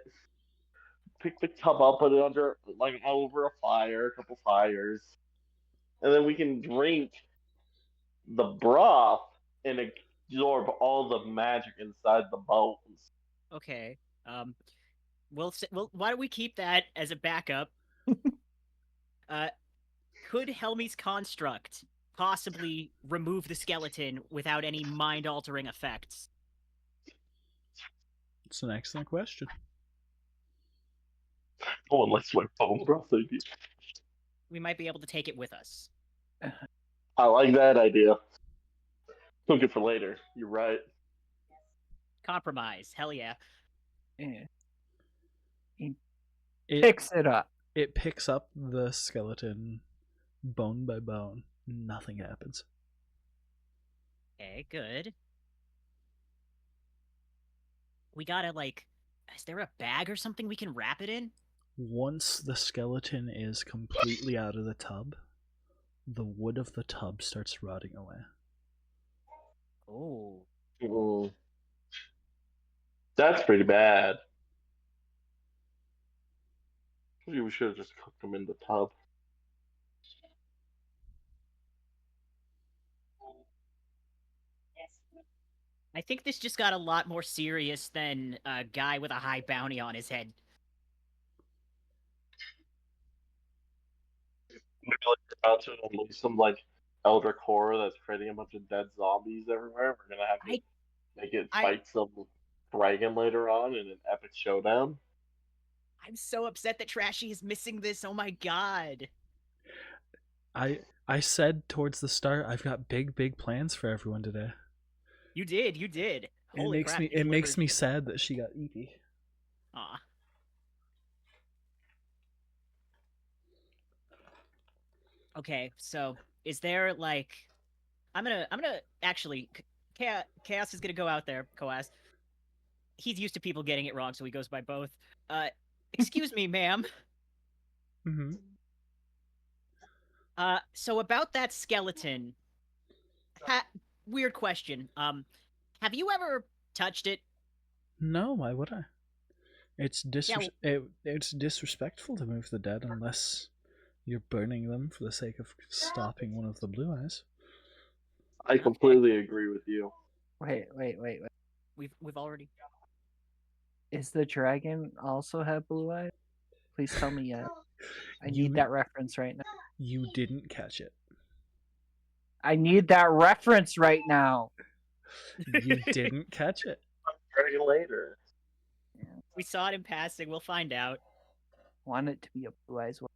Pick the tub up, put it under, like, over a fire, a couple fires. And then we can drink the broth and absorb all the magic inside the bones. Okay. Well, why don't we keep that as a backup? Could Helmi's construct possibly remove the skeleton without any mind-altering effects? It's an excellent question. Oh, unless my bone broth idea. We might be able to take it with us. I like that idea. Cook it for later. You're right. Compromise. Hell yeah. yeah. It, Fix it up. it picks up the skeleton bone by bone. Nothing happens. Okay, good. We gotta, like, is there a bag or something we can wrap it in? Once the skeleton is completely out of the tub, the wood of the tub starts rotting away. Oh. Mm. That's pretty bad. Maybe we should have just cooked them in the tub. I think this just got a lot more serious than a guy with a high bounty on his head. Maybe like we're about to unleash some like elder core that's creating a bunch of dead zombies everywhere. We're gonna have to make it fight some dragon later on in an epic showdown. I'm so upset that Trashy is missing this. Oh my god. I said towards the start I've got big plans for everyone today. You did. Holy crap. It makes me sad that she got eepy. Aw. Okay, so is there like I'm gonna actually Chaos is gonna go out there, Coas. He's used to people getting it wrong, so he goes by both. Excuse me, ma'am. Mm-hmm. So about that skeleton, weird question. Have you ever touched it? No, why would I? It's it's disrespectful to move the dead unless you're burning them for the sake of stopping one of the blue eyes. I completely agree with you. Wait. We've already. Is the dragon also have blue eyes? Please tell me yes. I need that reference right now. You didn't catch it. I need that reference right now. You didn't catch it. Dragon later. We saw it in passing. We'll find out. Want it to be a blue eyes one.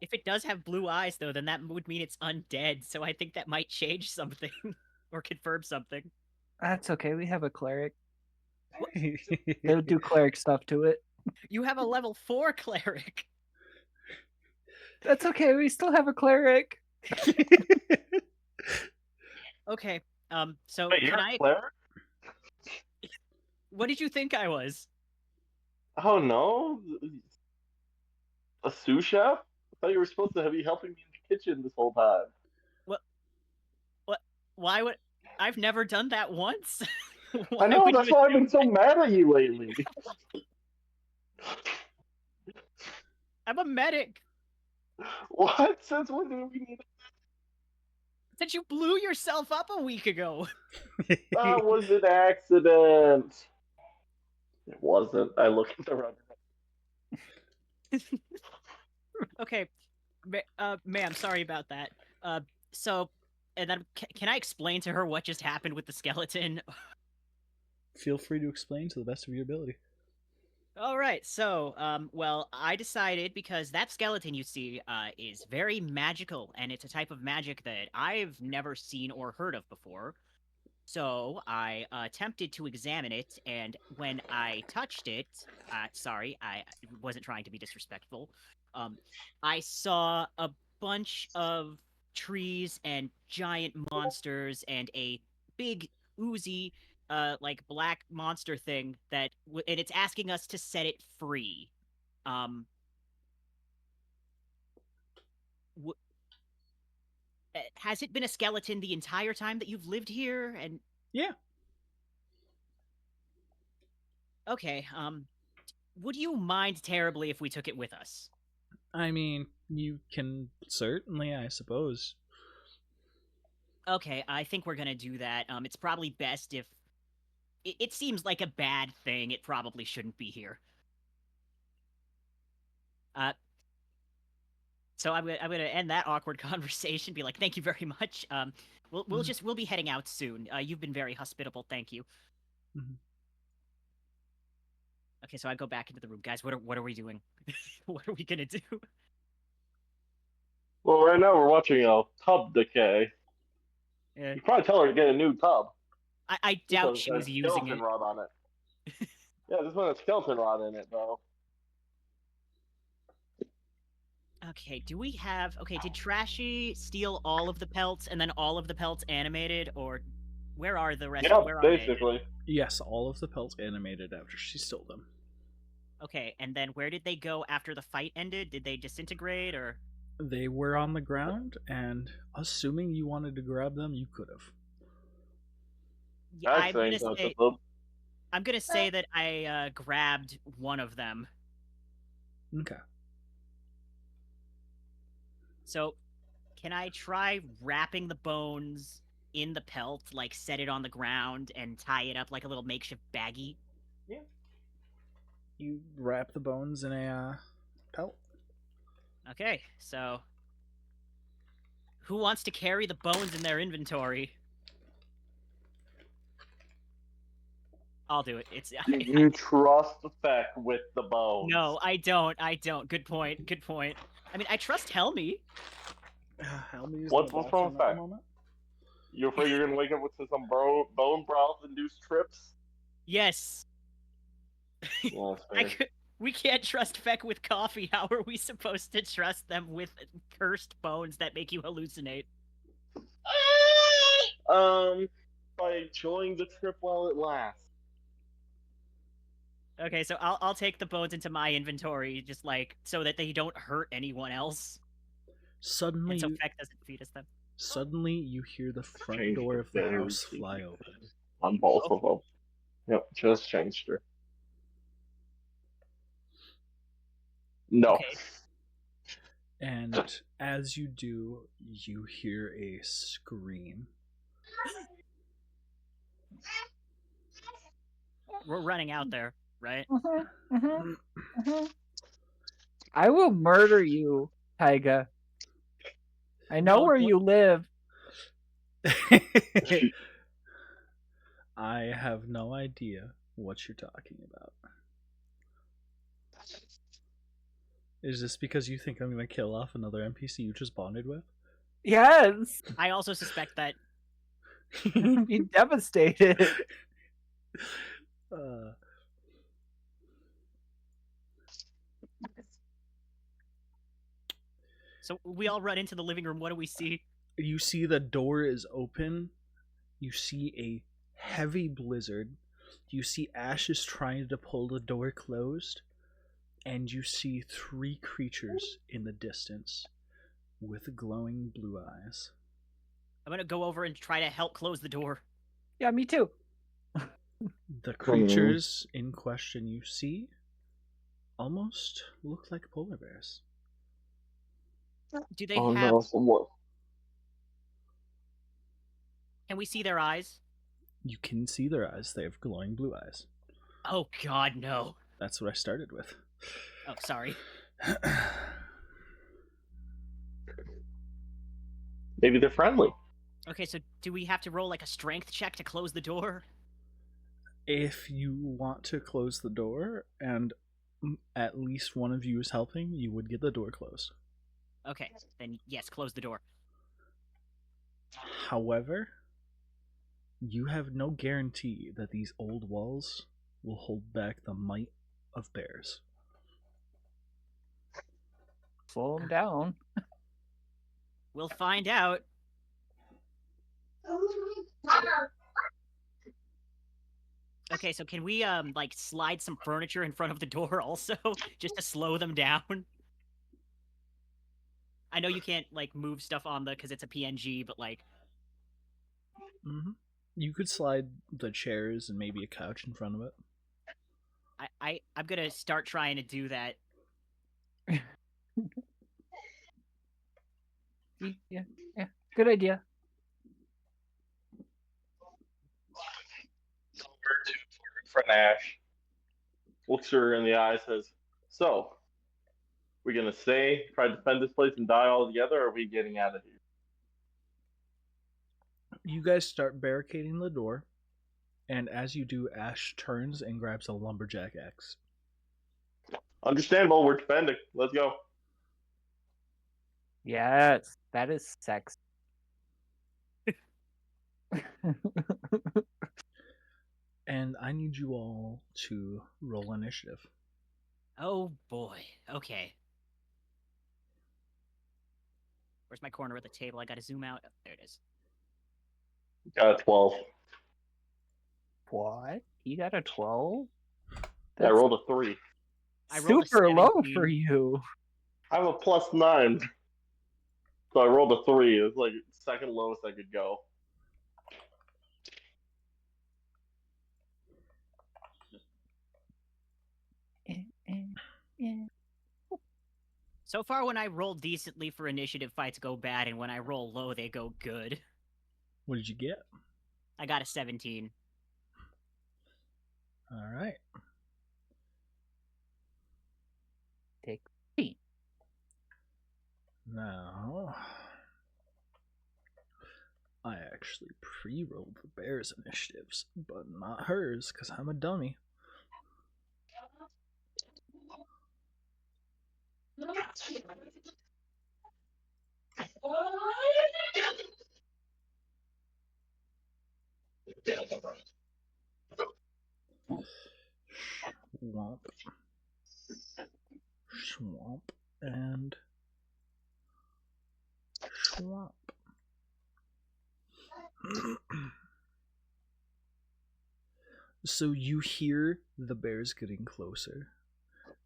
If it does have blue eyes, though, then that would mean it's undead. So I think that might change something or confirm something. That's okay. We have a cleric. They'll do cleric stuff to it. You have a level 4 cleric. That's okay. We still have a cleric. Okay. So Wait, you're can a I? cleric? What did you think I was? Oh no, a sous chef? I thought you were supposed to be helping me in the kitchen this whole time. What? What? Why would? I've never done that once. I Why know, would that's you why I've assume been so mad at you lately. I'm a medic? What? Since when did we need? Since you blew yourself up a week ago. That was an accident. It wasn't. I looked at the rubber. Okay, ma'am, sorry about that. So, and then can I explain to her what just happened with the skeleton? Feel free to explain to the best of your ability. All right, so, well, I decided because that skeleton you see is very magical, and it's a type of magic that I've never seen or heard of before. So I attempted to examine it, and when I touched it, sorry, I wasn't trying to be disrespectful. I saw a bunch of trees and giant monsters and a big oozy, like black monster thing and it's asking us to set it free. Um, w- has it been a skeleton the entire time that you've lived here? And Yeah. okay, would you mind terribly if we took it with us? I mean, you can certainly, I suppose. Okay, I think we're gonna do that. It's probably best if it seems like a bad thing. It probably shouldn't be here. Uh, so I'm gonna end that awkward conversation. Be like, thank you very much. We'll be heading out soon. You've been very hospitable. Thank you. Mhm. Okay, so I go back into the room, guys. What are we doing? What are we gonna do? Well, right now we're watching a tub decay. Yeah. You probably tell her to get a new tub. I This doubt one she has was using skeleton it. rot on it. Yeah, this one has skeleton rot in it, though. Okay, do we have... Okay, did Trashy steal all of the pelts and then all of the pelts animated, or where are the rest? Yeah, Where are they? basically. Yes, all of the pelts animated after she stole them. Okay, and then where did they go after the fight ended? Did they disintegrate, or... They were on the ground, and assuming you wanted to grab them, you could have. Yeah, I think that's a little. I'm gonna say that I grabbed one of them. Okay. So, can I try wrapping the bones in the pelt, like set it on the ground and tie it up like a little makeshift baggie? Yeah. You wrap the bones in a pelt. Okay, so who wants to carry the bones in their inventory? I'll do it. Do you trust Feck with the bones? No, I don't. I don't. Good point. Good point. I mean, I trust Helmy. Helmy's What's wrong with at the Feck? moment. You afraid you're gonna wake up with some bone broth induced trips? Yes. Well, that's fair. We can't trust Feck with coffee. How are we supposed to trust them with cursed bones that make you hallucinate? By enjoying the trip while it lasts. Okay, so I'll take the bones into my inventory, just like so that they don't hurt anyone else, Suddenly, and so Feck doesn't feed us them. suddenly you hear the front Changed door her of the very house fly significantly. open. On both of them. Yep, just changed her. No. Okay. And as you do, you hear a scream. We're running out there, right? I will murder you, Taiga. I know No, where don't- you live. I have no idea what you're talking about. Is this because you think I'm going to kill off another NPC you just bonded with? Yes. I also suspect that. Be devastated. So we all run into the living room. What do we see? You see the door is open. You see a heavy blizzard. You see Ash is trying to pull the door closed. And you see 3 creatures in the distance with glowing blue eyes. I'm gonna go over and try to help close the door. Yeah, me too. The creatures in question you see almost look like polar bears. Do they Oh have? no! What? Can we see their eyes? You can see their eyes. They have glowing blue eyes. Oh God, no. That's what I started with. Oh, sorry. Maybe they're friendly. Okay, so do we have to roll like a strength check to close the door? If you want to close the door and at least one of you is helping, you would get the door closed. Okay, then yes, close the door. However, you have no guarantee that these old walls will hold back the might of bears. Slow them down. We'll find out. Okay, so can we like slide some furniture in front of the door also, just to slow them down? I know you can't like move stuff on the because it's a PNG, but like You could slide the chairs and maybe a couch in front of it. I'm gonna start trying to do that. Yeah, good idea. Over to for Nash. Looks her in the eye, says, "So, we gonna stay, try to defend this place, and die all together, or are we getting out of here?" You guys start barricading the door, and as you do, Ash turns and grabs a lumberjack axe. Understandable. We're defending. Let's go. Yes, that is sex. And I need you all to roll initiative. Oh boy. Okay. Where's my corner of the table? I gotta zoom out. Oh, there it is. Got a 12. What? You got a 12? I rolled a 3. I rolled a super low 17. for you. I have a +9. So I rolled a 3. It was like second lowest I could go. So far, when I roll decently for initiative, fights go bad, and when I roll low, they go good. What did you get? I got a 17. All right. Take 3. Now, I actually pre-rolled the bear's initiatives, but not hers, because I'm a dummy. Swamp. Swamp. And swamp. So you hear the bears getting closer.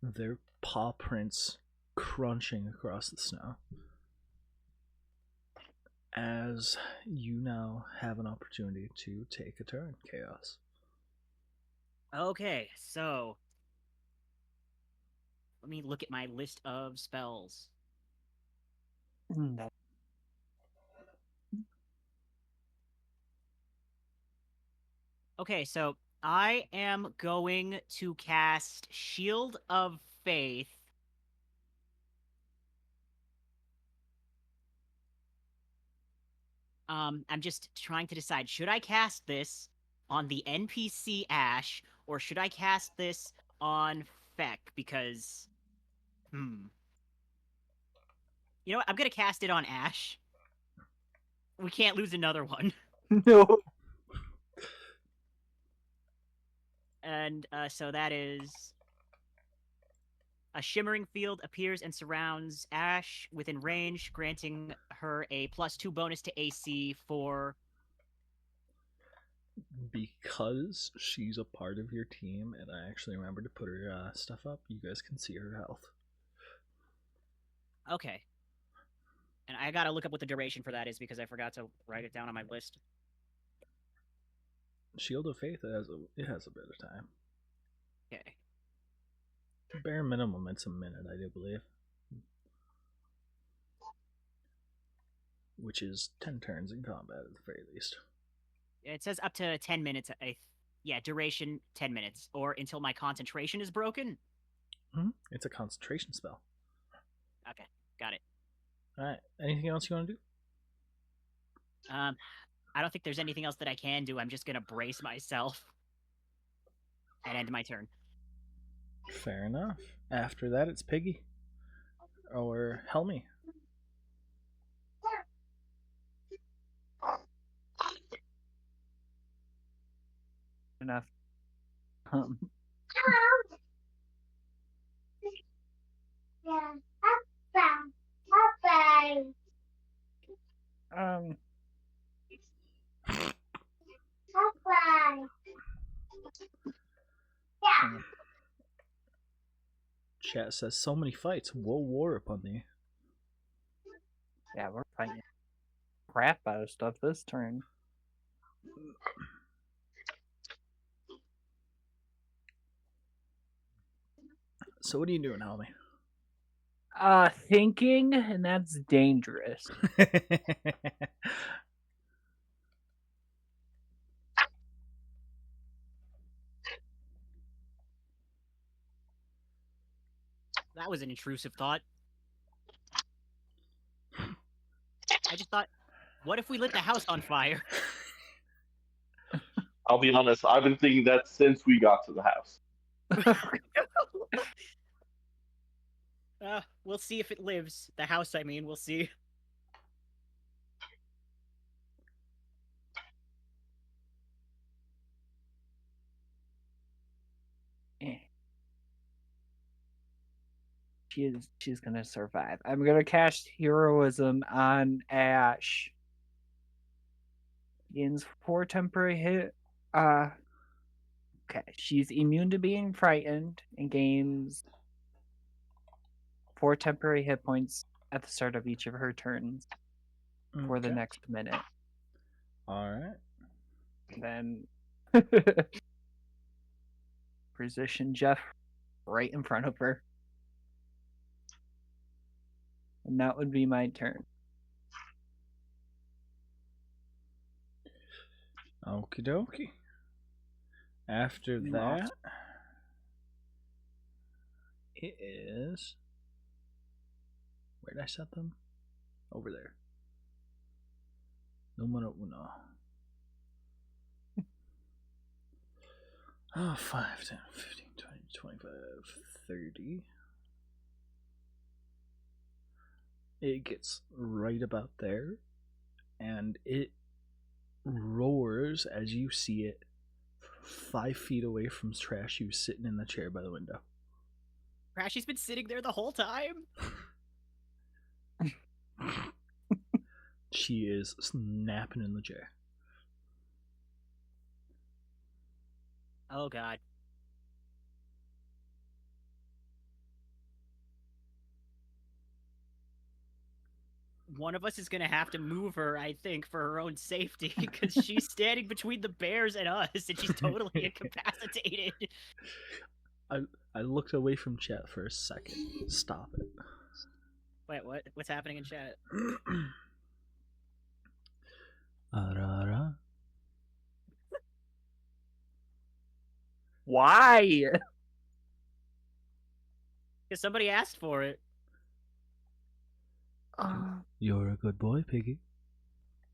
Their paw prints crunching across the snow. As you now have an opportunity to take a turn, Chaos. Okay, so let me look at my list of spells. Okay, so I am going to cast Shield of Faith. I'm just trying to decide, should I cast this on the NPC Ash, or should I cast this on Feck? Because, You know what? I'm gonna cast it on Ash. We can't lose another one. No. And so that is A shimmering field appears and surrounds Ash within range, granting her a +2 bonus to AC for. Because she's a part of your team, and I actually remember to put her stuff up, you guys can see her health. Okay. And I gotta look up what the duration for that is because I forgot to write it down on my list. Shield of Faith, it has a bit of time. Okay. Bare minimum, it's a minute, I do believe. Which is 10 turns in combat at the very least. It says up to 10 minutes. Yeah, duration 10 minutes. Or until my concentration is broken. It's a concentration spell. Okay, got it. Alright, anything else you want to do? I don't think there's anything else that I can do. I'm just gonna brace myself and end my turn. Fair enough. After that, it's Piggy. Or Helmy. Enough. Um, Chat says so many fights. Woe war upon thee. yeah, we're fighting crap out of stuff this turn. So what are you doing, Helmy? Thinking, and that's dangerous. That was an intrusive thought. I just thought, what if we lit the house on fire? I'll be honest, I've been thinking that since we got to the house. We'll see if it lives. The house, I mean, we'll see. She's gonna survive. I'm gonna cast heroism on Ash. Gains 4 temporary hit. Okay, she's immune to being frightened and gains 4 temporary hit points at the start of each of her turns for the next minute. Alright. Then position Jeff right in front of her. And that would be my turn. Okie dokie. After that, it is. Where did I set them? Over there. Numero uno. 5, 10, 15, 20, 25, 30. It gets right about there, and it roars as you see it 5 feet away from Trash, who's sitting in the chair by the window. Trashy's been sitting there the whole time? She is snapping in the chair. Oh, God. One of us is going to have to move her, I think, for her own safety, because she's standing between the bears and us, and she's totally incapacitated. I looked away from chat for a second. Stop it. Wait, what? What's happening in chat? Why? Because somebody asked for it. You're a good boy, Piggy.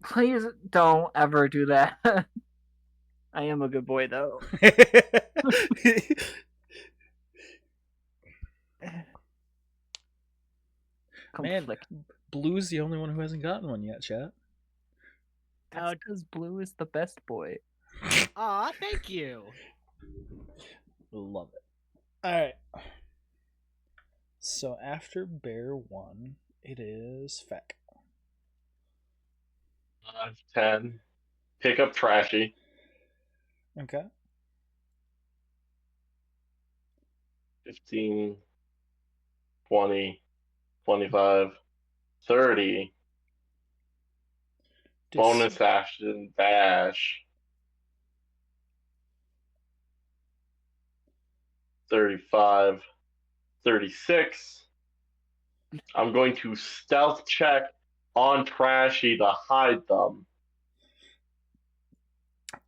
Please don't ever do that. I am a good boy, though. Man, Blue's the only one who hasn't gotten one yet, chat. That's because Blue is the best boy. Aw, thank you. Love it. Alright. So after bear 1, it is Feck. 10. Pick up trashy. Okay. 15, 20, 25, 30. Bonus action dash. 35, 36. I'm going to stealth check on Trashy to hide them.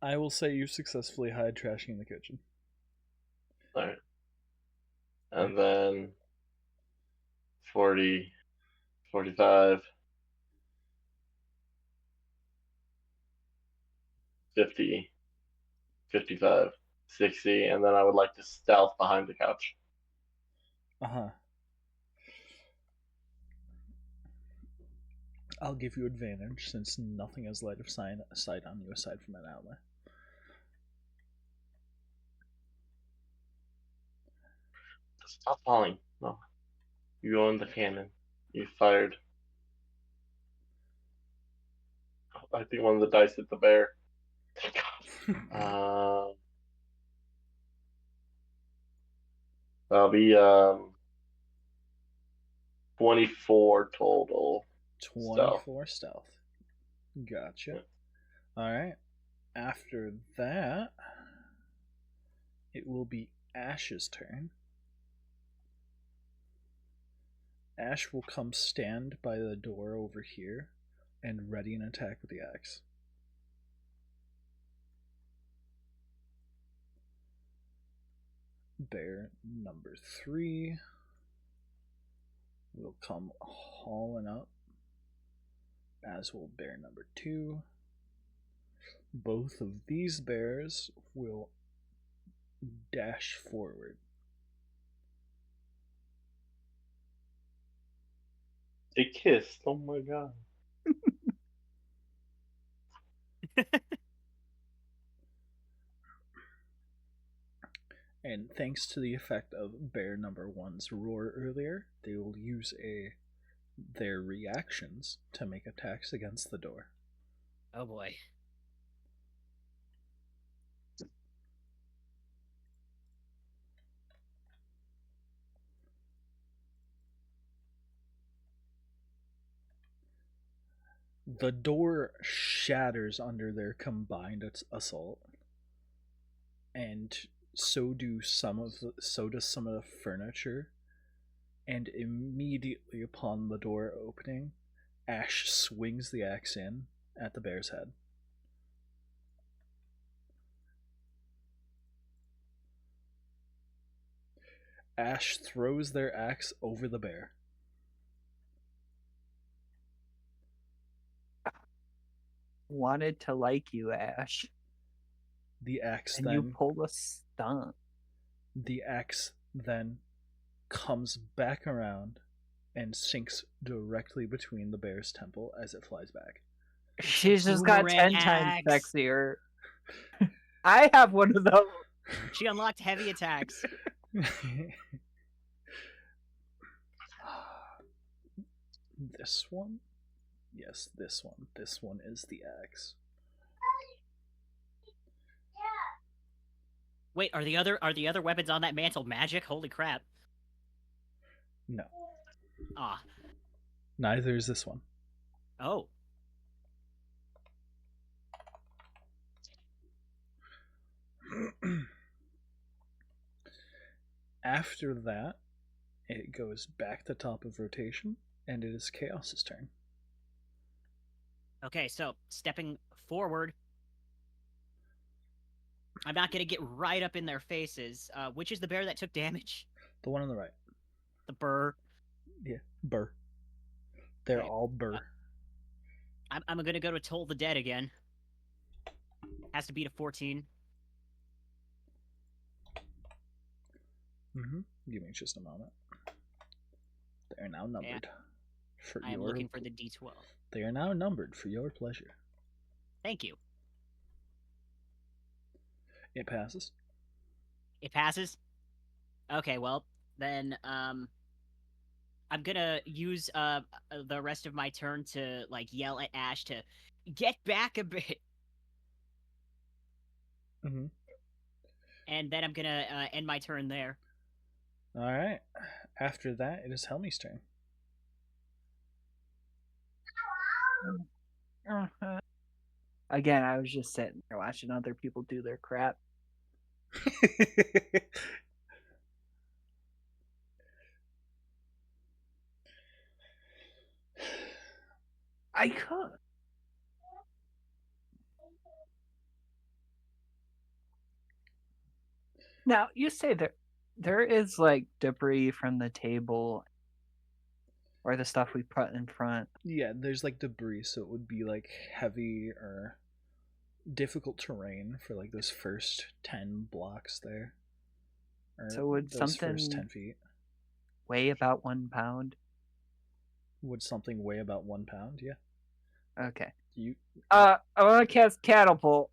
I will say you successfully hide Trashy in the kitchen. Alright. And then 40, 45, 50, 55, 60, and then I would like to stealth behind the couch. Uh-huh. I'll give you advantage since nothing has light of sight on you aside from an ally. Stop falling. No. You go in the cannon. You fired. I think one of the dice hit the bear. Thank God. That'll be 24 total. 24 stealth. Gotcha. Alright. After that, it will be Ash's turn. Ash will come stand by the door over here and ready an attack with the axe. Bear number 3 will come hauling up, as will bear number 2. Both of these bears will dash forward. They kissed. Oh my god. And thanks to the effect of bear number 1's roar earlier, they will use their reactions to make attacks against the door. Oh boy. The door shatters under their combined assault, and so does some of the furniture. And immediately upon the door opening, Ash swings the axe in at the bear's head. Ash throws their axe over the bear. Wanted to like you, Ash. The axe And then you pulled a stunt. the axe then comes back around and sinks directly between the bear's temple as it flies back. She's just got Boomerang 10 times axe. sexier. I have one of those. She unlocked heavy attacks. This one? Yes, this one. This one is the axe. Wait, are the other weapons on that mantle magic? Holy crap. No. Ah. Neither is this one. Oh. After that, it goes back to top of rotation, and it is Chaos's turn. Okay, so stepping forward. I'm not gonna get right up in their faces. Which is the bear that took damage? The one on the right. The burr. Yeah, burr. They're Okay. all burr. I'm gonna go to Toll the Dead again. Has to beat a 14. Give me just a moment. They are now numbered. I am looking for the D12. They are now numbered for your pleasure. Thank you. It passes. It passes? Okay, well, then, I'm gonna use the rest of my turn to like yell at Ash to get back a bit, Mm-hmm. and then I'm gonna end my turn there. All right. After that, it is Helmy's turn. Again, I was just sitting there watching other people do their crap. I could. Now, you say there is like debris from the table or the stuff we put in front. Yeah, there's like debris, so it would be like heavy or difficult terrain for like those first 10 blocks there. Or So would those first something 10 feet. weigh about 1 pound? Would something weigh about 1 pound? Yeah. Okay. You. I want to cast catapult.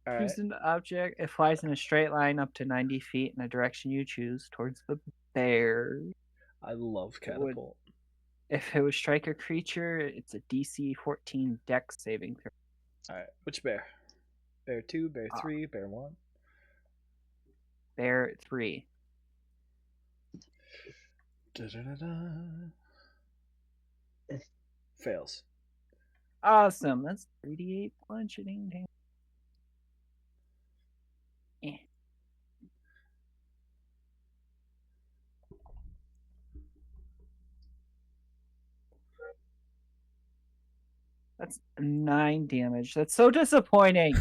All right. Choose an object. It flies in a straight line up to 90 feet in the direction you choose towards the bear. I love It would- catapult. If it would strike a creature, it's a DC 14 Dex saving throw. All right. Which bear? Bear 2, bear 3, bear 1. Bear 3. Da-da-da-da. Fails. Awesome. That's 38 bludgeoning damage. Eh. That's 9 damage. That's so disappointing.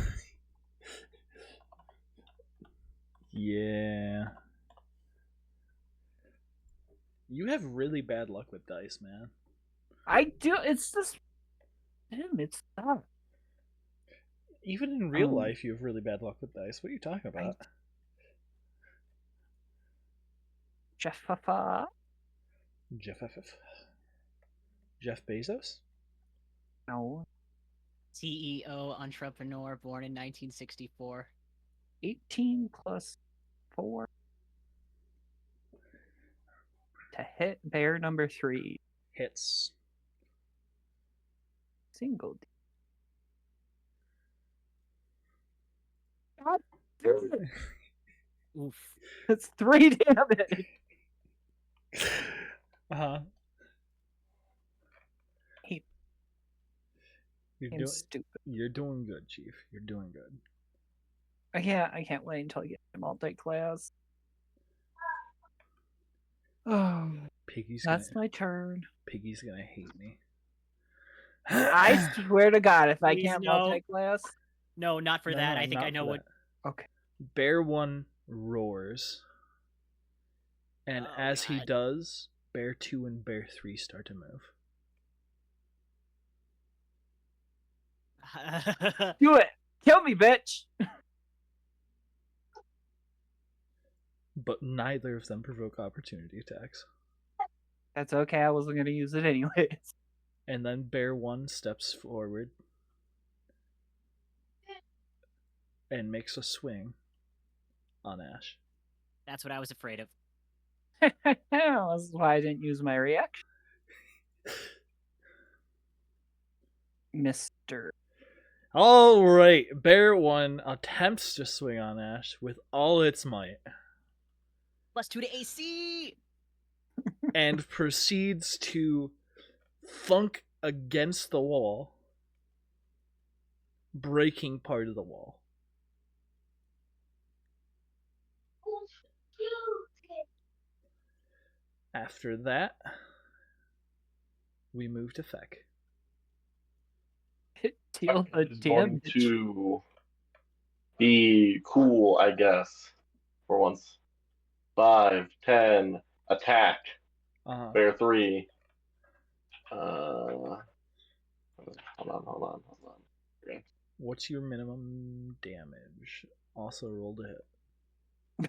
Yeah. You have really bad luck with dice, man. I do. It's just him. It's tough. Even in real life, you have really bad luck with dice. What are you talking about? Jeff Bezos? No. CEO entrepreneur born in 1964. 18 plus 4 to hit bear number 3. Hits. Single. God damn it. Oof. That's 3 damage. Uh-huh. I'm stupid. You're doing good, Chief. You're doing good. I can't wait until I get to multi-class. Oh, that's my turn. Piggy's gonna hate me. I swear to God, if I Please, can't no. multi-class. No, not for No, that. no, I think not I know for what. that. Okay. Bear 1 roars. And Oh, as he God. does, bear 2 and bear 3 start to move. Do it. Kill me, bitch. But neither of them provoke opportunity attacks. That's okay. I wasn't going to use it anyways. And then bear 1 steps forward and makes a swing on Ash. That's what I was afraid of. This is why I didn't use my reaction. Mr. All right, bear 1 attempts to swing on Ash with all its might. +2 to AC. And proceeds to thunk against the wall, breaking part of the wall. After that, we move to Feck. Deal the Is going damage. to be cool, I guess, for once. 5, 10, attack. Bear 3. Hold on. Okay. What's your minimum damage? Also roll to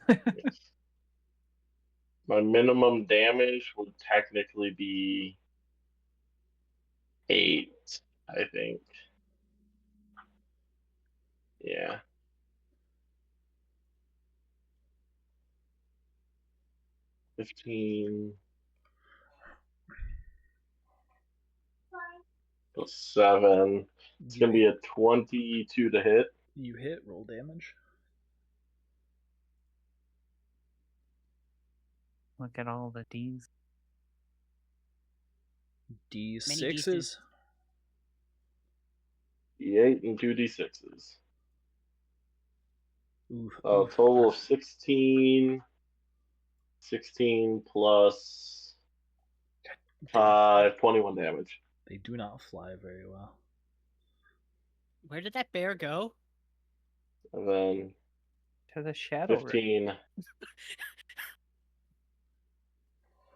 hit. My minimum damage would technically be 8, I think. Yeah. 15 plus 7. It's going to be a 22 to hit. You hit, roll damage. Look at all the D's. D6s. D8 and 2d6s. Ooh, Total of 16. 16 plus 5, 21 damage. They do not fly very well. Where did that bear go? And then To the shadow. 15,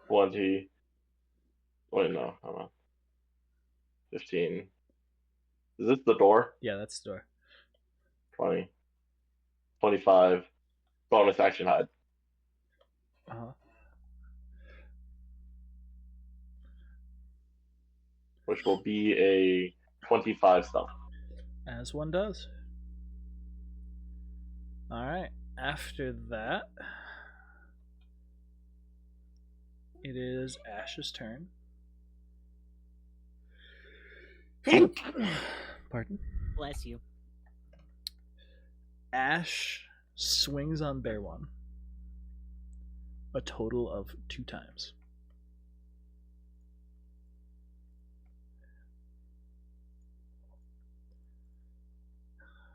20. Wait, no, hold on. 15. Is this the door? Yeah, that's the door. 20. 25. Bonus action hide. Uh-huh. Which will be a 25 stealth. As one does. Alright, after that, it is Ash's turn. Pardon? Bless you. Ash swings on Bear 1 a total of 2 times.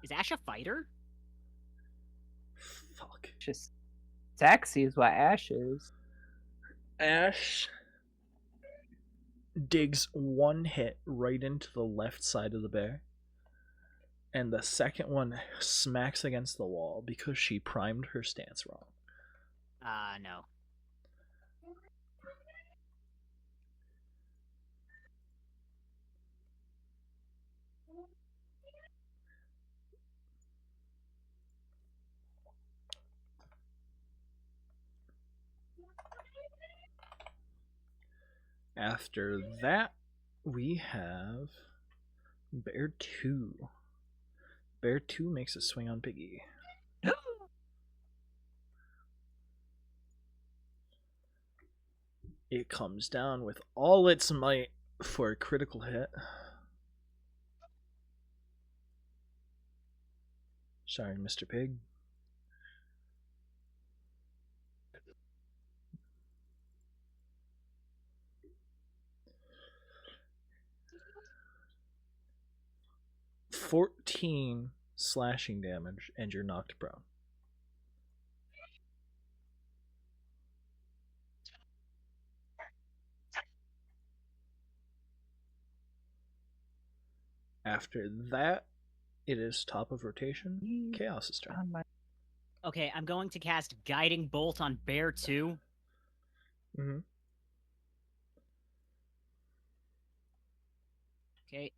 Is Ash a fighter? Fuck. Just sexy is what Ash is. Ash digs one hit right into the left side of the bear, and the second one smacks against the wall because she primed her stance wrong. No. After that, we have Bear 2. Bear 2 makes a swing on Piggy. It comes down with all its might for a critical hit. Sorry, Mr. Pig. $14 slashing damage, and you're knocked prone. After that, it is top of rotation. Chaos's turn. Okay, I'm going to cast Guiding Bolt on Bear 2. Mm-hmm. Okay,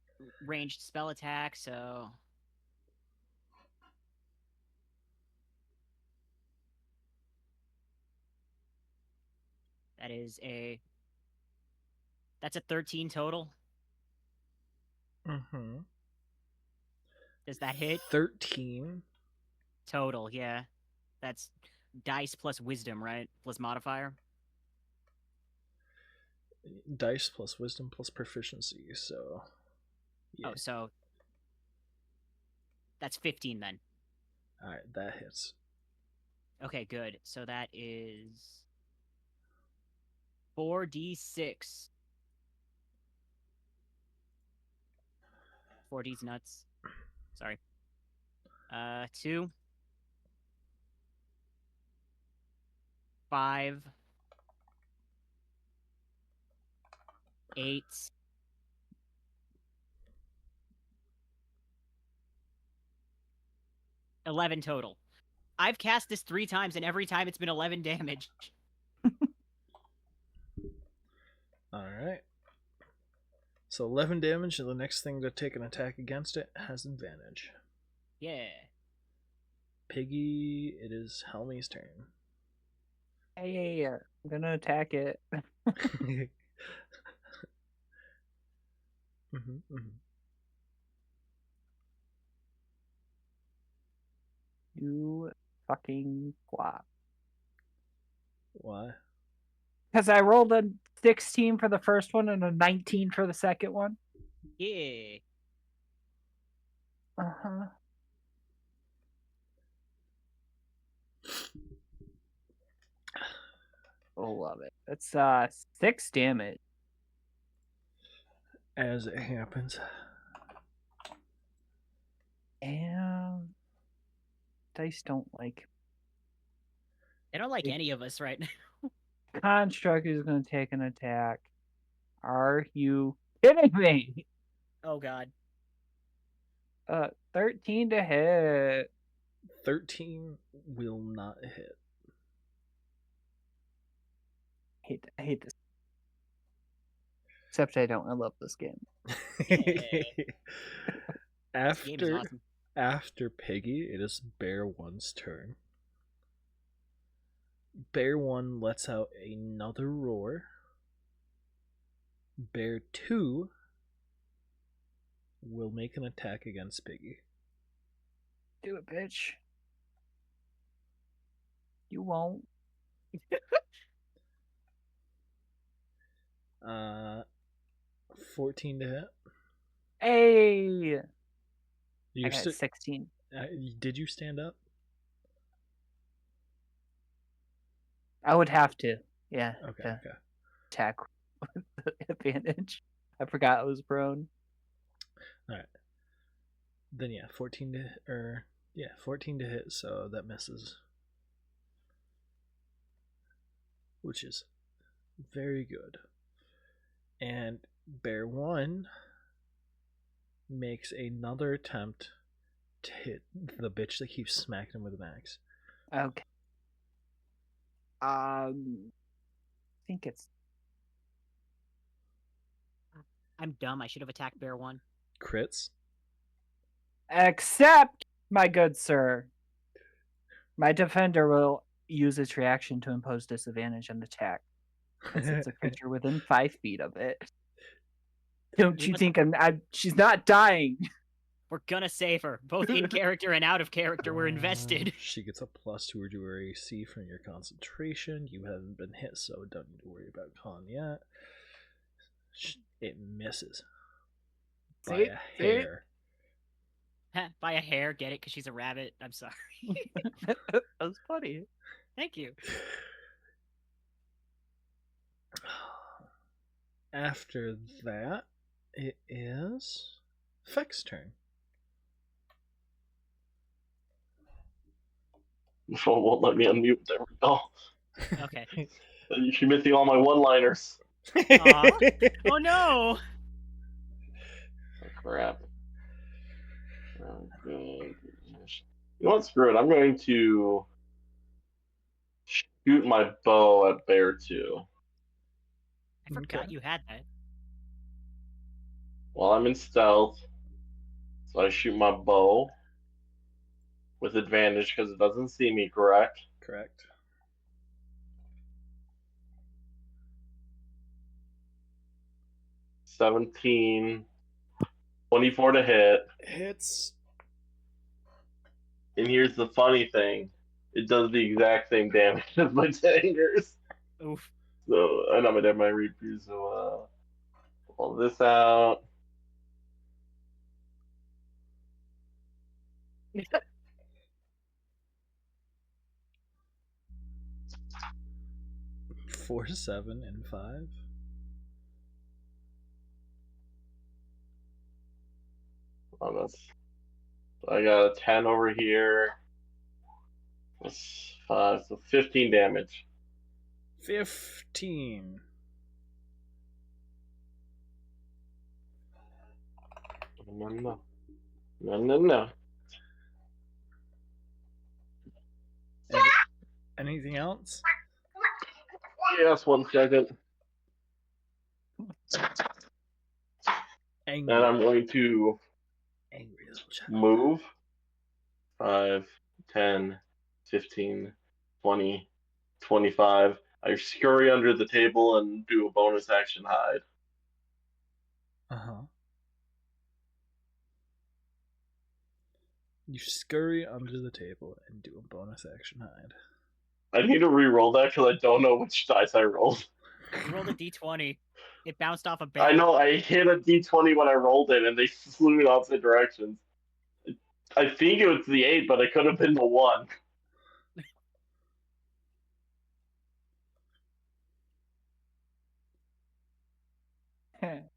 ranged spell attack, so... That's a 13 total. Mm-hmm. Does that hit? 13. Total, yeah. That's dice plus wisdom, right? Plus modifier? Dice plus wisdom plus proficiency, so... Yeah. Oh, so... That's 15 then. Alright, that hits. Okay, good. So that is... 4d6. 4d's nuts. Sorry. 2. 5. 8. 11 total. I've cast this 3 times, and every time it's been 11 damage. Alright. So 11 damage, and the next thing to take an attack against it has advantage. Yeah. Piggy, it is Helmy's turn. Hey, I'm gonna attack it. Mm-hmm, mm-hmm. You fucking flop. Why? Because I rolled a 16 for the first one and a 19 for the second one. Yeah. Uh-huh. Oh, love it. It's 6 damage. As it happens. And dice don't like. They don't like any of us right now. Construct is going to take an attack. Are you kidding me? Oh god. 13 to hit. 13 will not hit. I hate this. Except I don't. I love this game. This game is awesome. After Piggy, it is Bear 1's turn. Bear 1 lets out another roar. Bear 2 will make an attack against Piggy. Do it, bitch. You won't. 14 to hit. Hey! You're I got 16. Did you stand up? I would have to. Yeah. Okay. Attack with the advantage. I forgot I was prone. Alright. Then 14 to hit, so that misses. Which is very good. And Bear 1 makes another attempt to hit the bitch that keeps smacking him with an axe. Okay. I think it's. I'm dumb. I should have attacked Bear 1. Crits. Except, my good sir, my defender will use its reaction to impose disadvantage on attack. Since it's a creature within 5 feet of it. Don't you think she's not dying? We're gonna save her. Both in character and out of character, we're invested. She gets a +2 to her AC from your concentration. You haven't been hit, so don't need to worry about con yet. It misses. By a hair. By a hair, get it? Because she's a rabbit. I'm sorry. That was funny. Thank you. After that, it is Feck's turn. The phone won't let me unmute. There we go. Okay. You're missing all my one-liners. Oh no! Oh, crap. You know what? Screw it. I'm going to shoot my bow at Bear 2. I forgot you had that. While I'm in stealth, so I shoot my bow with advantage because it doesn't see me, correct? Correct. $17, 24 to hit. Hits. And here's the funny thing. It does the exact same damage as my dangers. Oof. So, and I'm gonna have my repeat, so pull this out. Four, 7, and 5. Oh, that's. I got a 10 over here. That's 5, so 15 damage. 15. No. Anything else? Yes, 1 second. Angry. And I'm going to Angry little child. move 5, 10, 15, 20, 25. I scurry under the table and do a bonus action hide. You scurry under the table and do a bonus action hide. I need to re-roll that because I don't know which dice I rolled. You rolled a d20. It bounced off a bear. I know, I hit a d20 when I rolled it, and they flew in opposite directions. I think it was the 8, but it could have been the 1.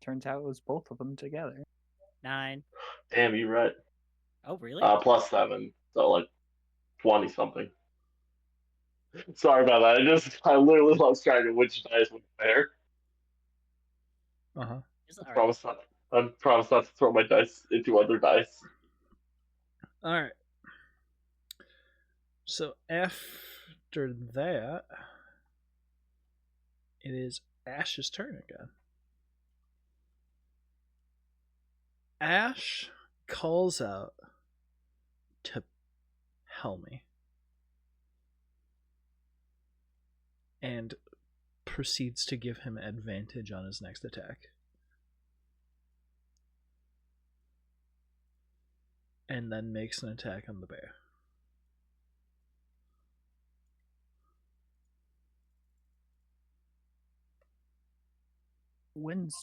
Turns out it was both of them together. 9. Damn, you're right. Oh, really? Plus 7, so like 20 something. Sorry about that. I literally lost track of which dice went where. Uh-huh. I promise not to throw my dice into other dice. All right. So after that, it is Ash's turn again. Ash calls out to Helmy and proceeds to give him advantage on his next attack. And then makes an attack on the bear. Wins.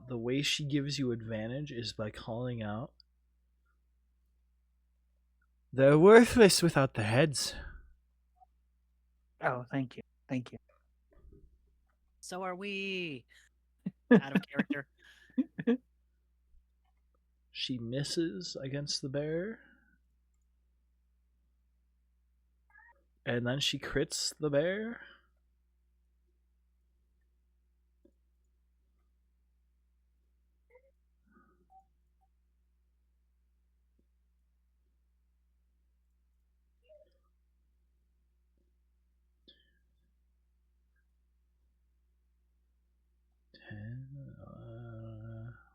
The way she gives you advantage is by calling out, "They're worthless without the heads." Oh, thank you. Thank you. So are we. Out of character. She misses against the bear. And then she crits the bear.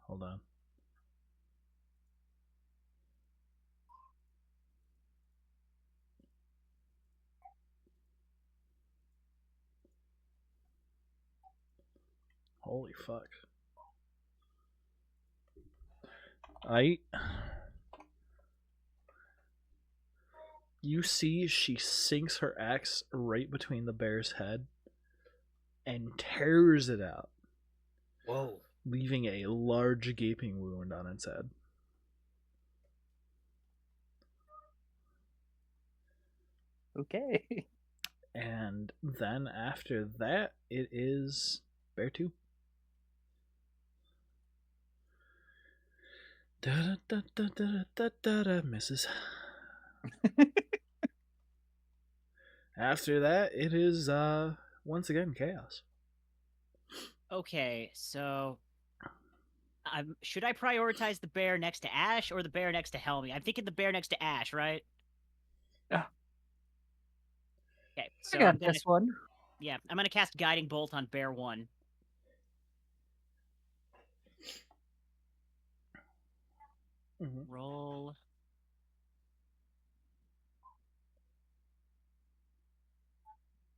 Hold on. Holy fuck. You see she sinks her axe right between the bear's head and tears it out. Whoa. Leaving a large gaping wound on its head. Okay. And then after that, it is Bear 2. Misses. After that, it is once again Chaos. Okay, so should I prioritize the bear next to Ash or the bear next to Helmy? I'm thinking the bear next to Ash, right? Yeah. Okay, so I got I'm gonna, this one. Yeah, I'm gonna cast Guiding Bolt on Bear 1. Mm-hmm. Roll.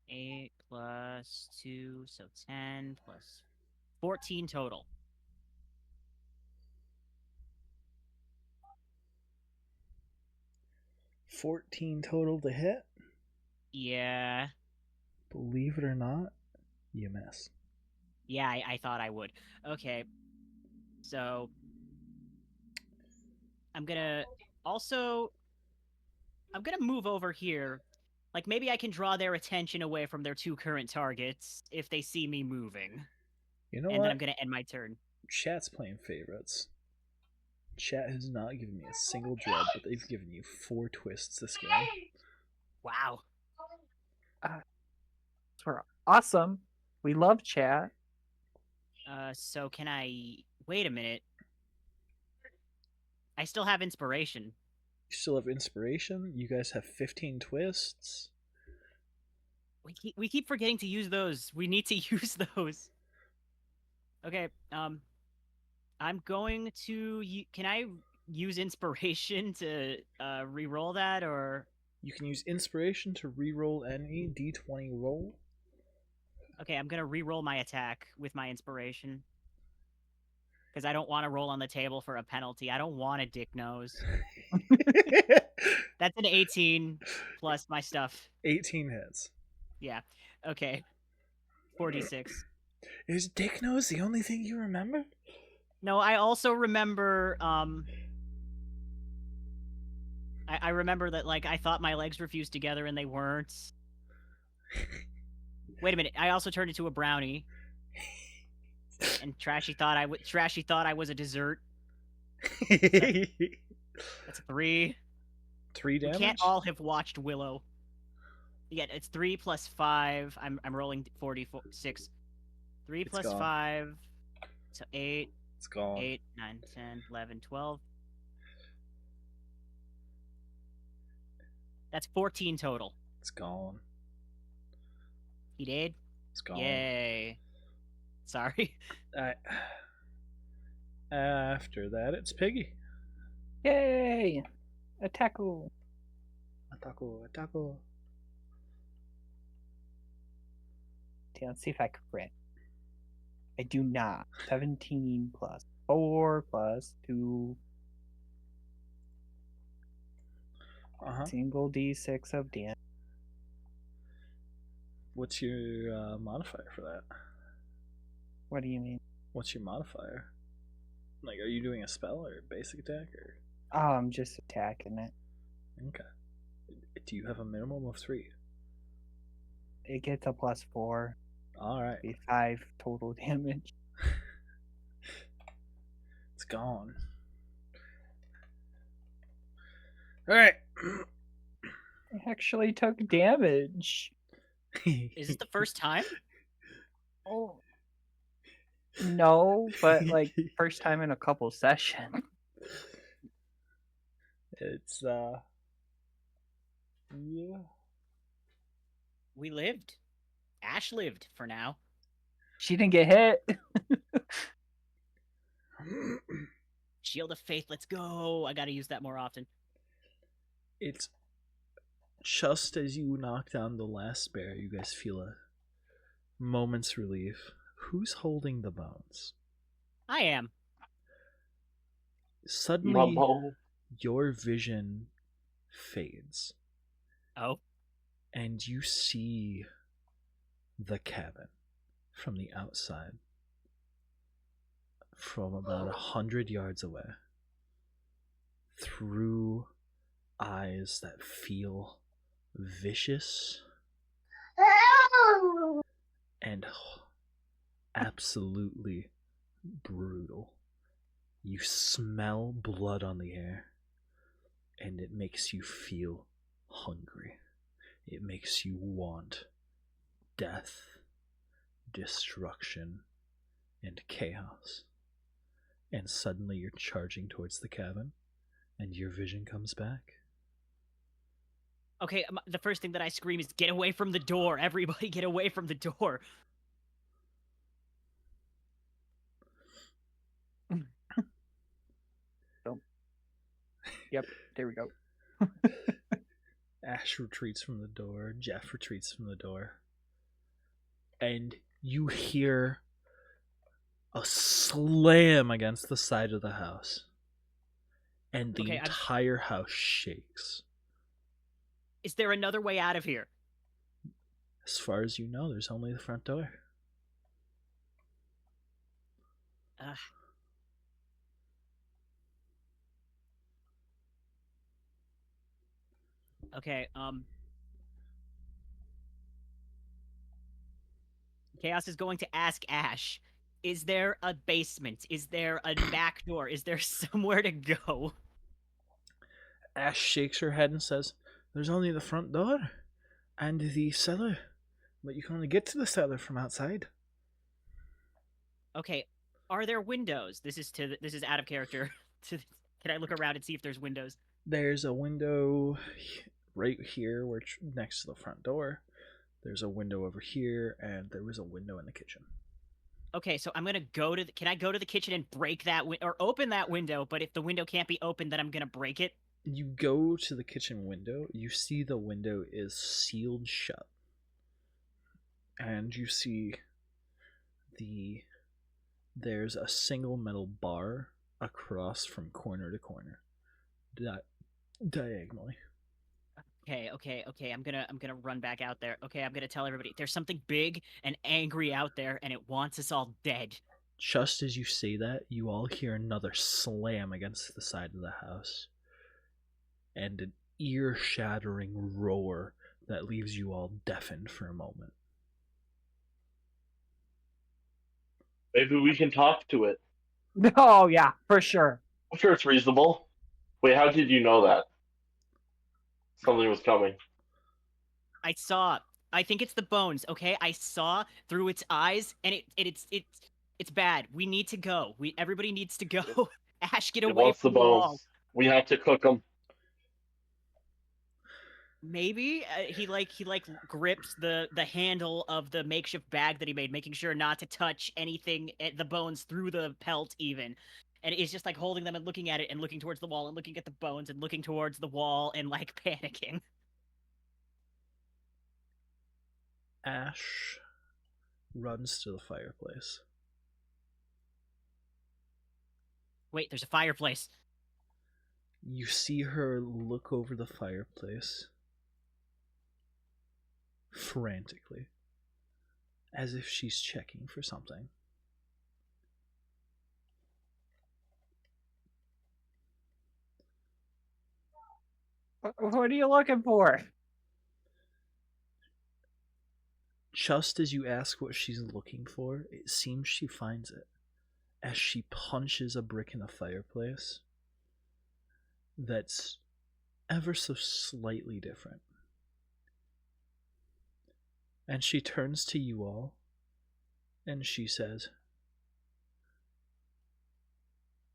Eight plus 2, so 10 plus 14 total. 14 total to hit. Yeah. Believe it or not, you miss. Yeah, I thought I would. Okay. So I'm gonna move over here. Like, maybe I can draw their attention away from their 2 current targets if they see me moving. You know and what? then I'm gonna end my turn. Chat's playing favorites. Chat has not given me a single dread, but they've given you 4 twists this game. Wow. We're awesome. We love chat. So can I... Wait a minute. I still have inspiration. You still have inspiration. You guys have 15 twists. We keep forgetting to use those. We need to use those. Okay, I'm going to... Can I use inspiration to re-roll that, or... You can use inspiration to re-roll any d20 roll. Okay, I'm gonna re-roll my attack with my inspiration. Because I don't want to roll on the table for a penalty. I don't want a dick nose. That's an 18 plus my stuff. 18 hits. Yeah. Okay. 46. Is dick nose the only thing you remember? No, I also remember. I remember that like I thought my legs were fused together and they weren't. Wait a minute. I also turned into a brownie, and Trashy thought I was a dessert. That's 3. 3 We damage? can't all have watched Willow. Yeah, it's 3 plus 5. I'm rolling 46. 3 It's plus gone. 5. So 8. It's gone. 8, 9, 10, 11, 12. That's 14 total. It's gone. He did? It's gone. Yay. Sorry. Alright. After that, it's Piggy. Yay! Attackle. Attaco. Okay, let's see if I crit. I do not. 17 plus 4 plus 2. Single d6 of damage. What's your modifier for that? What do you mean? What's your modifier? Like, are you doing a spell or a basic attack or? Oh, I'm just attacking it. Okay. Do you have a minimum of 3? It gets a plus 4. All right. Be 5 total damage. It's gone. All right. I actually took damage. Is this the first time? Oh. No, but like first time in a couple sessions. It's yeah. We lived. Ash lived for now. She didn't get hit. Shield of Faith, let's go. I gotta use that more often. It's just as you knock down the last bear, you guys feel a moment's relief. Who's holding the bones? I am. Suddenly, your vision fades. Oh. And you see the cabin from the outside, from about 100 yards away, through eyes that feel vicious and absolutely brutal. You smell blood on the air, and it makes you feel hungry. It makes you want death, destruction, and chaos. And suddenly you're charging towards the cabin, and your vision comes back. Okay, the first thing that I scream is, get away from the door. Everybody get away from the door. Yep, there we go. Ash retreats from the door. Jeff retreats from the door. And you hear a slam against the side of the house. And the entire house shakes. Is there another way out of here? As far as you know, there's only the front door. Okay, Chaos is going to ask Ash, is there a basement? Is there a back door? Is there somewhere to go? Ash shakes her head and says, there's only the front door and the cellar, but you can only get to the cellar from outside. Okay, are there windows? This is out of character. Can I look around and see if there's windows? There's a window right here, next to the front door. There's a window over here, and there was a window in the kitchen. Okay, so I'm gonna go to. Can I go to the kitchen and break that or open that window? But if the window can't be opened, then I'm gonna break it. You go to the kitchen window. You see the window is sealed shut, and you see there's a single metal bar across from corner to corner, diagonally. Okay. I'm gonna run back out there. Okay, I'm gonna tell everybody there's something big and angry out there, and it wants us all dead. Just as you say that, you all hear another slam against the side of the house, and an ear-shattering roar that leaves you all deafened for a moment. Maybe we can talk to it. Oh yeah, for sure. I'm sure it's reasonable. Wait, how did you know that? Something was coming. I saw. I think it's the bones. Okay, I saw through its eyes, and it's bad. We need to go. Everybody needs to go. Ash, get It away wants the from the wall. bones. We have to cook them. Maybe he grips the handle of the makeshift bag that he made, making sure not to touch anything the bones through the pelt even. And it's just like holding them and looking at it and looking towards the wall and looking at the bones and looking towards the wall and like panicking. Ash runs to the fireplace. Wait, there's a fireplace. You see her look over the fireplace frantically, as if she's checking for something. What are you looking for? Just as you ask what she's looking for, it seems she finds it as she punches a brick in the fireplace that's ever so slightly different. And she turns to you all and she says,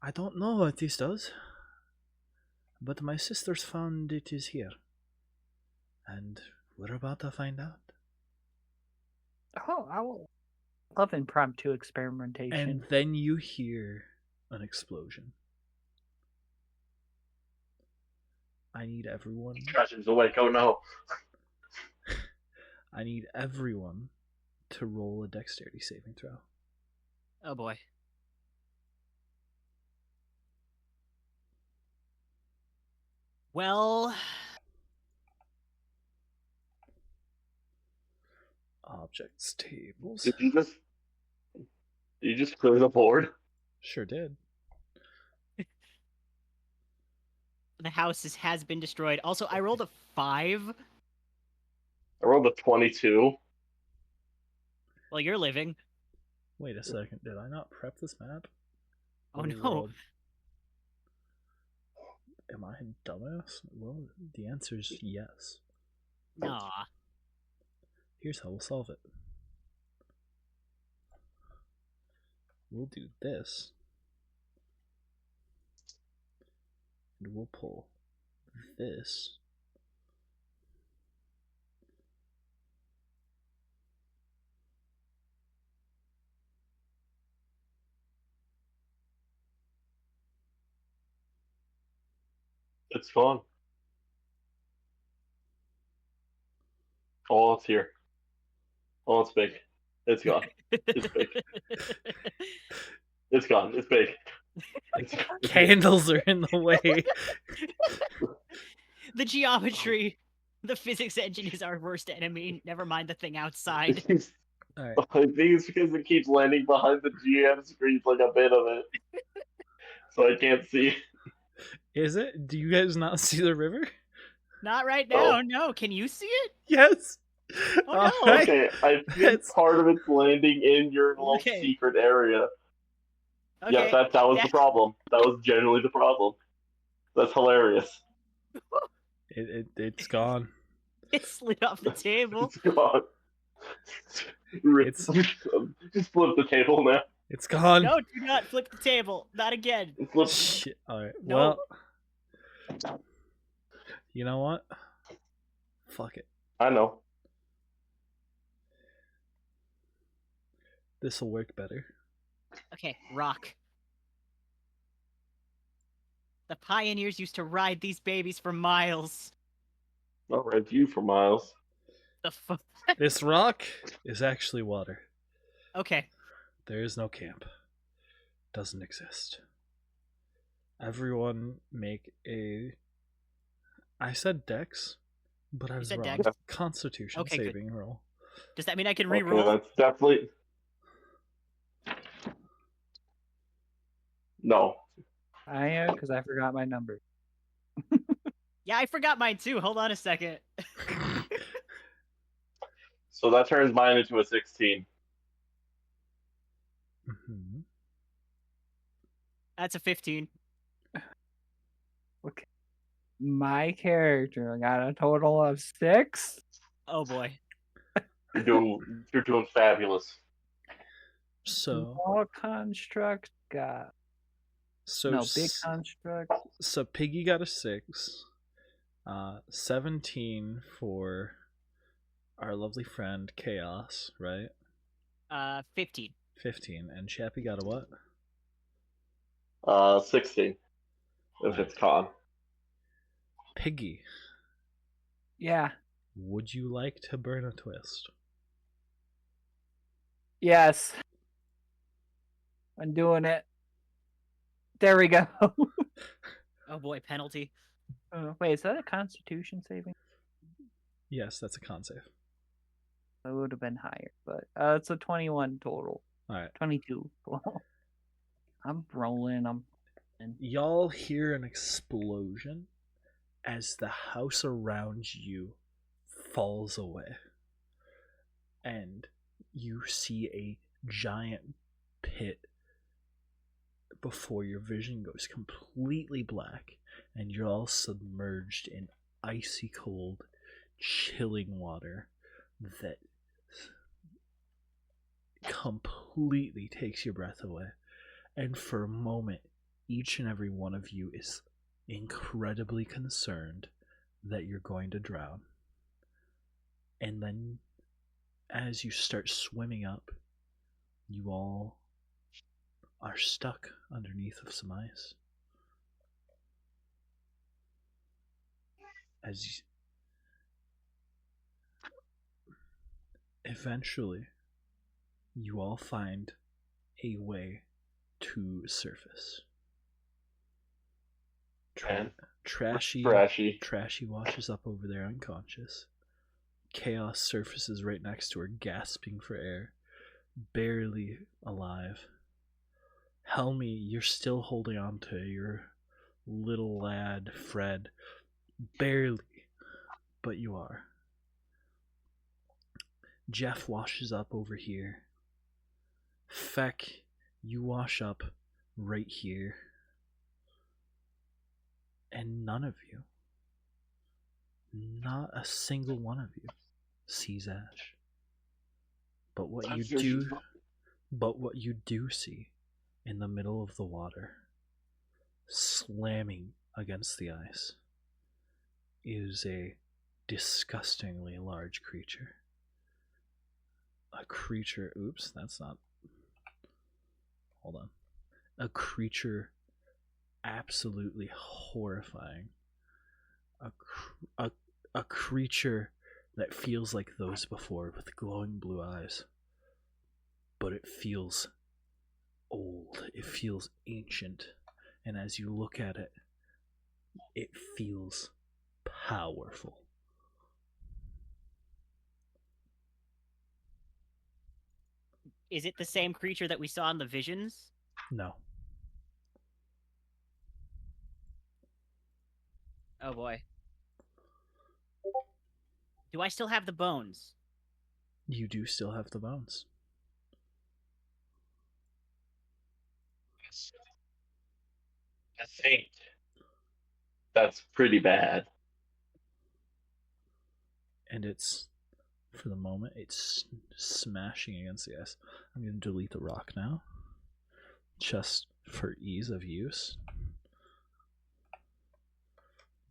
I don't know what this does, but my sisters found it is here. And we're about to find out. Oh, I will love impromptu experimentation. And then you hear an explosion. I need everyone. Trashi's awake. Oh no. I need everyone to roll a dexterity saving throw. Oh boy. Well, Objects, tables. Did you just clear the board? Sure did. the house has been destroyed. Also, I rolled a 5. I rolled a 22. Well, you're living. Wait a second. Did I not prep this map? Oh Or no. roll? Am I a dumbass? Well, the answer is yes. Nah. Here's how we'll solve it. We'll do this. And we'll pull this. It's gone. Oh, it's here. Oh, it's big. It's gone. It's big. It's gone. It's big. It's Candles are in the way. The geometry. The physics engine is our worst enemy. Never mind the thing outside. Alright. I think it's because it keeps landing behind the GM screen like a bit of it. So I can't see. Is it? Do you guys not see the river? Not right now, Oh. no. Can you see it? Yes. Oh, no. Alright. Okay, I think It's- part of it's landing in your little Okay. secret area. Okay. Yeah, that was the problem. That was generally the problem. That's hilarious. It's gone. It slid off the table. It's gone. It's- Just flip the table now. It's gone. No, do not flip the table. Not again. Flip. Shit. Alright. No. Well, you know what? Fuck it. I know. This will work better. Okay, rock. The pioneers used to ride these babies for miles. I'll ride you for miles. The fuck? This rock is actually water. Okay. There is no camp. Doesn't exist. Everyone make a... I said dex. But I was said wrong. Dex? Constitution Okay, good. saving roll. Does that mean I can Okay, reroll? that's definitely no. I am because I forgot my number. Yeah, I forgot mine too. Hold on a second. So that turns mine into a 16. Mhm. That's a 15. Okay. My character got a total of 6. Oh boy. You're doing fabulous. So Small construct got big construct. So Piggy got a 6. 17 for our lovely friend Chaos, right? 15. 15. And Chappie got a what? 16. If it's con. Piggy, Yeah. would you like to burn a twist? Yes. I'm doing it. There we go. Oh boy, penalty. Wait, is that a Constitution saving? Yes, that's a con save. It would have been higher, but it's a 21 total. Alright. 22. I'm rolling. Y'all hear an explosion as the house around you falls away. And you see a giant pit before your vision goes completely black, and you're all submerged in icy cold, chilling water that completely takes your breath away. And for a moment, each and every one of you is incredibly concerned that you're going to drown. And then, as you start swimming up, you all are stuck underneath of some ice. As eventually, you all find a way to surface. Trashy washes up over there unconscious. Chaos surfaces right next to her, gasping for air, barely alive. Helmy, you're still holding on to your little lad, Fred. Barely, but you are. Jeff washes up over here. Feck, you wash up right here. And none of you, not a single one of you, sees Ash. But what you do see in the middle of the water, slamming against the ice, is a disgustingly large creature. A creature, oops, that's not, hold on. A creature absolutely horrifying. A creature that feels like those before, with glowing blue eyes. But it feels old, it feels ancient, and as you look at it, it feels powerful. Is it the same creature that we saw in the visions? No. Oh boy. Do I still have the bones? You do still have the bones. I think that's pretty bad. And it's, for the moment, it's smashing against the ice. I'm going to delete the rock now, just for ease of use.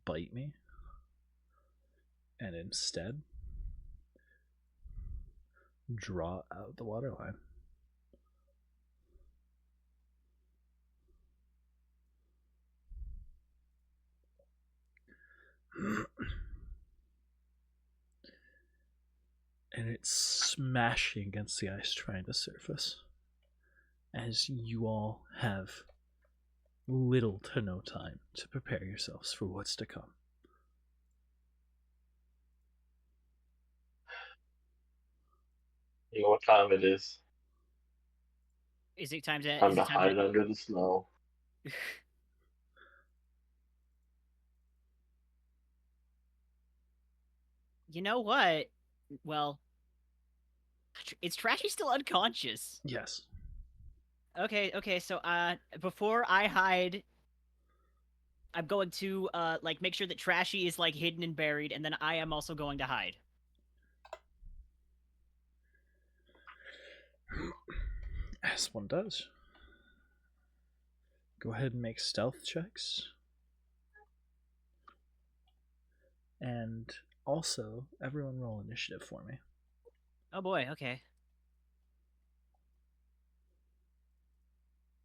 Bite me. And instead, draw out the water line. And it's smashing against the ice trying to surface, as you all have little to no time to prepare yourselves for what's to come. You know what time it is? Is it time to? Time Is to it time to? hide under the snow. You know what? Well, is Trashy still unconscious? Yes. Okay. So, before I hide, I'm going to like make sure that Trashy is like hidden and buried, and then I am also going to hide. As one does. Go ahead and make stealth checks. And also, everyone roll initiative for me. Oh boy. Okay.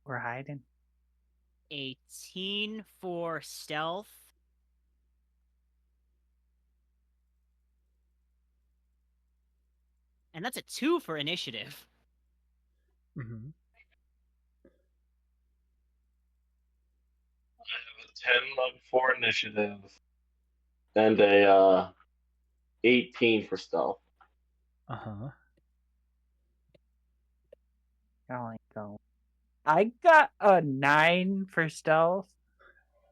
We're hiding. 18 for stealth. And that's a 2 for initiative. Mm-hmm. I have a 10 for initiative and a 18 for stealth. Uh-huh. Go. I got a 9 for stealth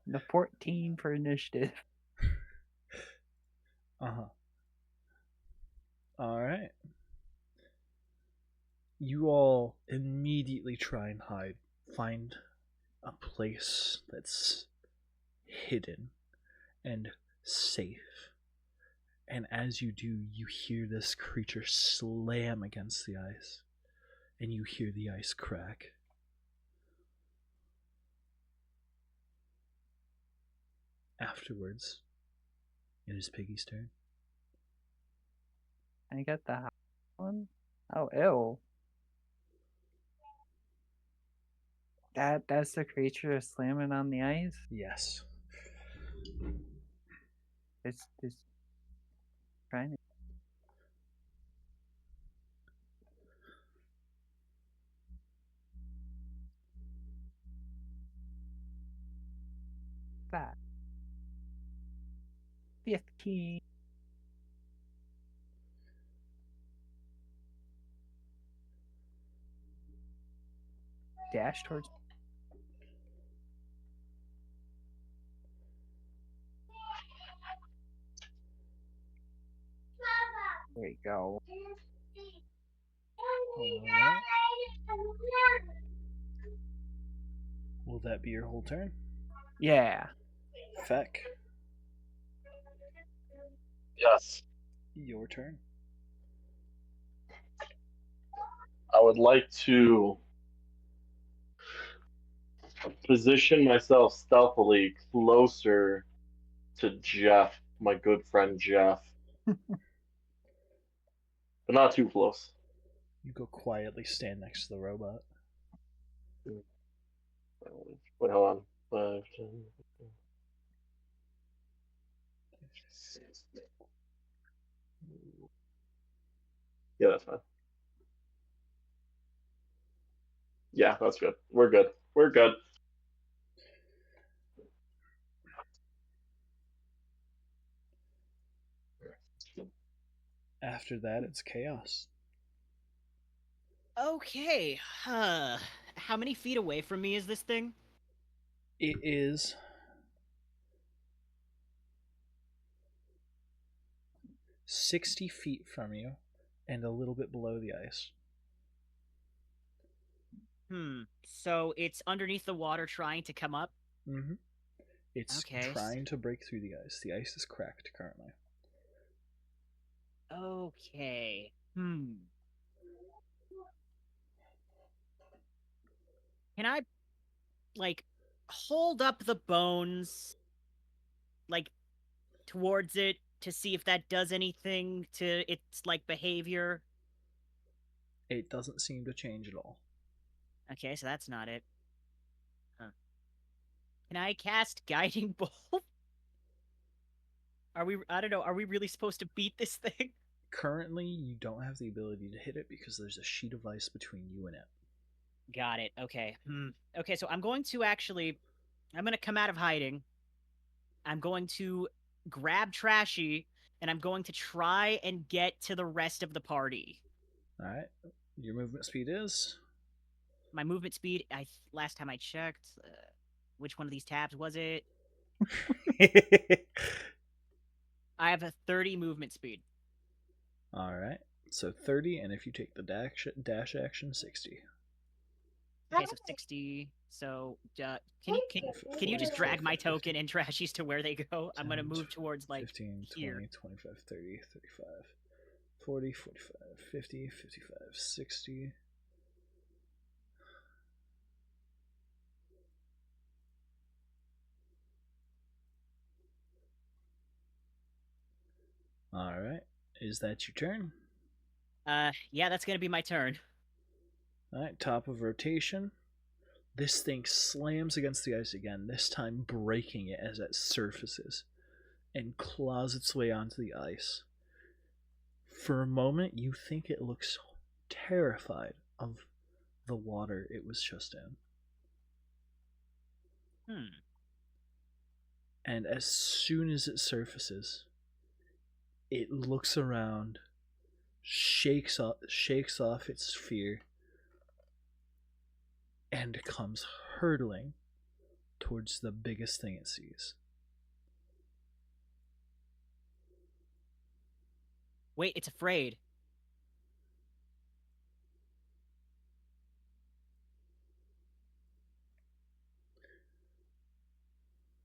and a 14 for initiative. Uh-huh. Alright. You all immediately try and hide. Find a place that's hidden and safe. And as you do, you hear this creature slam against the ice. And you hear the ice crack. Afterwards, it is Piggy's turn. I got the hot one. Oh, ew. That's the creature slamming on the ice. Yes. It's trying to. That 15. Dash towards. There you go. Alright. Will that be your whole turn? Yeah. Feck, Yes. your turn. I would like to position myself stealthily closer to Jeff, my good friend Jeff. But not too close. You go quietly stand next to the robot. Wait, hold on. 5, 10, 15. Yeah, that's fine. Yeah, that's good. We're good. We're good. After that, it's chaos. Okay. How many feet away from me is this thing? It is 60 feet from you and a little bit below the ice. So it's underneath the water trying to come up? Mm-hmm. It's Okay. trying to break through the ice. The ice is cracked currently. Okay. Can I, like, hold up the bones, like, towards it to see if that does anything to its, like, behavior? It doesn't seem to change at all. Okay, so that's not it. Huh. Can I cast Guiding Bolt? I don't know, are we really supposed to beat this thing? Currently, you don't have the ability to hit it because there's a sheet of ice between you and it. Got it. Okay. Okay, so I'm going to come out of hiding. I'm going to grab Trashy, and I'm going to try and get to the rest of the party. All right. Your movement speed is My movement speed, last time I checked, which one of these tabs was it? I have a 30 movement speed. all right. So 30, and if you take the dash action, 60. Okay, so 60. So can you just drag my token and trashies to where they go? I'm gonna move towards like 15, here. 20, 25, 30, 35, 40, 45, 50, 55, 60. All right. Is that your turn? Yeah, that's gonna be my turn. All right. Top of rotation. This thing slams against the ice again, this time breaking it as it surfaces and claws its way onto the ice. For a moment, you think it looks terrified of the water it was just in. And as soon as it surfaces, it looks around, shakes off its fear, and comes hurtling towards the biggest thing it sees. Wait, it's afraid.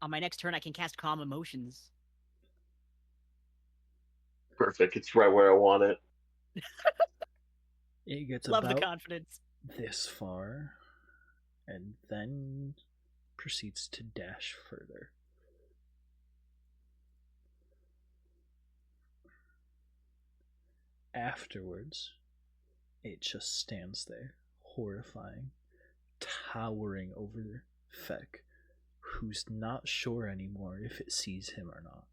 On my next turn, I can cast Calm Emotions. Perfect. It's right where I want it. It gets Love the about confidence. this far, and then proceeds to dash further. Afterwards, it just stands there, horrifying, towering over Feck, who's not sure anymore if it sees him or not.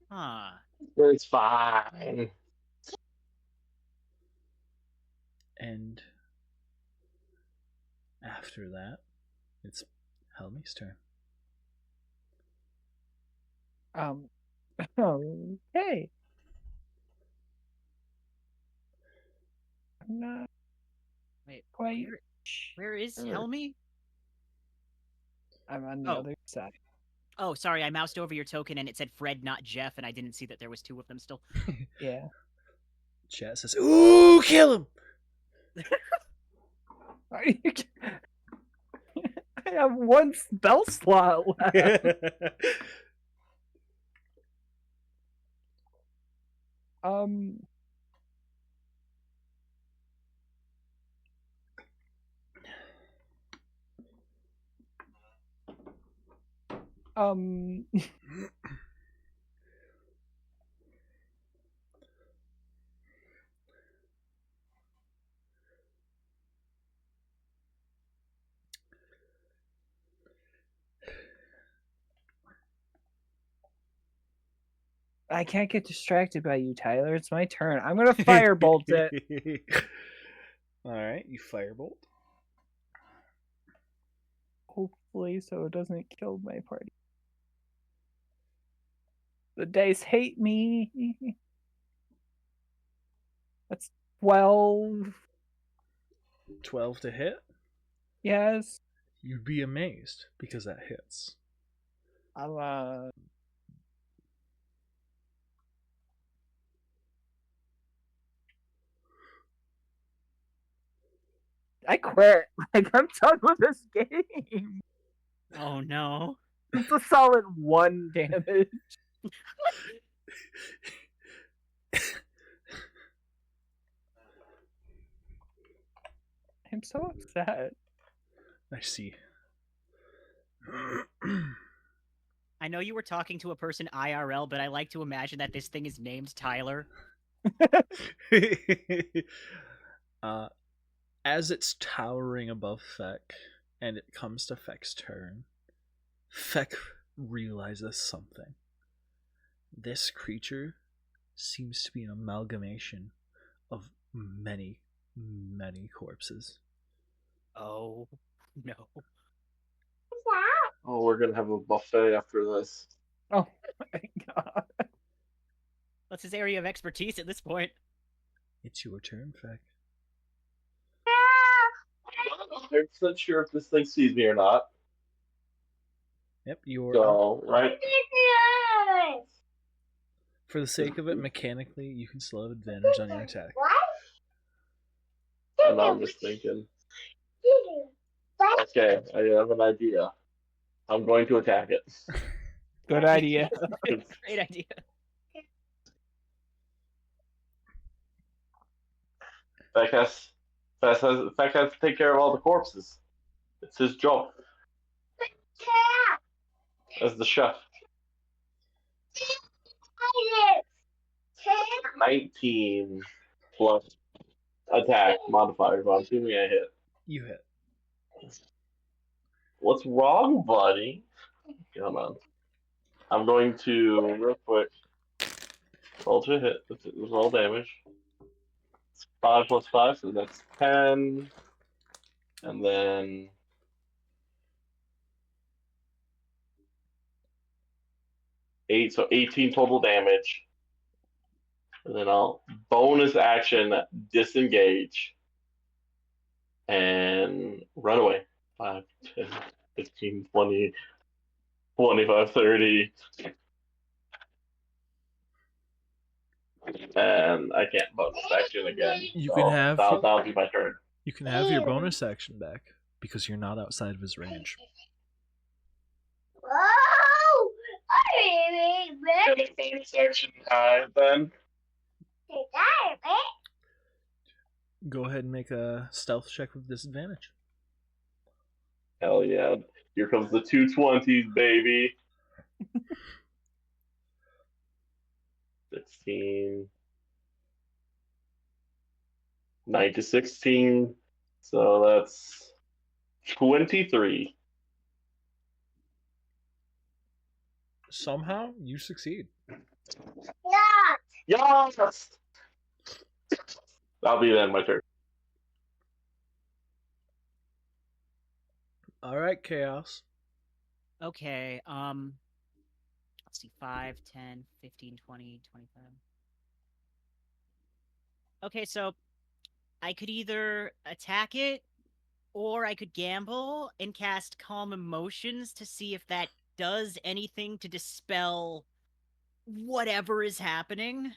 Huh. It's fine. And after that, it's Helmi's turn. Okay. I'm not Wait, quite. where is sure. Helmi? I'm on the other side. Oh, sorry, I moused over your token and it said Fred, not Jeff, and I didn't see that there was two of them still. Yeah. Chat says, "Ooh, kill him!" I have one spell slot left. um. I can't get distracted by you, Tyler. It's my turn. I'm gonna firebolt it. All right, you firebolt. Hopefully, so it doesn't kill my party. The dice hate me. That's 12. 12 to hit? Yes. You'd be amazed because that hits. I'm I quit. Like, I'm done with this game. Oh no. It's a solid 1 damage. I'm so upset. I see. I know you were talking to a person IRL, but I like to imagine that this thing is named Tyler. As it's towering above Feck, and it comes to Feck's turn, Feck realizes something. This creature seems to be an amalgamation of many, many corpses. Oh no. Oh, we're gonna have a buffet after this. Oh my god. What's his area of expertise at this point? It's your turn, Feck. I'm not 100% sure if this thing sees me or not. Yep, you're So, right? For the sake of it, mechanically, you can still have advantage on your attack. And I'm just thinking. Okay, I have an idea. I'm going to attack it. Good idea. Great idea. Feck has to take care of all the corpses. It's his job as the chef. 19 plus attack modifier, but I'm assuming I hit. You hit. What's wrong, buddy? Come on. I'm going to, real quick, roll to hit. Roll damage. It's 5 plus 5, so that's 10. And then 8, so 18 total damage. And then I'll bonus action disengage and run away. 5, 10, 15, 20, 25, 30. And I can't bonus action again. You so can have that'll be my turn. You can have your bonus action back because you're not outside of his range. Bonus action then. Go ahead and make a stealth check with disadvantage. Hell yeah. Here comes the 220s, baby. 16. 9 to 16. So that's 23. Somehow, you succeed. Yes! That'll be then my turn. All right, Chaos. Okay, let's see, 5, 10, 15, 20, 25. Okay, so I could either attack it, or I could gamble and cast Calm Emotions to see if that does anything to dispel whatever is happening.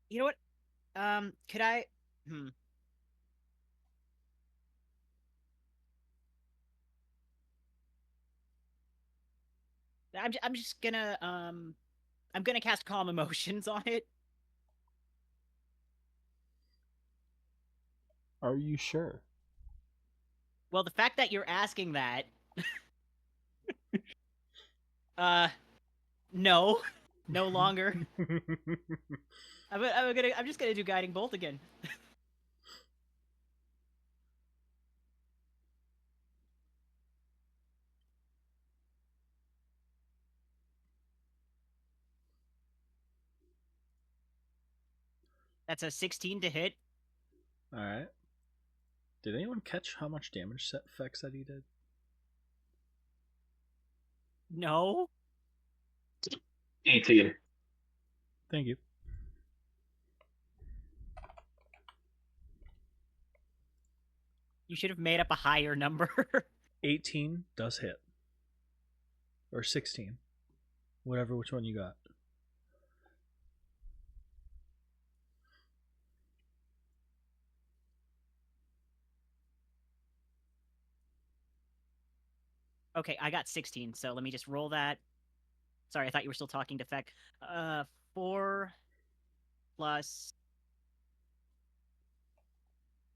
You know what? Could I... I'm just gonna, I'm gonna cast Calm Emotions on it. Are you sure? Well, the fact that you're asking that... no. No longer. I'm just gonna do Guiding Bolt again. That's a 16 to hit. All right. Did anyone catch how much damage Feck said he did? No. 18. Thank you. You should have made up a higher number. 18 does hit. Or 16. Whatever, which one you got. Okay, I got 16, so let me just roll that. Sorry, I thought you were still talking to Feck. 4 plus...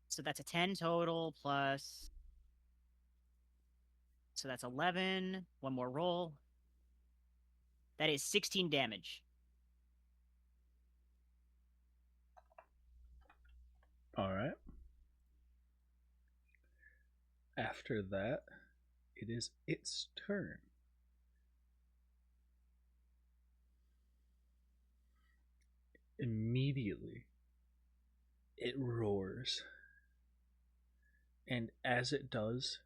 So that's a 10 total, plus... So that's 11. One more roll. That is 16 damage. All right. After that, it is its turn. Immediately, it roars. And as it does,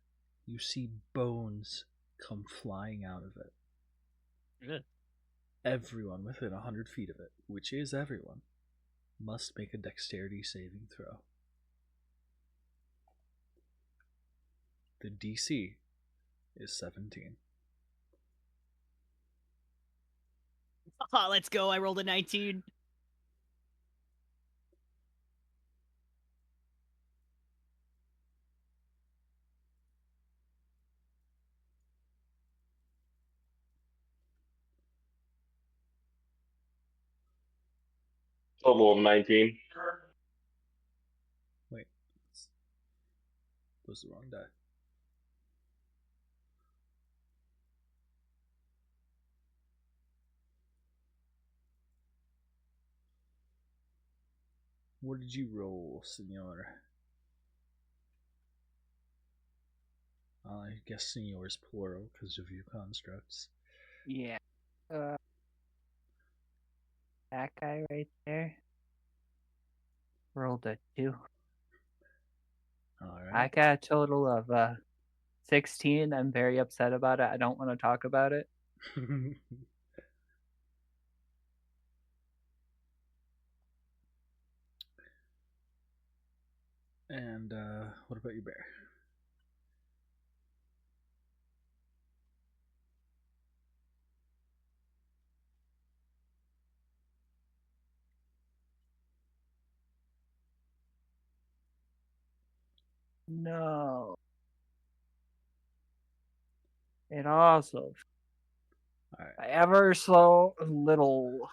you see bones come flying out of it. Good. Everyone within 100 feet of it, which is everyone, must make a dexterity saving throw. The DC is 17. Oh, let's go. I rolled a 19. Total of 19. Wait. That was the wrong die. What did you roll, senor? I guess senor is plural because of your constructs. Yeah. That guy right there rolled a 2. I Alright. got a total of 16. I'm very upset about it. I don't want to talk about it. And what about your bear? No. It also Alright. ever so little.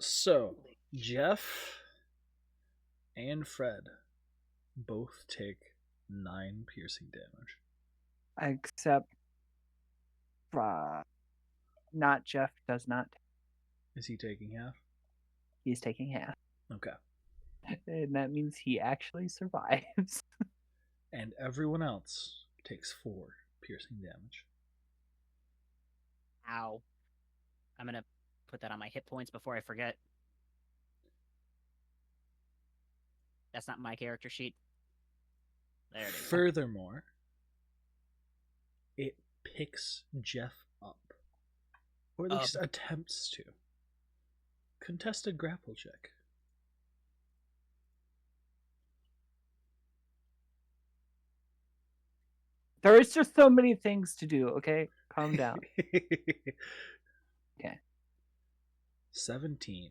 So, Jeff and Fred both take 9 piercing damage. Except not Jeff does not. Is he taking half? He's taking half. Okay. And that means he actually survives. And everyone else takes 4 piercing damage. Ow. I'm gonna put that on my hit points before I forget. That's not my character sheet. There it is. Furthermore, it picks Jeff up. Or at least attempts to. Contested grapple check. There's just so many things to do, okay? Calm down. Okay. 17.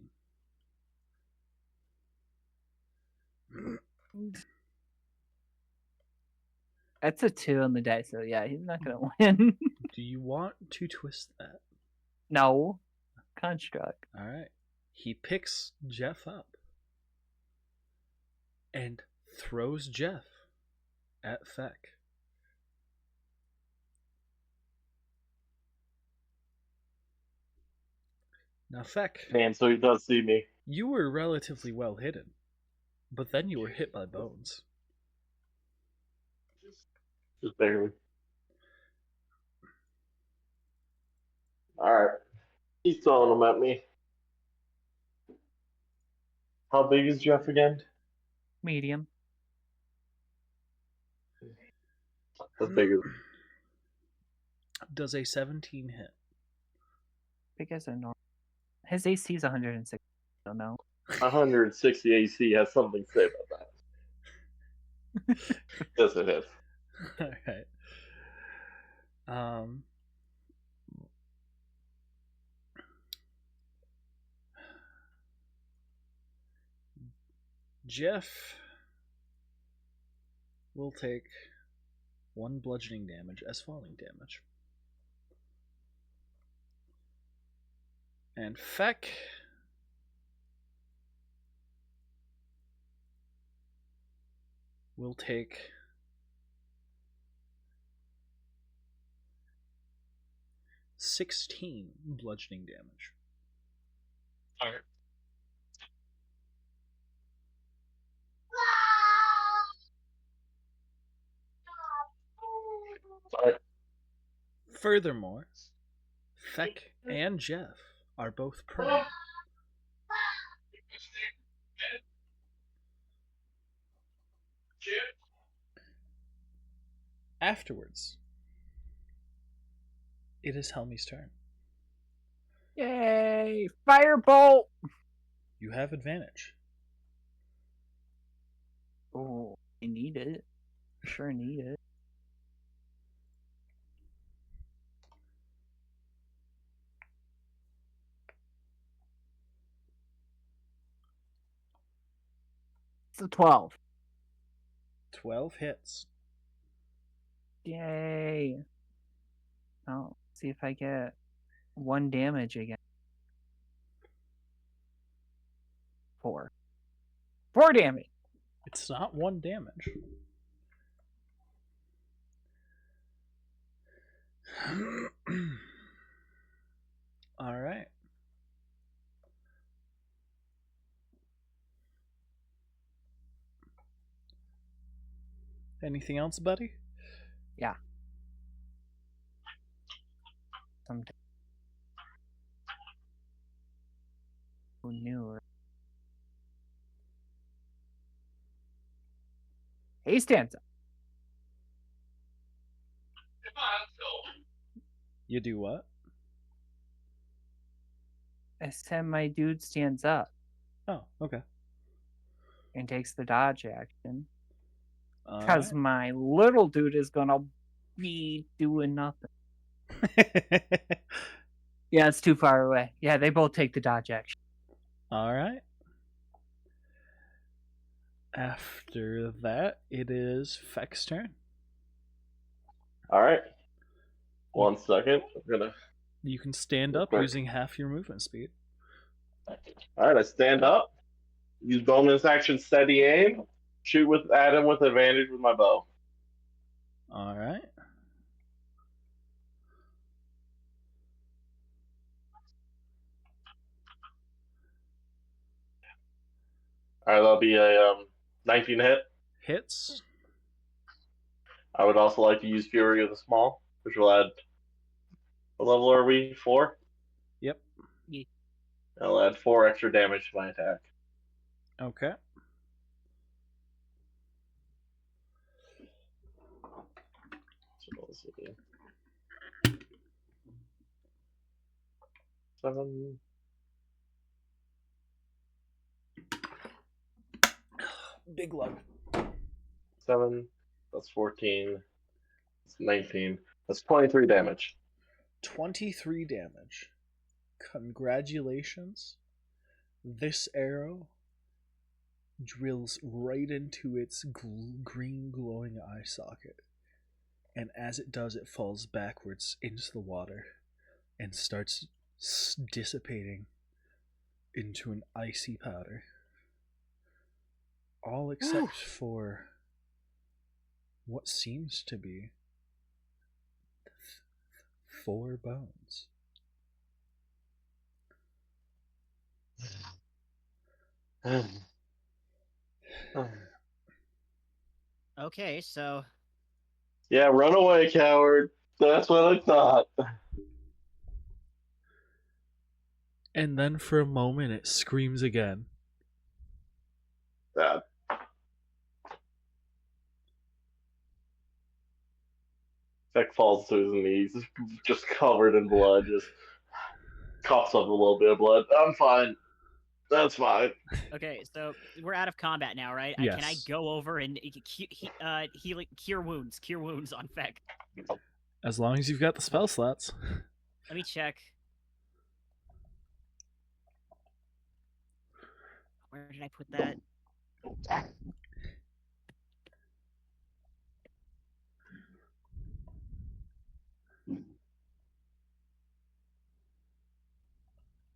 That's a 2 on the dice, so yeah, he's not gonna win. Do you want to twist that? No. Construct. Alright. He picks Jeff up and throws Jeff at Feck. Now, Feck, Man, so he does see me. you were relatively well hidden, but then you were hit by bones. Just barely. Alright. He's throwing them at me. How big is Jeff again? Medium. That's bigger. Does a 17 hit? Big as a normal. His AC is 160. I don't know. 160 AC has something to say about that. Yes, it is. Alright. Jeff will take 1 bludgeoning damage as falling damage. And Feck will take 16 bludgeoning damage. Alright. Alright. Furthermore, Feck and Jeff are both prone. Afterwards, It is Helmy's turn. Yay! Firebolt! You have advantage. Oh, I need it. Sure need it. It's a 12. 12 hits. Yay! Oh, see if I get 1 damage again. 4. 4 damage! It's not 1 damage. All right. Anything else, buddy? Yeah. Sometimes. Who knew? He stands up. You do what? I said my dude stands up Oh, okay. and takes the dodge action. All Because my little dude is gonna be doing nothing. right. Yeah, it's too far away. Yeah, they both take the dodge action. All right. After that, it is Feck's turn. All right. 1 second. I'm gonna. You can stand up Okay. using half your movement speed. All right. I stand up. Use bonus action, steady aim. Shoot with Adam with advantage with my bow. All right. All right. That'll be a 19 hit. Hits. I would also like to use Fury of the Small, which will add. What level are we? 4. Yep. I'll add 4 extra damage to my attack. Okay. So let's see. 7. Big lug. 7. That's 14. That's 19. That's 23 damage. 23 damage. Congratulations. This arrow drills right into its green glowing eye socket. And as it does, it falls backwards into the water and starts dissipating into an icy powder. All except for what seems to be 4 bones. Okay, so Yeah, run away, coward. That's what I thought. And then for a moment it screams again. That. Beck falls to his knees, just covered in blood, just coughs up a little bit of blood. I'm fine. That's fine. okay, so we're out of combat now, right? Yes. Can I go over and cure wounds on Feck? As long as you've got the spell slots. Let me check. Where did I put that?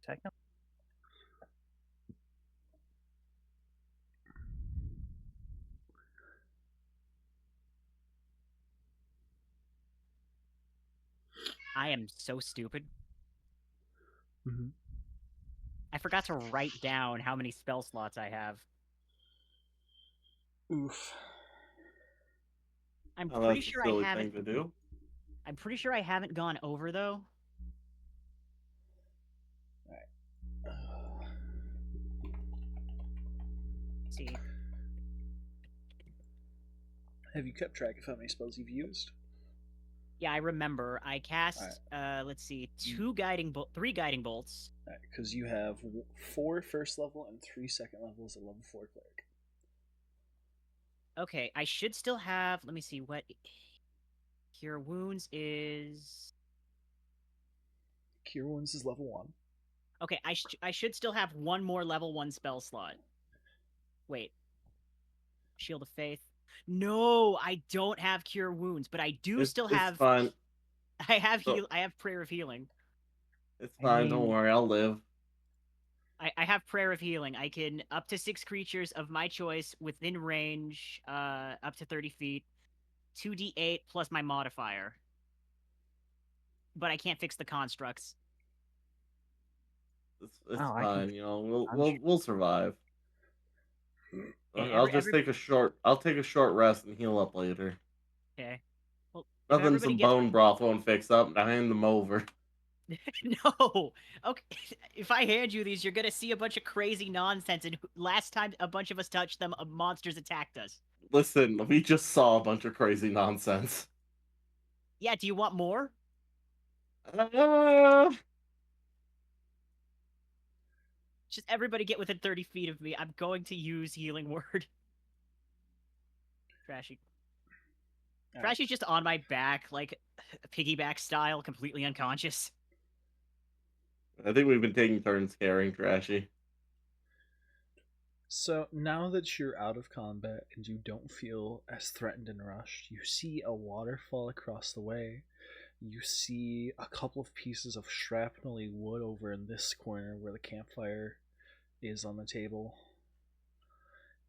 Second. I am so stupid. Mm-hmm. I forgot to write down how many spell slots I have. Oof. I'm Oh, pretty that's a sure silly I haven't. thing to do. I'm pretty sure I haven't gone over though. Let's see. Have you kept track of how many spells you've used? Yeah, I remember. I cast. Let's see, three guiding bolts. Because you have 4 first level and 3 second levels at level 4 cleric. Okay, I should still have. Let me see what cure wounds is. Cure wounds is level 1. Okay, I should still have one more level 1 spell slot. Wait. Shield of Faith. No, I don't have cure wounds, but I do still It's have. fine. I have So- I have prayer of healing. It's I fine. Don't mean- worry. I'll live. I have prayer of healing. I can up to 6 creatures of my choice within range, up to 30 feet, 2d8 plus my modifier. But I can't fix the constructs. It's Oh, I fine. can. You know, we'll survive. Okay, I'll just take a short. I'll take a short rest and heal up later. Okay. Well, if Nothing everybody some gets bone broth won't fix up. I hand them over. no. Okay. If I hand you these, you're gonna see a bunch of crazy nonsense. And last time a bunch of us touched them, monsters attacked us. Listen, we just saw a bunch of crazy nonsense. Yeah. Do you want more? Uh, Just everybody get within 30 feet of me. I'm going to use healing word. Trashy. Trashy's just on my back, like piggyback style, completely unconscious. I think we've been taking turns carrying Trashy. So now that you're out of combat and you don't feel as threatened and rushed, you see a waterfall across the way. You see a couple of pieces of shrapnel-y wood over in this corner where the campfire is on the table.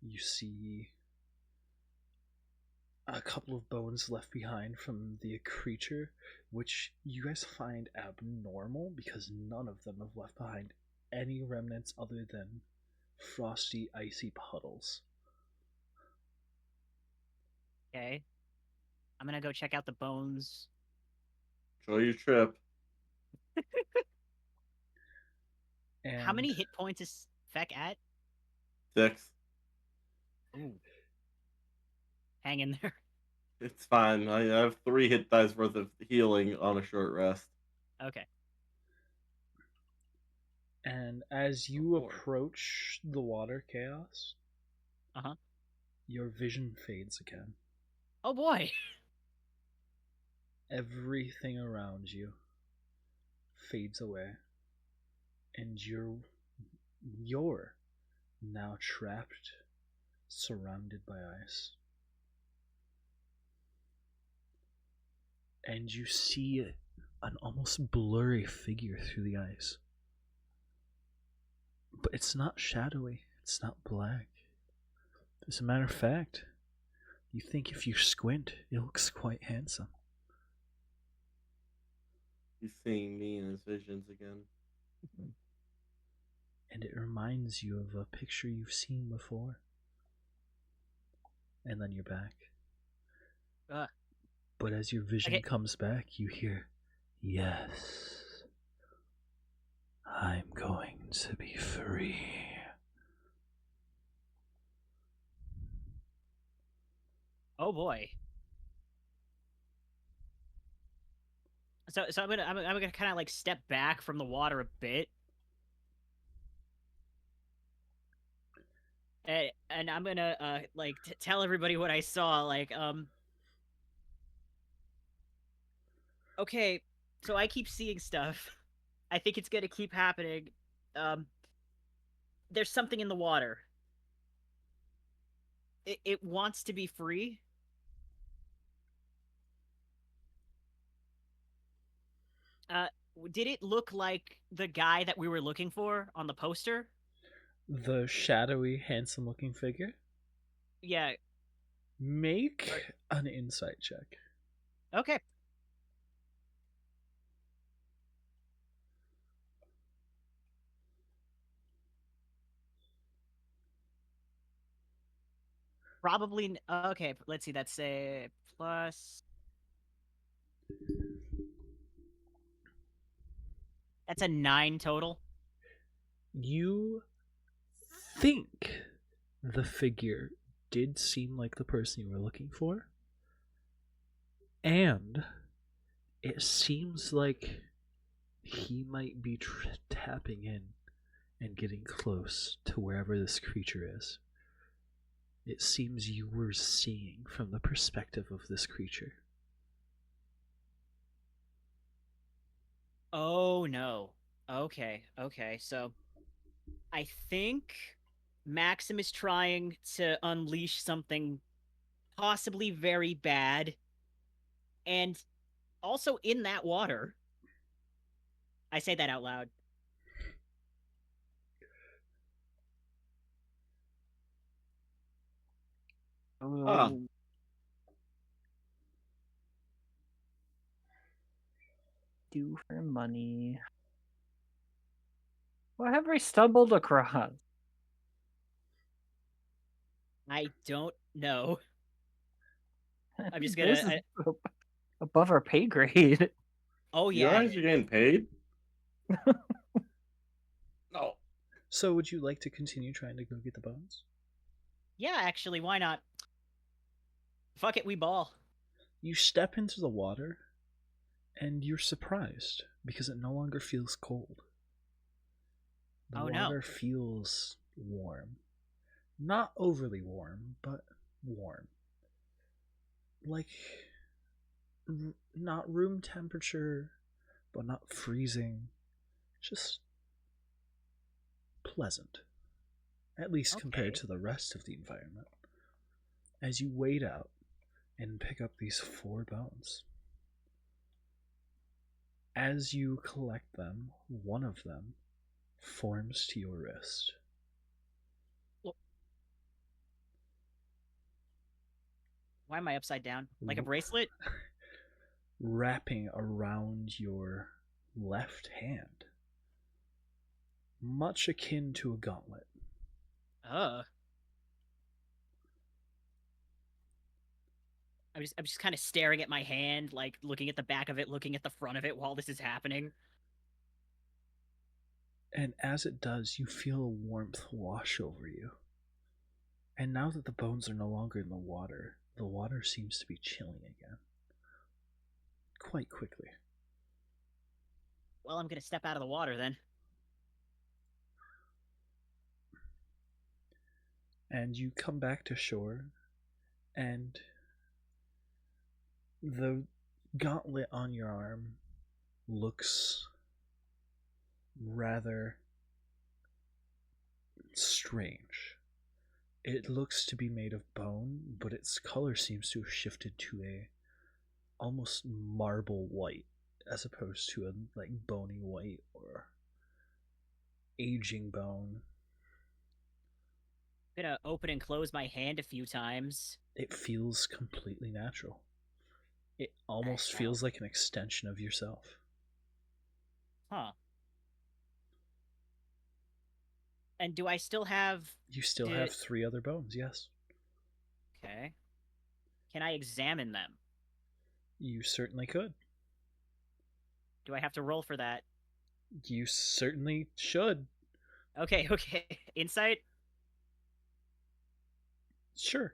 You see a couple of bones left behind from the creature, which you guys find abnormal because none of them have left behind any remnants other than frosty, icy puddles. Okay. I'm gonna go check out the bones. Enjoy your trip. And How many hit points is Feck at? 6. Ooh. Hang in there. It's fine. I have 3 hit dice worth of healing on a short rest. Okay. And as you Of course. approach the water chaos, Uh-huh. your vision fades again. Oh boy. Everything around you fades away. And you're now trapped, surrounded by ice. And you see an almost blurry figure through the ice. But it's not shadowy, it's not black. As a matter of fact, you think if you squint, it looks quite handsome. He's seeing me in his visions again. And it reminds you of a picture you've seen before. And then you're back. But as your vision Okay. comes back, you hear, "Yes, I'm going to be free." Oh boy. So I'm gonna kind of like step back from the water a bit. And I'm gonna like tell everybody what I saw. Like okay, so I keep seeing stuff. I think it's gonna keep happening. There's something in the water. It wants to be free. Did it look like the guy that we were looking for on the poster? The shadowy, handsome looking figure? Yeah. Make an insight check. Okay. Probably okay. Let's see. That's a plus. That's a 9 total. You think the figure did seem like the person you were looking for, and it seems like he might be tapping in and getting close to wherever this creature is. It seems you were seeing from the perspective of this creature. Oh no. Okay, so I think Maxim is trying to unleash something possibly very bad. And also in that water. I say that out loud. Ah. Do for money. What have we stumbled across? I don't know. I'm just This gonna. is above our pay grade. Oh You yeah. guys are getting paid? No. So, would you like to continue trying to go get the bones? Yeah, actually, why not? Fuck it, we ball. You step into the water, and you're surprised because it no longer feels cold. The Oh, no. water feels warm. Not overly warm, but warm. Like, not room temperature, but not freezing. Just pleasant. At least compared Okay. to the rest of the environment. As you wade out and pick up these 4 bones. As you collect them, one of them forms to your wrist. Why am I upside down? Like a bracelet? Wrapping around your left hand. Much akin to a gauntlet. I'm just kind of staring at my hand, like looking at the back of it, looking at the front of it while this is happening. And as it does, you feel a warmth wash over you. And now that the bones are no longer in the water seems to be chilling again. Quite quickly. Well, I'm gonna step out of the water then. And you come back to shore, and the gauntlet on your arm looks rather strange. It looks to be made of bone, but its color seems to have shifted to a almost marble white as opposed to a like bony white or aging bone. I'm gonna open and close my hand a few times. It feels completely natural. It almost feels like an extension of yourself. Huh. And do I still have... You still have 3 other bones, yes. Okay. Can I examine them? You certainly could. Do I have to roll for that? You certainly should. Okay. Insight? Sure.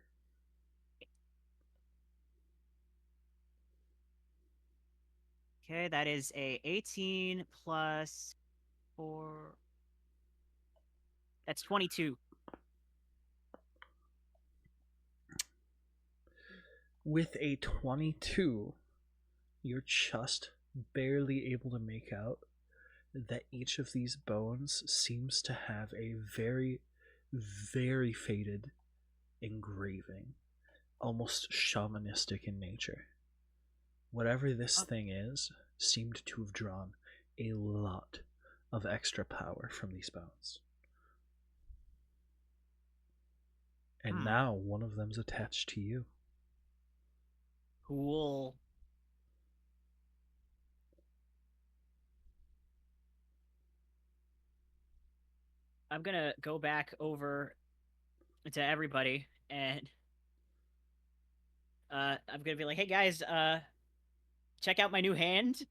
Okay, that is a 18 plus 4... That's 22. With a 22, you're just barely able to make out that each of these bones seems to have a very, very faded engraving, almost shamanistic in nature. Whatever this thing is, seemed to have drawn a lot of extra power from these bones. And now one of them's attached to you. Cool. I'm gonna go back over to everybody and I'm gonna be like, hey guys, check out my new hand.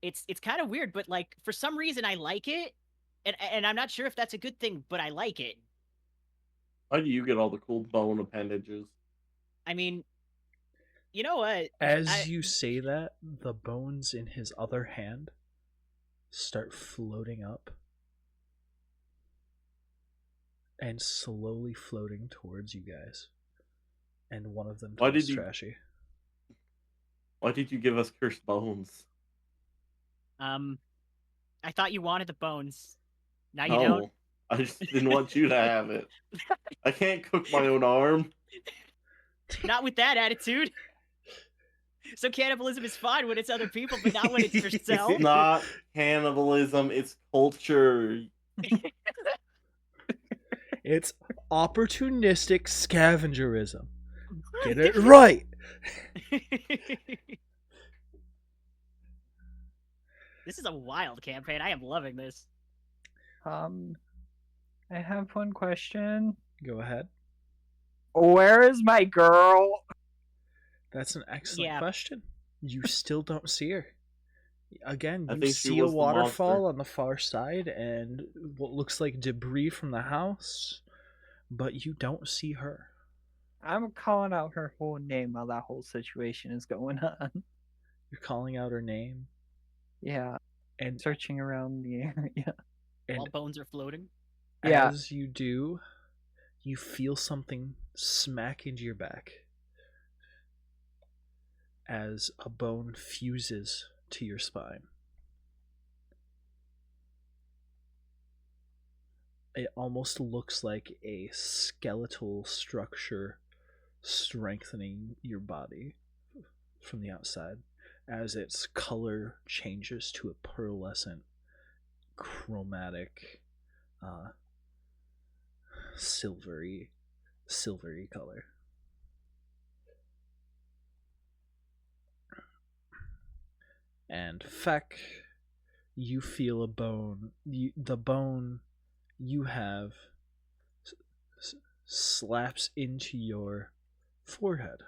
It's kind of weird, but like for some reason I like it. And I'm not sure if that's a good thing, but I like it. How do you get all the cool bone appendages? I mean, You know what? As you say that, the bones in his other hand start floating up and slowly floating towards you guys. And one of them tells Trashy. Why did you give us cursed bones? I thought you wanted the bones. Now you No, don't. I just didn't want you to have it. I can't cook my own arm. Not with that attitude. So cannibalism is fine when it's other people, but not when it's yourself. It's not cannibalism, it's culture. It's opportunistic scavengerism. Get it right! This is a wild campaign. I am loving this. I have one question. Go ahead. Where is my girl? That's an excellent question. You still don't see her. Again, you think see a waterfall on the far side and what looks like debris from the house, but you don't see her. I'm calling out her whole name while that whole situation is going on. You're calling out her name? Yeah. And searching around the area. While bones are floating? Yeah. As you do, you feel something smack into your back as a bone fuses to your spine. It almost looks like a skeletal structure strengthening your body from the outside as its color changes to a pearlescent, chromatic, silvery color. And Feck, you feel a bone. The bone you have slaps into your forehead.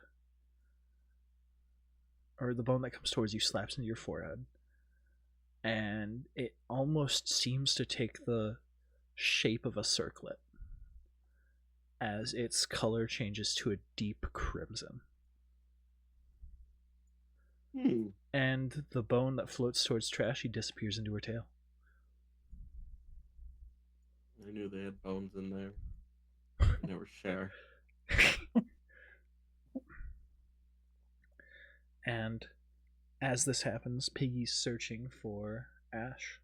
Or the bone that comes towards you slaps into your forehead. And it almost seems to take the shape of a circlet as its color changes to a deep crimson. And the bone that floats towards Trashy disappears into her tail. I knew they had bones in there. I never share. And as this happens, Piggy's searching for Ash.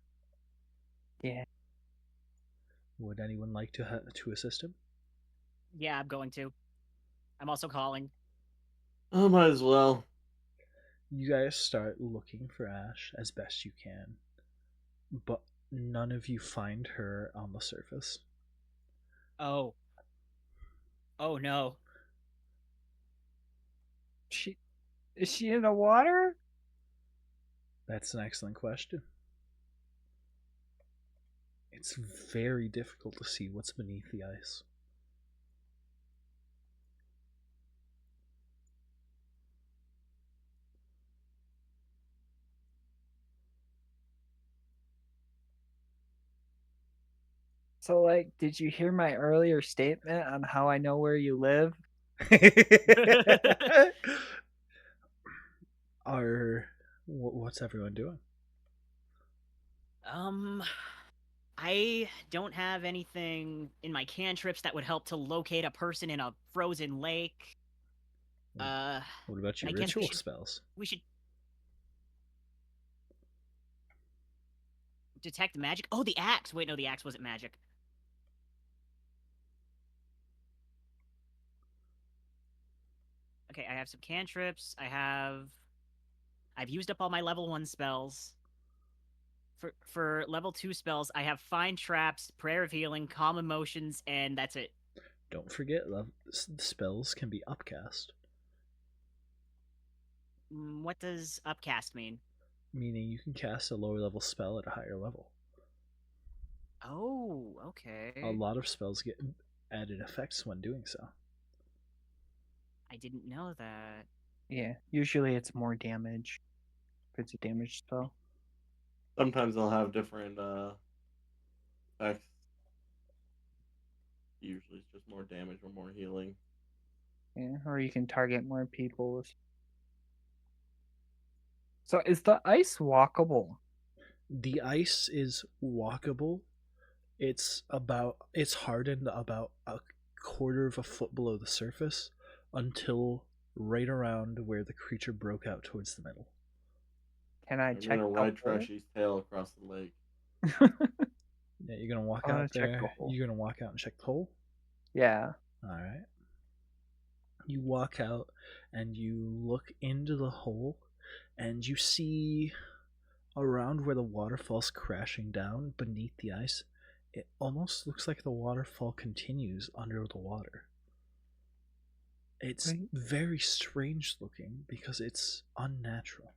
Yeah. Would anyone like to assist him? Yeah, I'm going to. I'm also calling. Oh, might as well. You guys start looking for Ash as best you can, but none of you find her on the surface. Oh. Oh no. Is she in the water? That's an excellent question. It's very difficult to see what's beneath the ice. So, like, did you hear my earlier statement on how I know where you live? What's everyone doing? I don't have anything in my cantrips that would help to locate a person in a frozen lake. What about your ritual spells? We should detect magic. Oh, the axe. Wait, no, the axe wasn't magic. Okay, I have some cantrips. I've used up all my level 1 spells. For level 2 spells, I have Find Traps, Prayer of Healing, Calm Emotions, and that's it. Don't forget, spells can be upcast. What does upcast mean? Meaning you can cast a lower level spell at a higher level. Oh, okay. A lot of spells get added effects when doing so. I didn't know that. Yeah, usually it's more damage if it's a damage spell. Sometimes they'll have different effects. Usually it's just more damage or more healing. Yeah, or you can target more people. So is the ice walkable? The ice is walkable. It's hardened about a quarter of a foot below the surface until right around where the creature broke out towards the middle. Can I I'm check gonna the ride hole? Trashy's tail across the lake. Yeah, you're gonna walk I wanna out check the there. hole. You're gonna walk out and check the hole. Yeah. All right. You walk out and you look into the hole, and you see around where the waterfall's crashing down beneath the ice. It almost looks like the waterfall continues under the water. It's Wait. very strange looking because it's unnatural.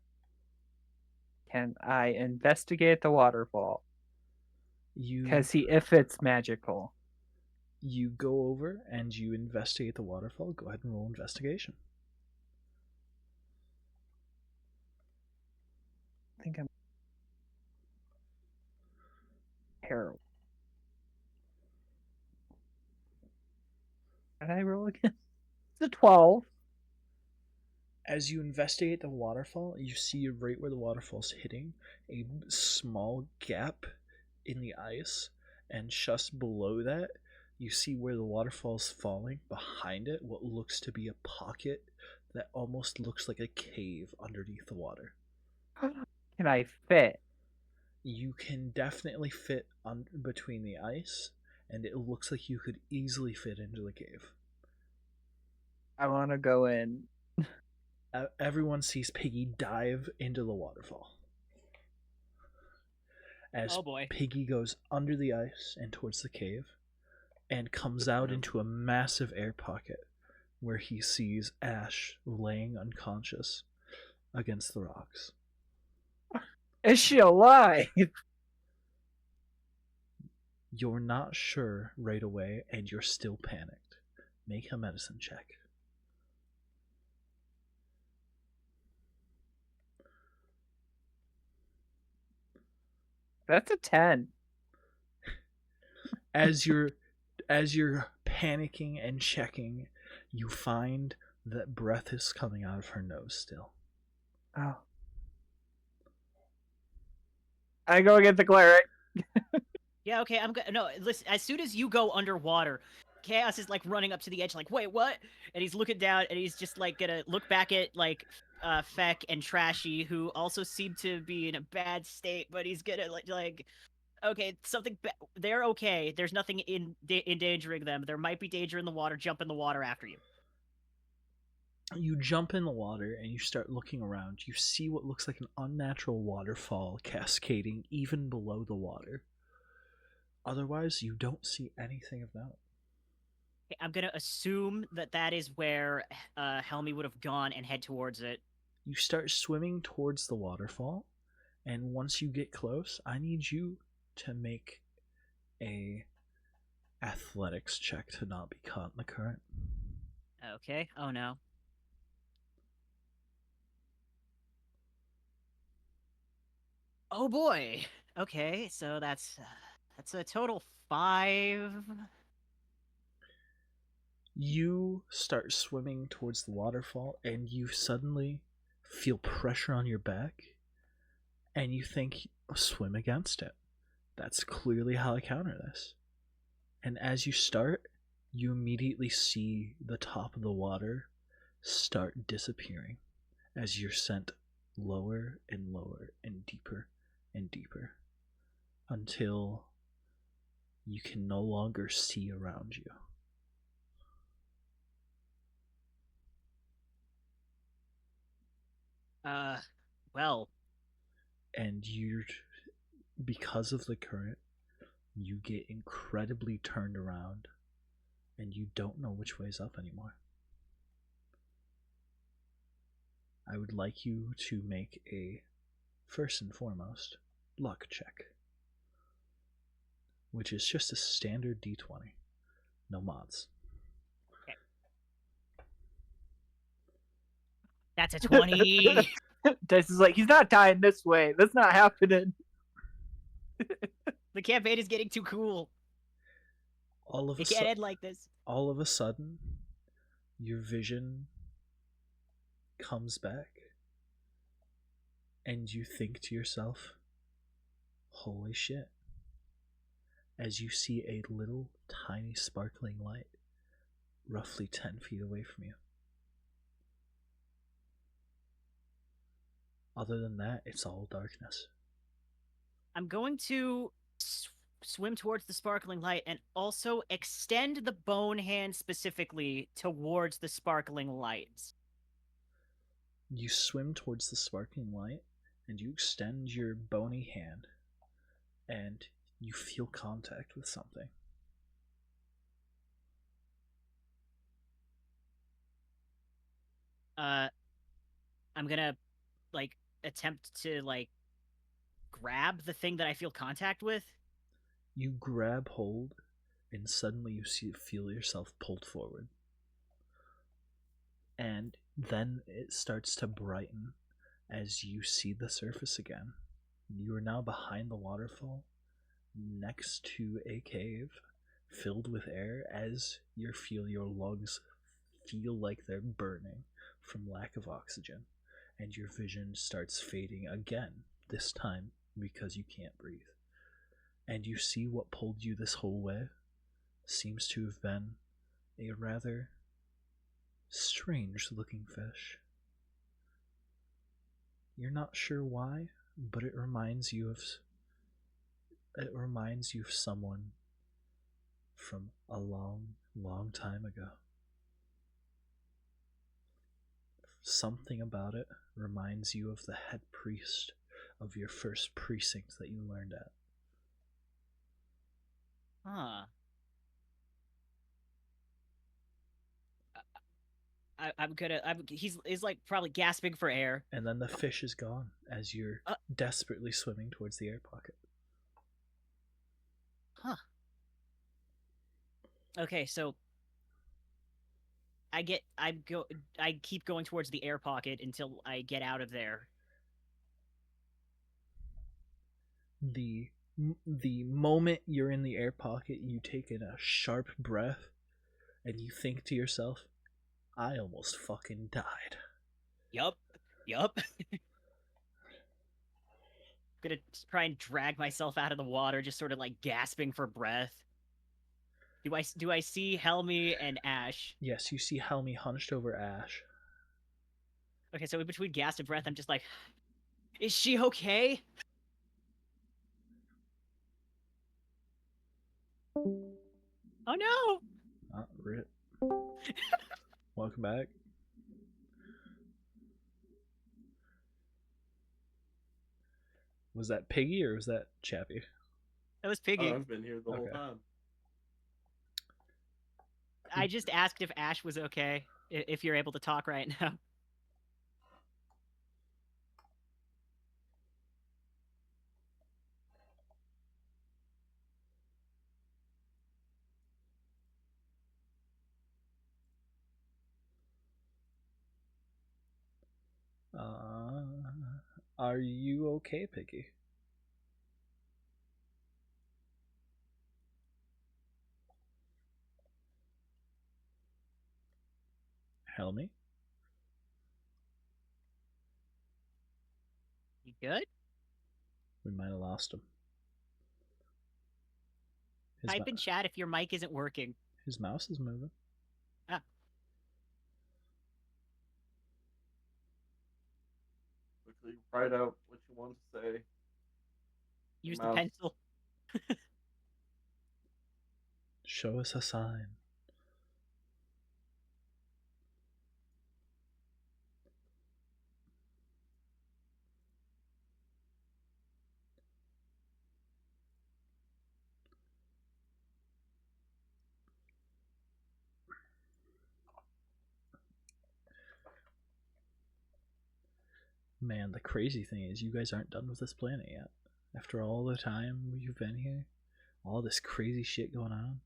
Can I investigate the waterfall? You Can I see if it's magical? you go over and you investigate the waterfall. Go ahead and roll investigation. I think I'm terrible. Did I roll again? It's a 12. As you investigate the waterfall, you see right where the waterfall's hitting a small gap in the ice, and just below that, you see where the waterfall's falling. Behind it, what looks to be a pocket that almost looks like a cave underneath the water. Can I fit? You can definitely fit between the ice, and it looks like you could easily fit into the cave. I want to go in. Everyone sees Piggy dive into the waterfall. As Oh boy. Piggy goes under the ice and towards the cave, and comes out into a massive air pocket where he sees Ash laying unconscious against the rocks. Is she alive? You're not sure right away, and you're still panicked. Make a medicine check. That's a 10. As you're panicking and checking, you find that breath is coming out of her nose still. Oh. I go get the cleric. Yeah, okay, I'm good. No, listen, as soon as you go underwater, Chaos is like running up to the edge, like, wait, what? And he's looking down, and he's just like gonna look back at like Feck and Trashy, who also seem to be in a bad state, but he's gonna like okay, they're okay. There's nothing endangering them. There might be danger in the water. Jump in the water after you. You jump in the water and you start looking around. You see what looks like an unnatural waterfall cascading even below the water. Otherwise, you don't see anything of note. Okay, I'm gonna assume that is where Helmy would have gone and head towards it. You start swimming towards the waterfall, and once you get close, I need you to make a athletics check to not be caught in the current. Okay. Oh no. Oh boy. Okay, so that's a total 5. You start swimming towards the waterfall, and you suddenly feel pressure on your back, and you think, swim against it. That's clearly how I counter this. And as you start, you immediately see the top of the water start disappearing as you're sent lower and lower and deeper until you can no longer see around you. Well. And because of the current, you get incredibly turned around, and you don't know which way's up anymore. I would like you to make a, first and foremost, luck check, which is just a standard d20, no mods. Okay. That's a 20. Dice is like, he's not dying this way. That's not happening. The campaign is getting too cool. It can't end like this. All of a sudden, your vision comes back, And you think to yourself, holy shit, as you see a little tiny sparkling light roughly 10 feet away from you. Other than that, it's all darkness. I'm going to swim towards the sparkling light and also extend the bone hand specifically towards the sparkling light. You swim towards the sparkling light and you extend your bony hand and you feel contact with something. I'm gonna like attempt to like grab the thing that I feel contact with. You grab hold and suddenly you feel yourself pulled forward. And then it starts to brighten as you see the surface again. You are now behind the waterfall, next to a cave filled with air as you feel your lungs feel like they're burning from lack of oxygen, and your vision starts fading again, this time because you can't breathe. And you see what pulled you this whole way seems to have been a rather strange looking fish. You're not sure why, but it reminds you of someone from a long, long time ago. Something about it reminds you of the head priest of your first precinct that you learned at. Huh. He's like probably gasping for air. And then the fish is gone as you're desperately swimming towards the air pocket. Huh. Okay, so I keep going towards the air pocket until I get out of there. The moment you're in the air pocket, you take in a sharp breath and you think to yourself, I almost fucking died. Yup. Gonna try and drag myself out of the water, just sort of like gasping for breath. Do I see Helmy and Ash? Yes, you see Helmy hunched over Ash. Okay, so in between gasp and breath, I'm just like, is she okay? Oh no! Rip. Welcome back. Was that Piggy or was that Chappi? That was Piggy. I've been here the whole time. I just asked if Ash was okay, if you're able to talk right now. Are you okay, Piggy? Helmy? You good? We might have lost him. Type in chat if your mic isn't working. His mouse is moving. Ah. Quickly write out what you want to say. Use the pencil. Show us a sign. Man, the crazy thing is you guys aren't done with this planet yet. After all the time you've been here, all this crazy shit going on.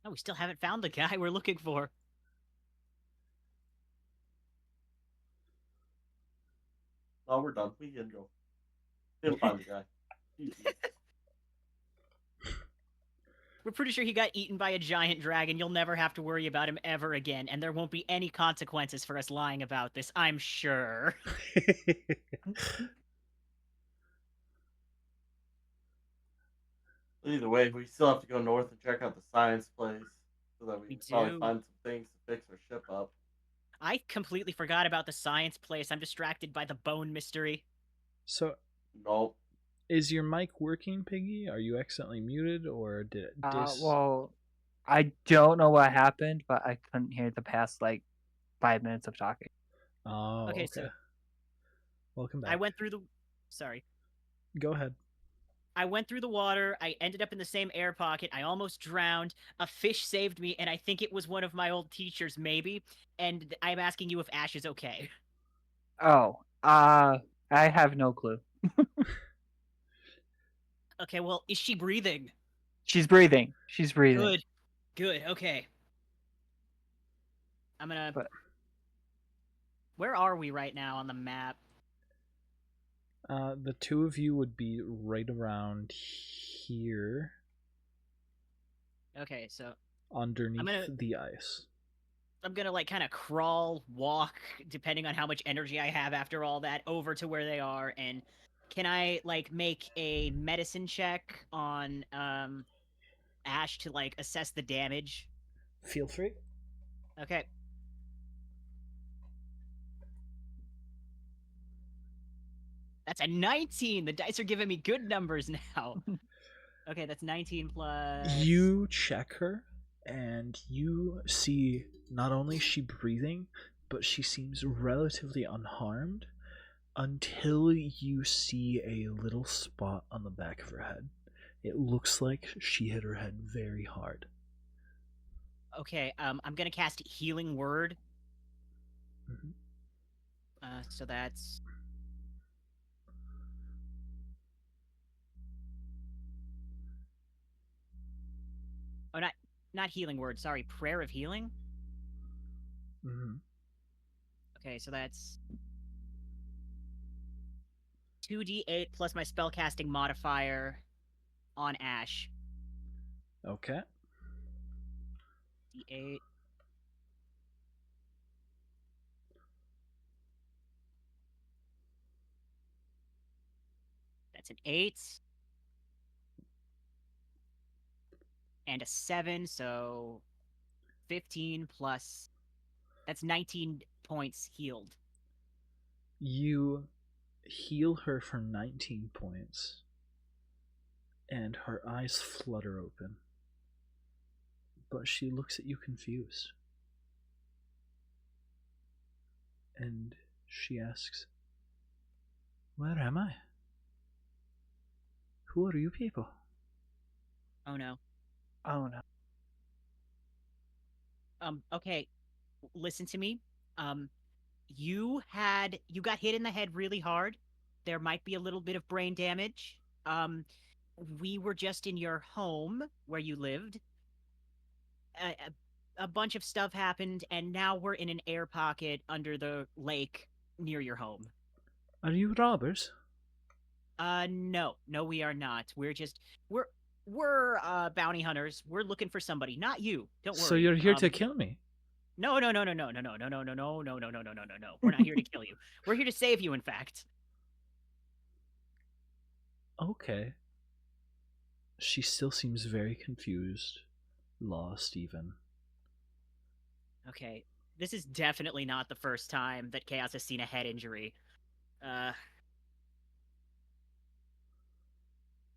No, we still haven't found the guy we're looking for. Oh, we're done. We can go. He'll find the guy. We're pretty sure he got eaten by a giant dragon. You'll never have to worry about him ever again, and there won't be any consequences for us lying about this, I'm sure. Either way, we still have to go north and check out the science place so that we We can probably do. find some things to fix our ship up. I completely forgot about the science place. I'm distracted by the bone mystery. So, Nope. is your mic working, Piggy? Are you accidentally muted, or did it Well, I don't know what happened, but I couldn't hear the past like 5 minutes of talking. Oh, Okay, okay. so Welcome back. I went through the. Sorry. Go ahead. I went through the water. I ended up in the same air pocket. I almost drowned. A fish saved me, and I think it was one of my old teachers, maybe. And I'm asking you if Ash is okay. Oh, I have no clue. Okay, well, is she breathing? She's breathing. She's breathing. Good. Good. Okay. I'm gonna. But- Where are we right now on the map? The two of you would be right around here, Okay, so underneath the ice. I'm gonna like kind of crawl, walk, depending on how much energy I have after all that, over to where they are. And can I like make a medicine check on Ash to like assess the damage? Feel free. Okay. That's a 19. The dice are giving me good numbers now. Okay, that's 19 plus. You check her, and you see not only is she breathing, but she seems relatively unharmed until you see a little spot on the back of her head. It looks like she hit her head very hard. Okay, I'm gonna cast Healing Word. Mhm. So that's. Oh, not Healing Word. Sorry, Prayer of Healing. Mhm. Okay, so that's 2d8 plus my spellcasting modifier on Ash. Okay. D8. That's an 8. And a 7, so 15 plus. That's 19 points healed. You heal her for 19 points, and her eyes flutter open. But she looks at you confused. And she asks, "Where am I? Who are you people?" Oh no. Oh no. Okay, listen to me. Um, you got hit in the head really hard. There might be a little bit of brain damage. We were just in your home where you lived. A bunch of stuff happened, and now we're in an air pocket under the lake near your home. Are you robbers? No, we are not. We're bounty hunters. We're looking for somebody, not you. Don't worry. So you're here to kill me? No. We're not here to kill you. We're here to save you, in fact. Okay. She still seems very confused, lost even. Okay, this is definitely not the first time that Chaos has seen a head injury.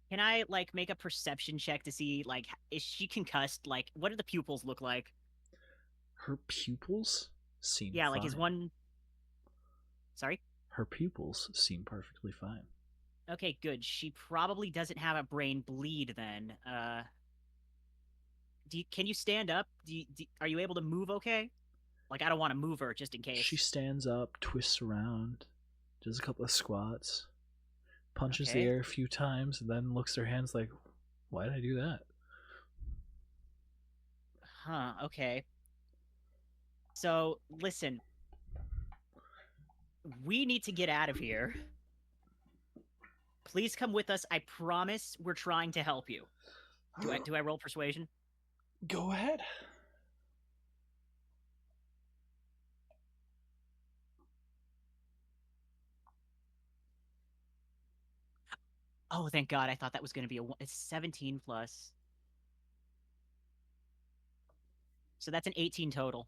Can I like make a perception check to see like is she concussed? Like, what do the pupils look like? Her pupils seem Yeah, fine. like is one. Sorry. Her pupils seem perfectly fine. Okay, good. She probably doesn't have a brain bleed then. Can you stand up? Are you able to move okay? Like, I don't want to move her just in case. She stands up, twists around, does a couple of squats, punches the Okay. air a few times, and then looks at her hands like, "Why did I do that?" Huh, okay. So, listen. We need to get out of here. Please come with us. I promise we're trying to help you. Do I roll persuasion? Go ahead. Oh, thank God! I thought that was going to be it's 17 plus. So that's an 18 total.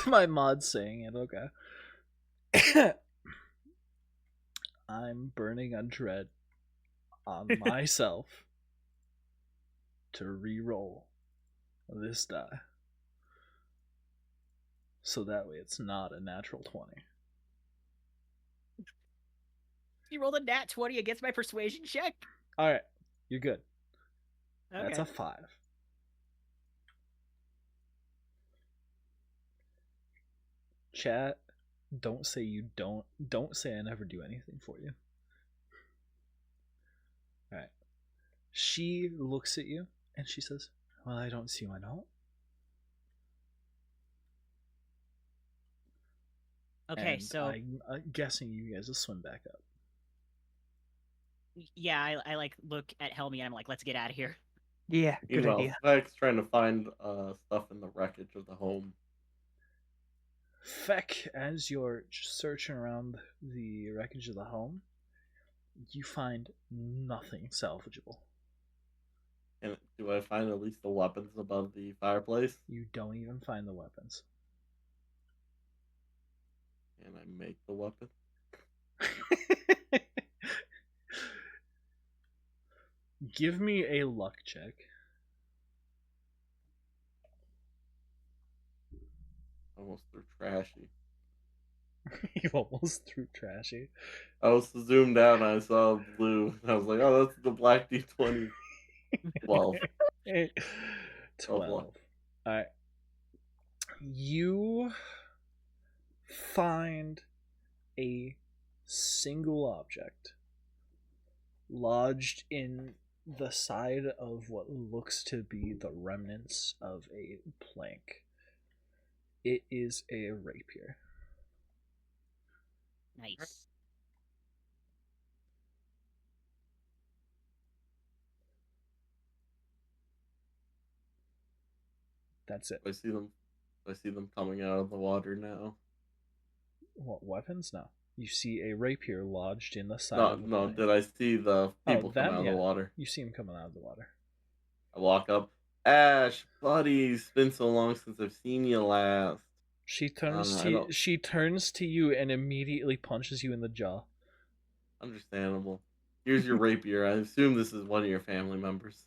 My mod's saying it, okay. I'm burning a dread on myself to re-roll this die. So that way it's not a natural 20. You rolled a nat 20 against my persuasion check? Alright, you're good. Okay. That's a 5. Chat, don't say you don't say I never do anything for you. Alright. She looks at you and she says, well, I don't see why not. Okay, and so I'm guessing you guys will swim back up. yeah, I like look at Helmy and I'm like, let's get out of here. Yeah, good Meanwhile, idea. Speck's trying to find stuff in the wreckage of the home. Feck, as you're searching around the wreckage of the home, you find nothing salvageable. And do I find at least the weapons above the fireplace? You don't even find the weapons. And I make the weapon. Give me a luck check. Almost threw trashy. You almost threw trashy. I was zoomed out and I saw blue. And I was like, oh, that's the black D20. 12. 12. Alright. You find a single object lodged in the side of what looks to be the remnants of a plank. It is a rapier. Nice. That's it. I see them coming out of the water now. What, weapons? No. You see a rapier lodged in the side of the No, plank. did I see the people come them? out of Yeah. the water? You see them coming out of the water. I walk up. Ash, buddy, it's been so long since I've seen you last. She turns I to don't- she turns to you and immediately punches you in the jaw. Understandable. Here's your rapier. I assume this is one of your family members.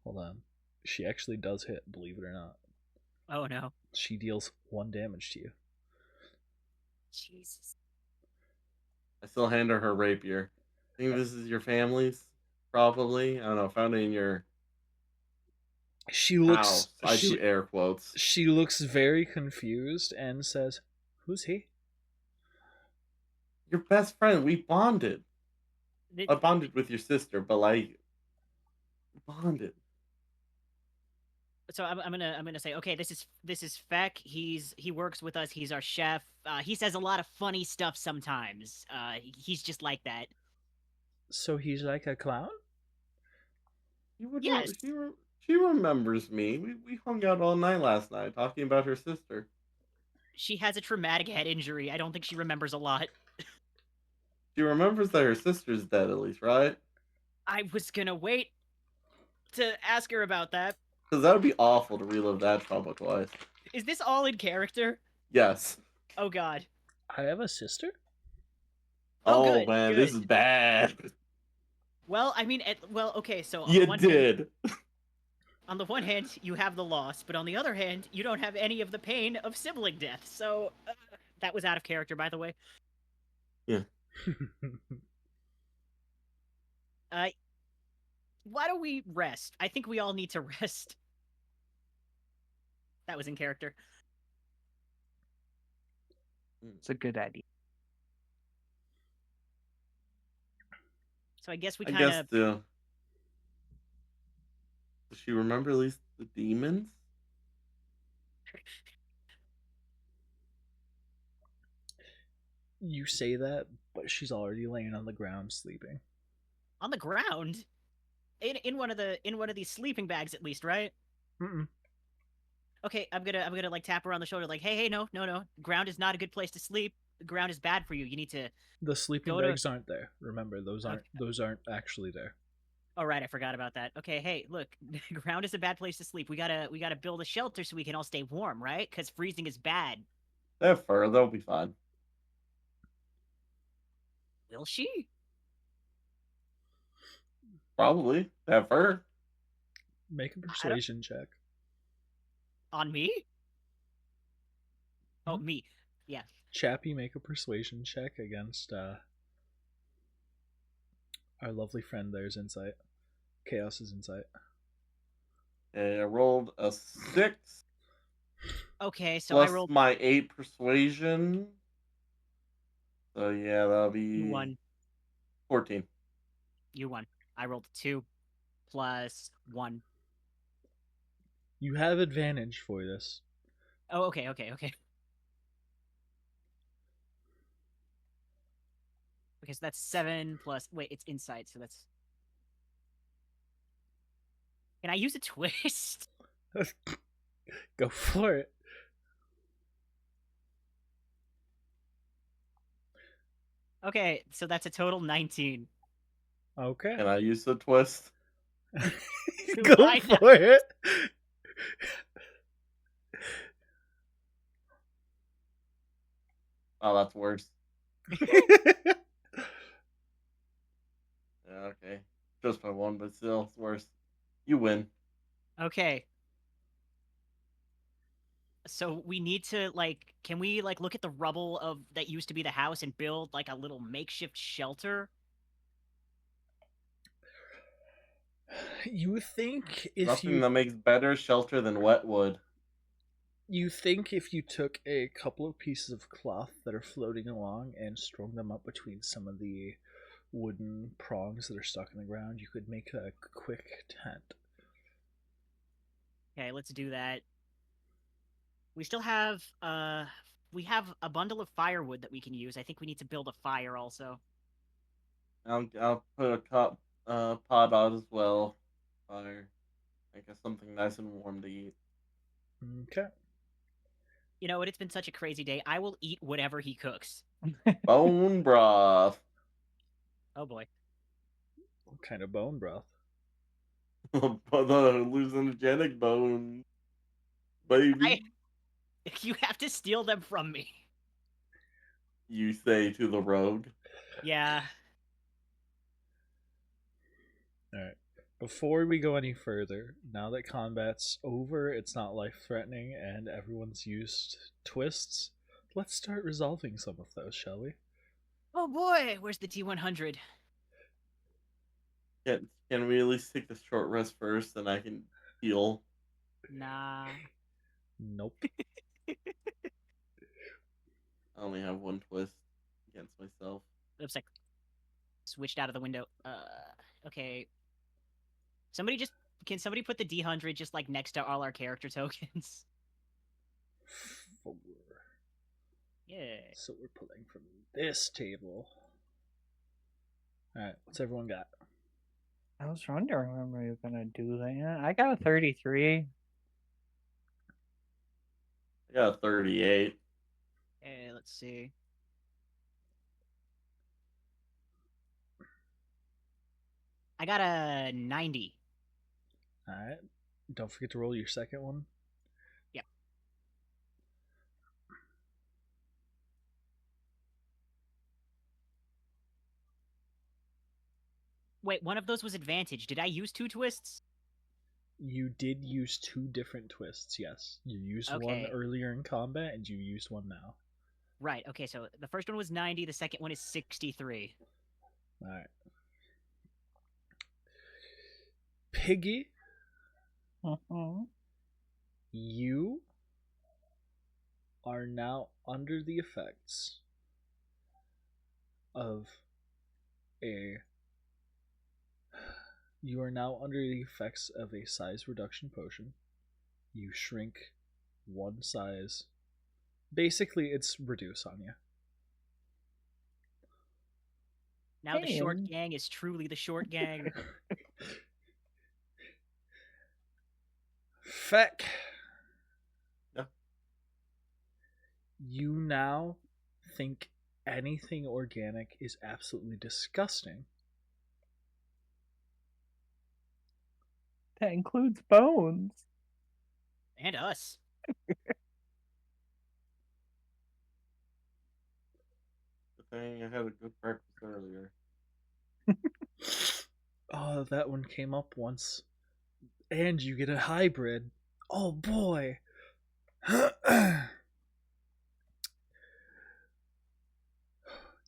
Hold on. She actually does hit, believe it or not. Oh no. She deals 1 damage to you. Jesus. I still hand her rapier. Think this is your family's? Probably. I don't know. Found it in your She looks house. I do air quotes. She looks very confused and says, "Who's he?" Your best friend. We bonded. Th- I bonded with your sister, but like bonded. So I'm gonna say, okay, this is Feck. He works with us. He's our chef. He says a lot of funny stuff sometimes. He's just like that. So he's like a clown? You would Yes. she remembers me. We hung out all night last night talking about her sister. She has a traumatic head injury. I don't think she remembers a lot. She remembers that her sister's dead, at least, right? I was gonna wait to ask her about that. Because that would be awful to relive that trauma twice. Is this all in character? Yes. Oh God. I have a sister? Oh, Oh good, man, good. this is bad. Well, I mean, okay. So on You the one hand, did. on the one hand, you have the loss, but on the other hand, you don't have any of the pain of sibling death. So that was out of character, by the way. Yeah. Why don't we rest? I think we all need to rest. That was in character. It's a good idea. So I guess we I kind guess of Does she remember at least the demons? You say that, but she's already laying on the ground sleeping. On the ground? In one of these sleeping bags at least, right? Mm-mm. Okay, I'm gonna like tap her on the shoulder, like, hey, no. Ground is not a good place to sleep. The ground is bad for you. You need to The sleeping go to. bags aren't there. Remember, Okay. those aren't actually there. Oh right, I forgot about that. Okay, hey, look, ground is a bad place to sleep. We gotta build a shelter so we can all stay warm, right? Because freezing is bad. They have fur. They'll be fine. Will she? Probably. They have fur. Make a persuasion check. On me? Oh, Mhm. me. Yeah. Chappi, make a persuasion check against our lovely friend there's insight. Chaos's insight. Okay, I rolled a 6 Okay, so I plus rolled. my 8 persuasion. So yeah, that'll You be won. 14. You won. I rolled 2 plus 1. You have advantage for this. Oh, okay. Okay, so that's 7 plus. Wait, it's insight, so that's. Can I use a twist? Go for it. Okay, so that's a total 19. Okay. Can I use the twist? Go Why not? for it. Oh, that's worse. Yeah, okay. Just by 1, but still, it's worse. You win. Okay. So we need to like, can we like look at the rubble of that used to be the house and build like a little makeshift shelter? You think if Nothing that makes better shelter than wet wood. you took a couple of pieces of cloth that are floating along and strung them up between some of the wooden prongs that are stuck in the ground, you could make a quick tent. Okay, let's do that. We still have we have a bundle of firewood that we can use. I think we need to build a fire also. I'll put a pot out as well. Fire. Make it something nice and warm to eat. Okay. You know what? It's been such a crazy day. I will eat whatever he cooks. Bone broth. Oh boy. What kind of bone broth? The hallucinogenic bone. Baby. You have to steal them from me. You say to the rogue. Yeah. Alright. Before we go any further, now that combat's over, it's not life threatening, and everyone's used twists, let's start resolving some of those, shall we? Oh boy, where's the D100? Can we at least take the short rest first, and I can heal? Nah. Nope. I only have 1 twist against myself. Oops, I switched out of the window. Okay. Can somebody put the D100 just like next to all our character tokens? 4. Yeah. So we're pulling from this table. Alright, what's everyone got? I was wondering when we were gonna do that. I got a 33. I got a 38. Let's see. I got a 90. Alright. Don't forget to roll your second one. Yep. Wait, one of those was advantage. Did I use 2 twists? You did use 2 different twists, yes. You used one Okay. earlier in combat, and you used one now. Right, okay, so the first one was 90, the second one is 63. Alright. Piggy, you are now under the effects of a You are now under the effects of a size reduction potion. You shrink one size. Basically, it's reduce on you. Now the short And- gang is truly the short gang. Feck. Yeah. You now think anything organic is absolutely disgusting. That includes bones. And us. Good thing I had a good breakfast earlier. Oh, that one came up once. And you get a hybrid. Oh boy.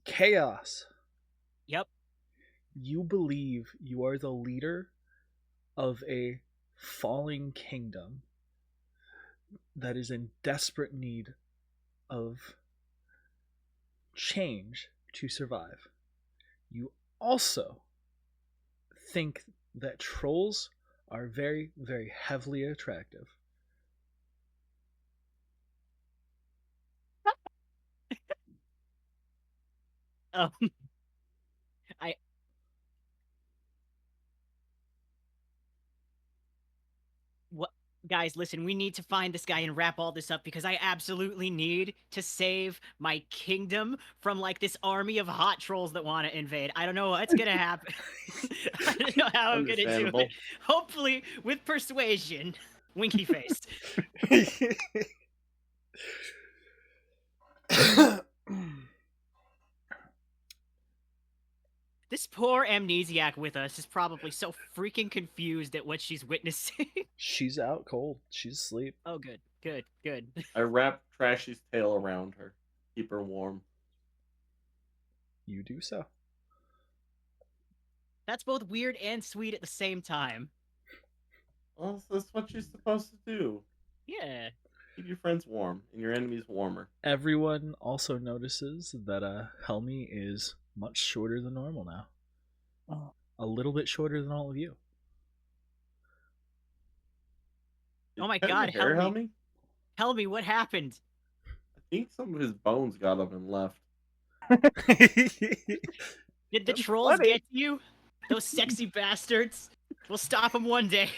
Chaos. Yep. You believe you are the leader of a falling kingdom that is in desperate need of change to survive. You also think that trolls are very, very heavily attractive. Um, I. What, guys? Listen, we need to find this guy and wrap all this up because I absolutely need to save my kingdom from like this army of hot trolls that want to invade. I don't know what's gonna happen. I don't know how I'm gonna do Understandable. it. Hopefully, with persuasion. Winky face. This poor amnesiac with us is probably so freaking confused at what she's witnessing. She's out cold. She's asleep. Oh, good, good, good. I wrapped Trashy's tail around her. Keep her warm. You do so. That's both weird and sweet at the same time. Well, that's what you're supposed to do. Yeah. Keep your friends warm and your enemies warmer. Everyone also notices that Helmy is much shorter than normal now. Oh. A little bit shorter than all of you. Oh my Did you cut God, your hair, Helmy. Helmy? Helmy, what happened? I think some of his bones got up and left. Did the That's trolls funny. get you? Those sexy bastards? We'll stop them one day.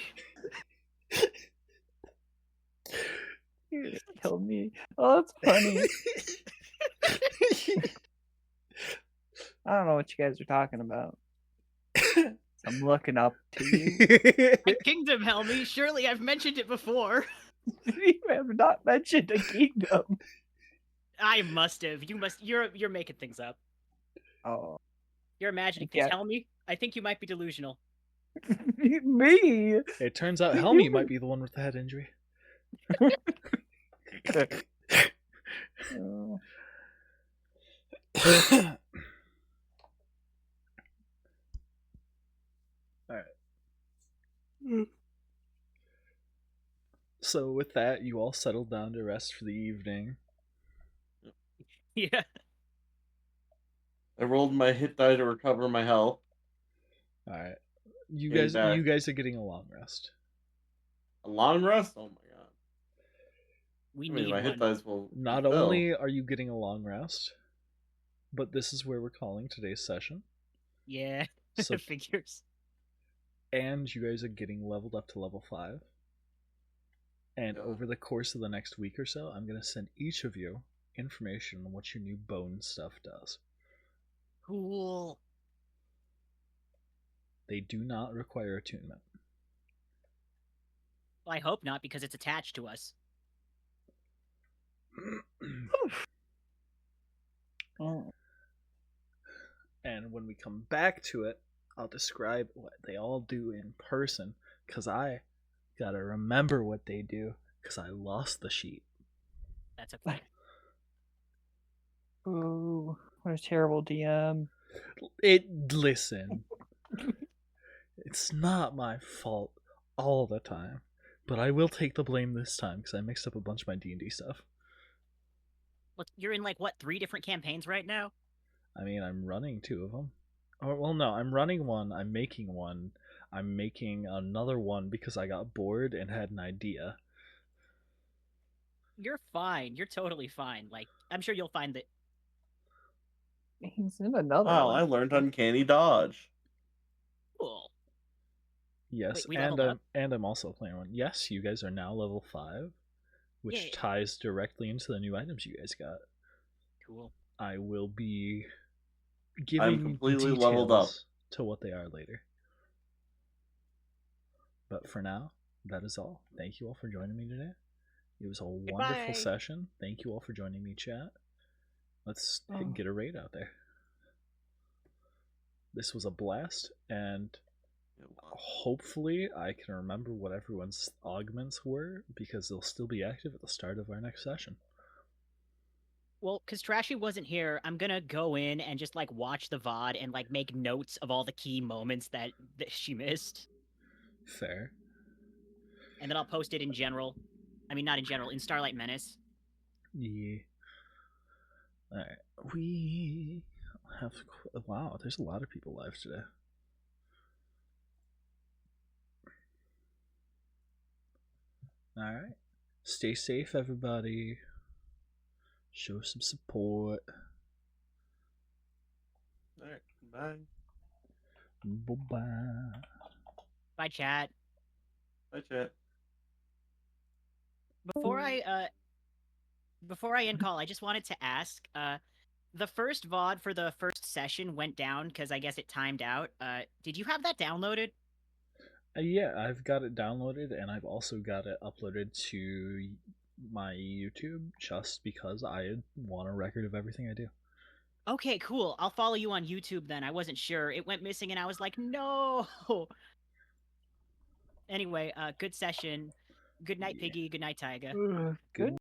You just killed me. Oh, that's funny. I don't know what you guys are talking about. I'm looking up to you. My kingdom, Helmy. Surely I've mentioned it before. You have not mentioned a kingdom. I must have. You must. You're making things up. Oh, You're imagining Yeah. things. Helmy, I think you might be delusional. me. It turns out Helmy might be the one with the head injury. Oh. So with that, you all settled down to rest for the evening. Yeah. I rolled my hit die to recover my health. All right, you Came guys, back. you guys are getting a long rest. A long rest? Oh my god. We I mean, need my one. hit dice will Not refill. only are you getting a long rest, but this is where we're calling today's session. Yeah. So, Figures. and you guys are getting leveled up to level 5. And Yeah. over the course of the next week or so, I'm going to send each of you information on what your new bone stuff does. Cool. They do not require attunement. Well, I hope not, because it's attached to us. Oh. And when we come back to it, I'll describe what they all do in person, because I gotta remember what they do, because I lost the sheet. That's okay. Ooh, what a terrible DM. Listen, it's not my fault all the time, but I will take the blame this time, because I mixed up a bunch of my D&D stuff. Look, you're in like what, 3 different campaigns right now? I mean, I'm running 2 of them. Oh, well, no, I'm running one, I'm making one. I'm making another one because I got bored and had an idea. You're fine. You're totally fine. Like, I'm sure you'll find that. He's in another Wow, one. I learned uncanny dodge. Cool. Yes, Wait, we and leveled up? I'm also playing one. Yes, you guys are now level 5, which Yay. ties directly into the new items you guys got. Cool. I will be I'm giving completely leveled up. details to what they are later. But for now, that is all. Thank you all for joining me today. It was a wonderful Goodbye. session. Thank you all for joining me, chat. Let's get a raid out there. This was a blast, and hopefully I can remember what everyone's augments were, because they'll still be active at the start of our next session. Well, because Trashi wasn't here, I'm gonna go in and just like watch the VOD and like make notes of all the key moments that she missed. Fair. And then I'll post it in general. I mean, not in general, in Starlight Menace. Yeah. Alright. We have. Wow, there's a lot of people live today. Alright. Stay safe, everybody. Show some support. Alright, bye. Bye-bye. Bye, chat. Bye, chat. Before I end call, I just wanted to ask, the first VOD for the first session went down because I guess it timed out. Did you have that downloaded? Yeah, I've got it downloaded, and I've also got it uploaded to my YouTube, just because I want a record of everything I do. Okay, cool. I'll follow you on YouTube then. I wasn't sure. It went missing and I was like, no! Anyway, good session. Good night, Yeah. Piggy. Good night, Tyga. Good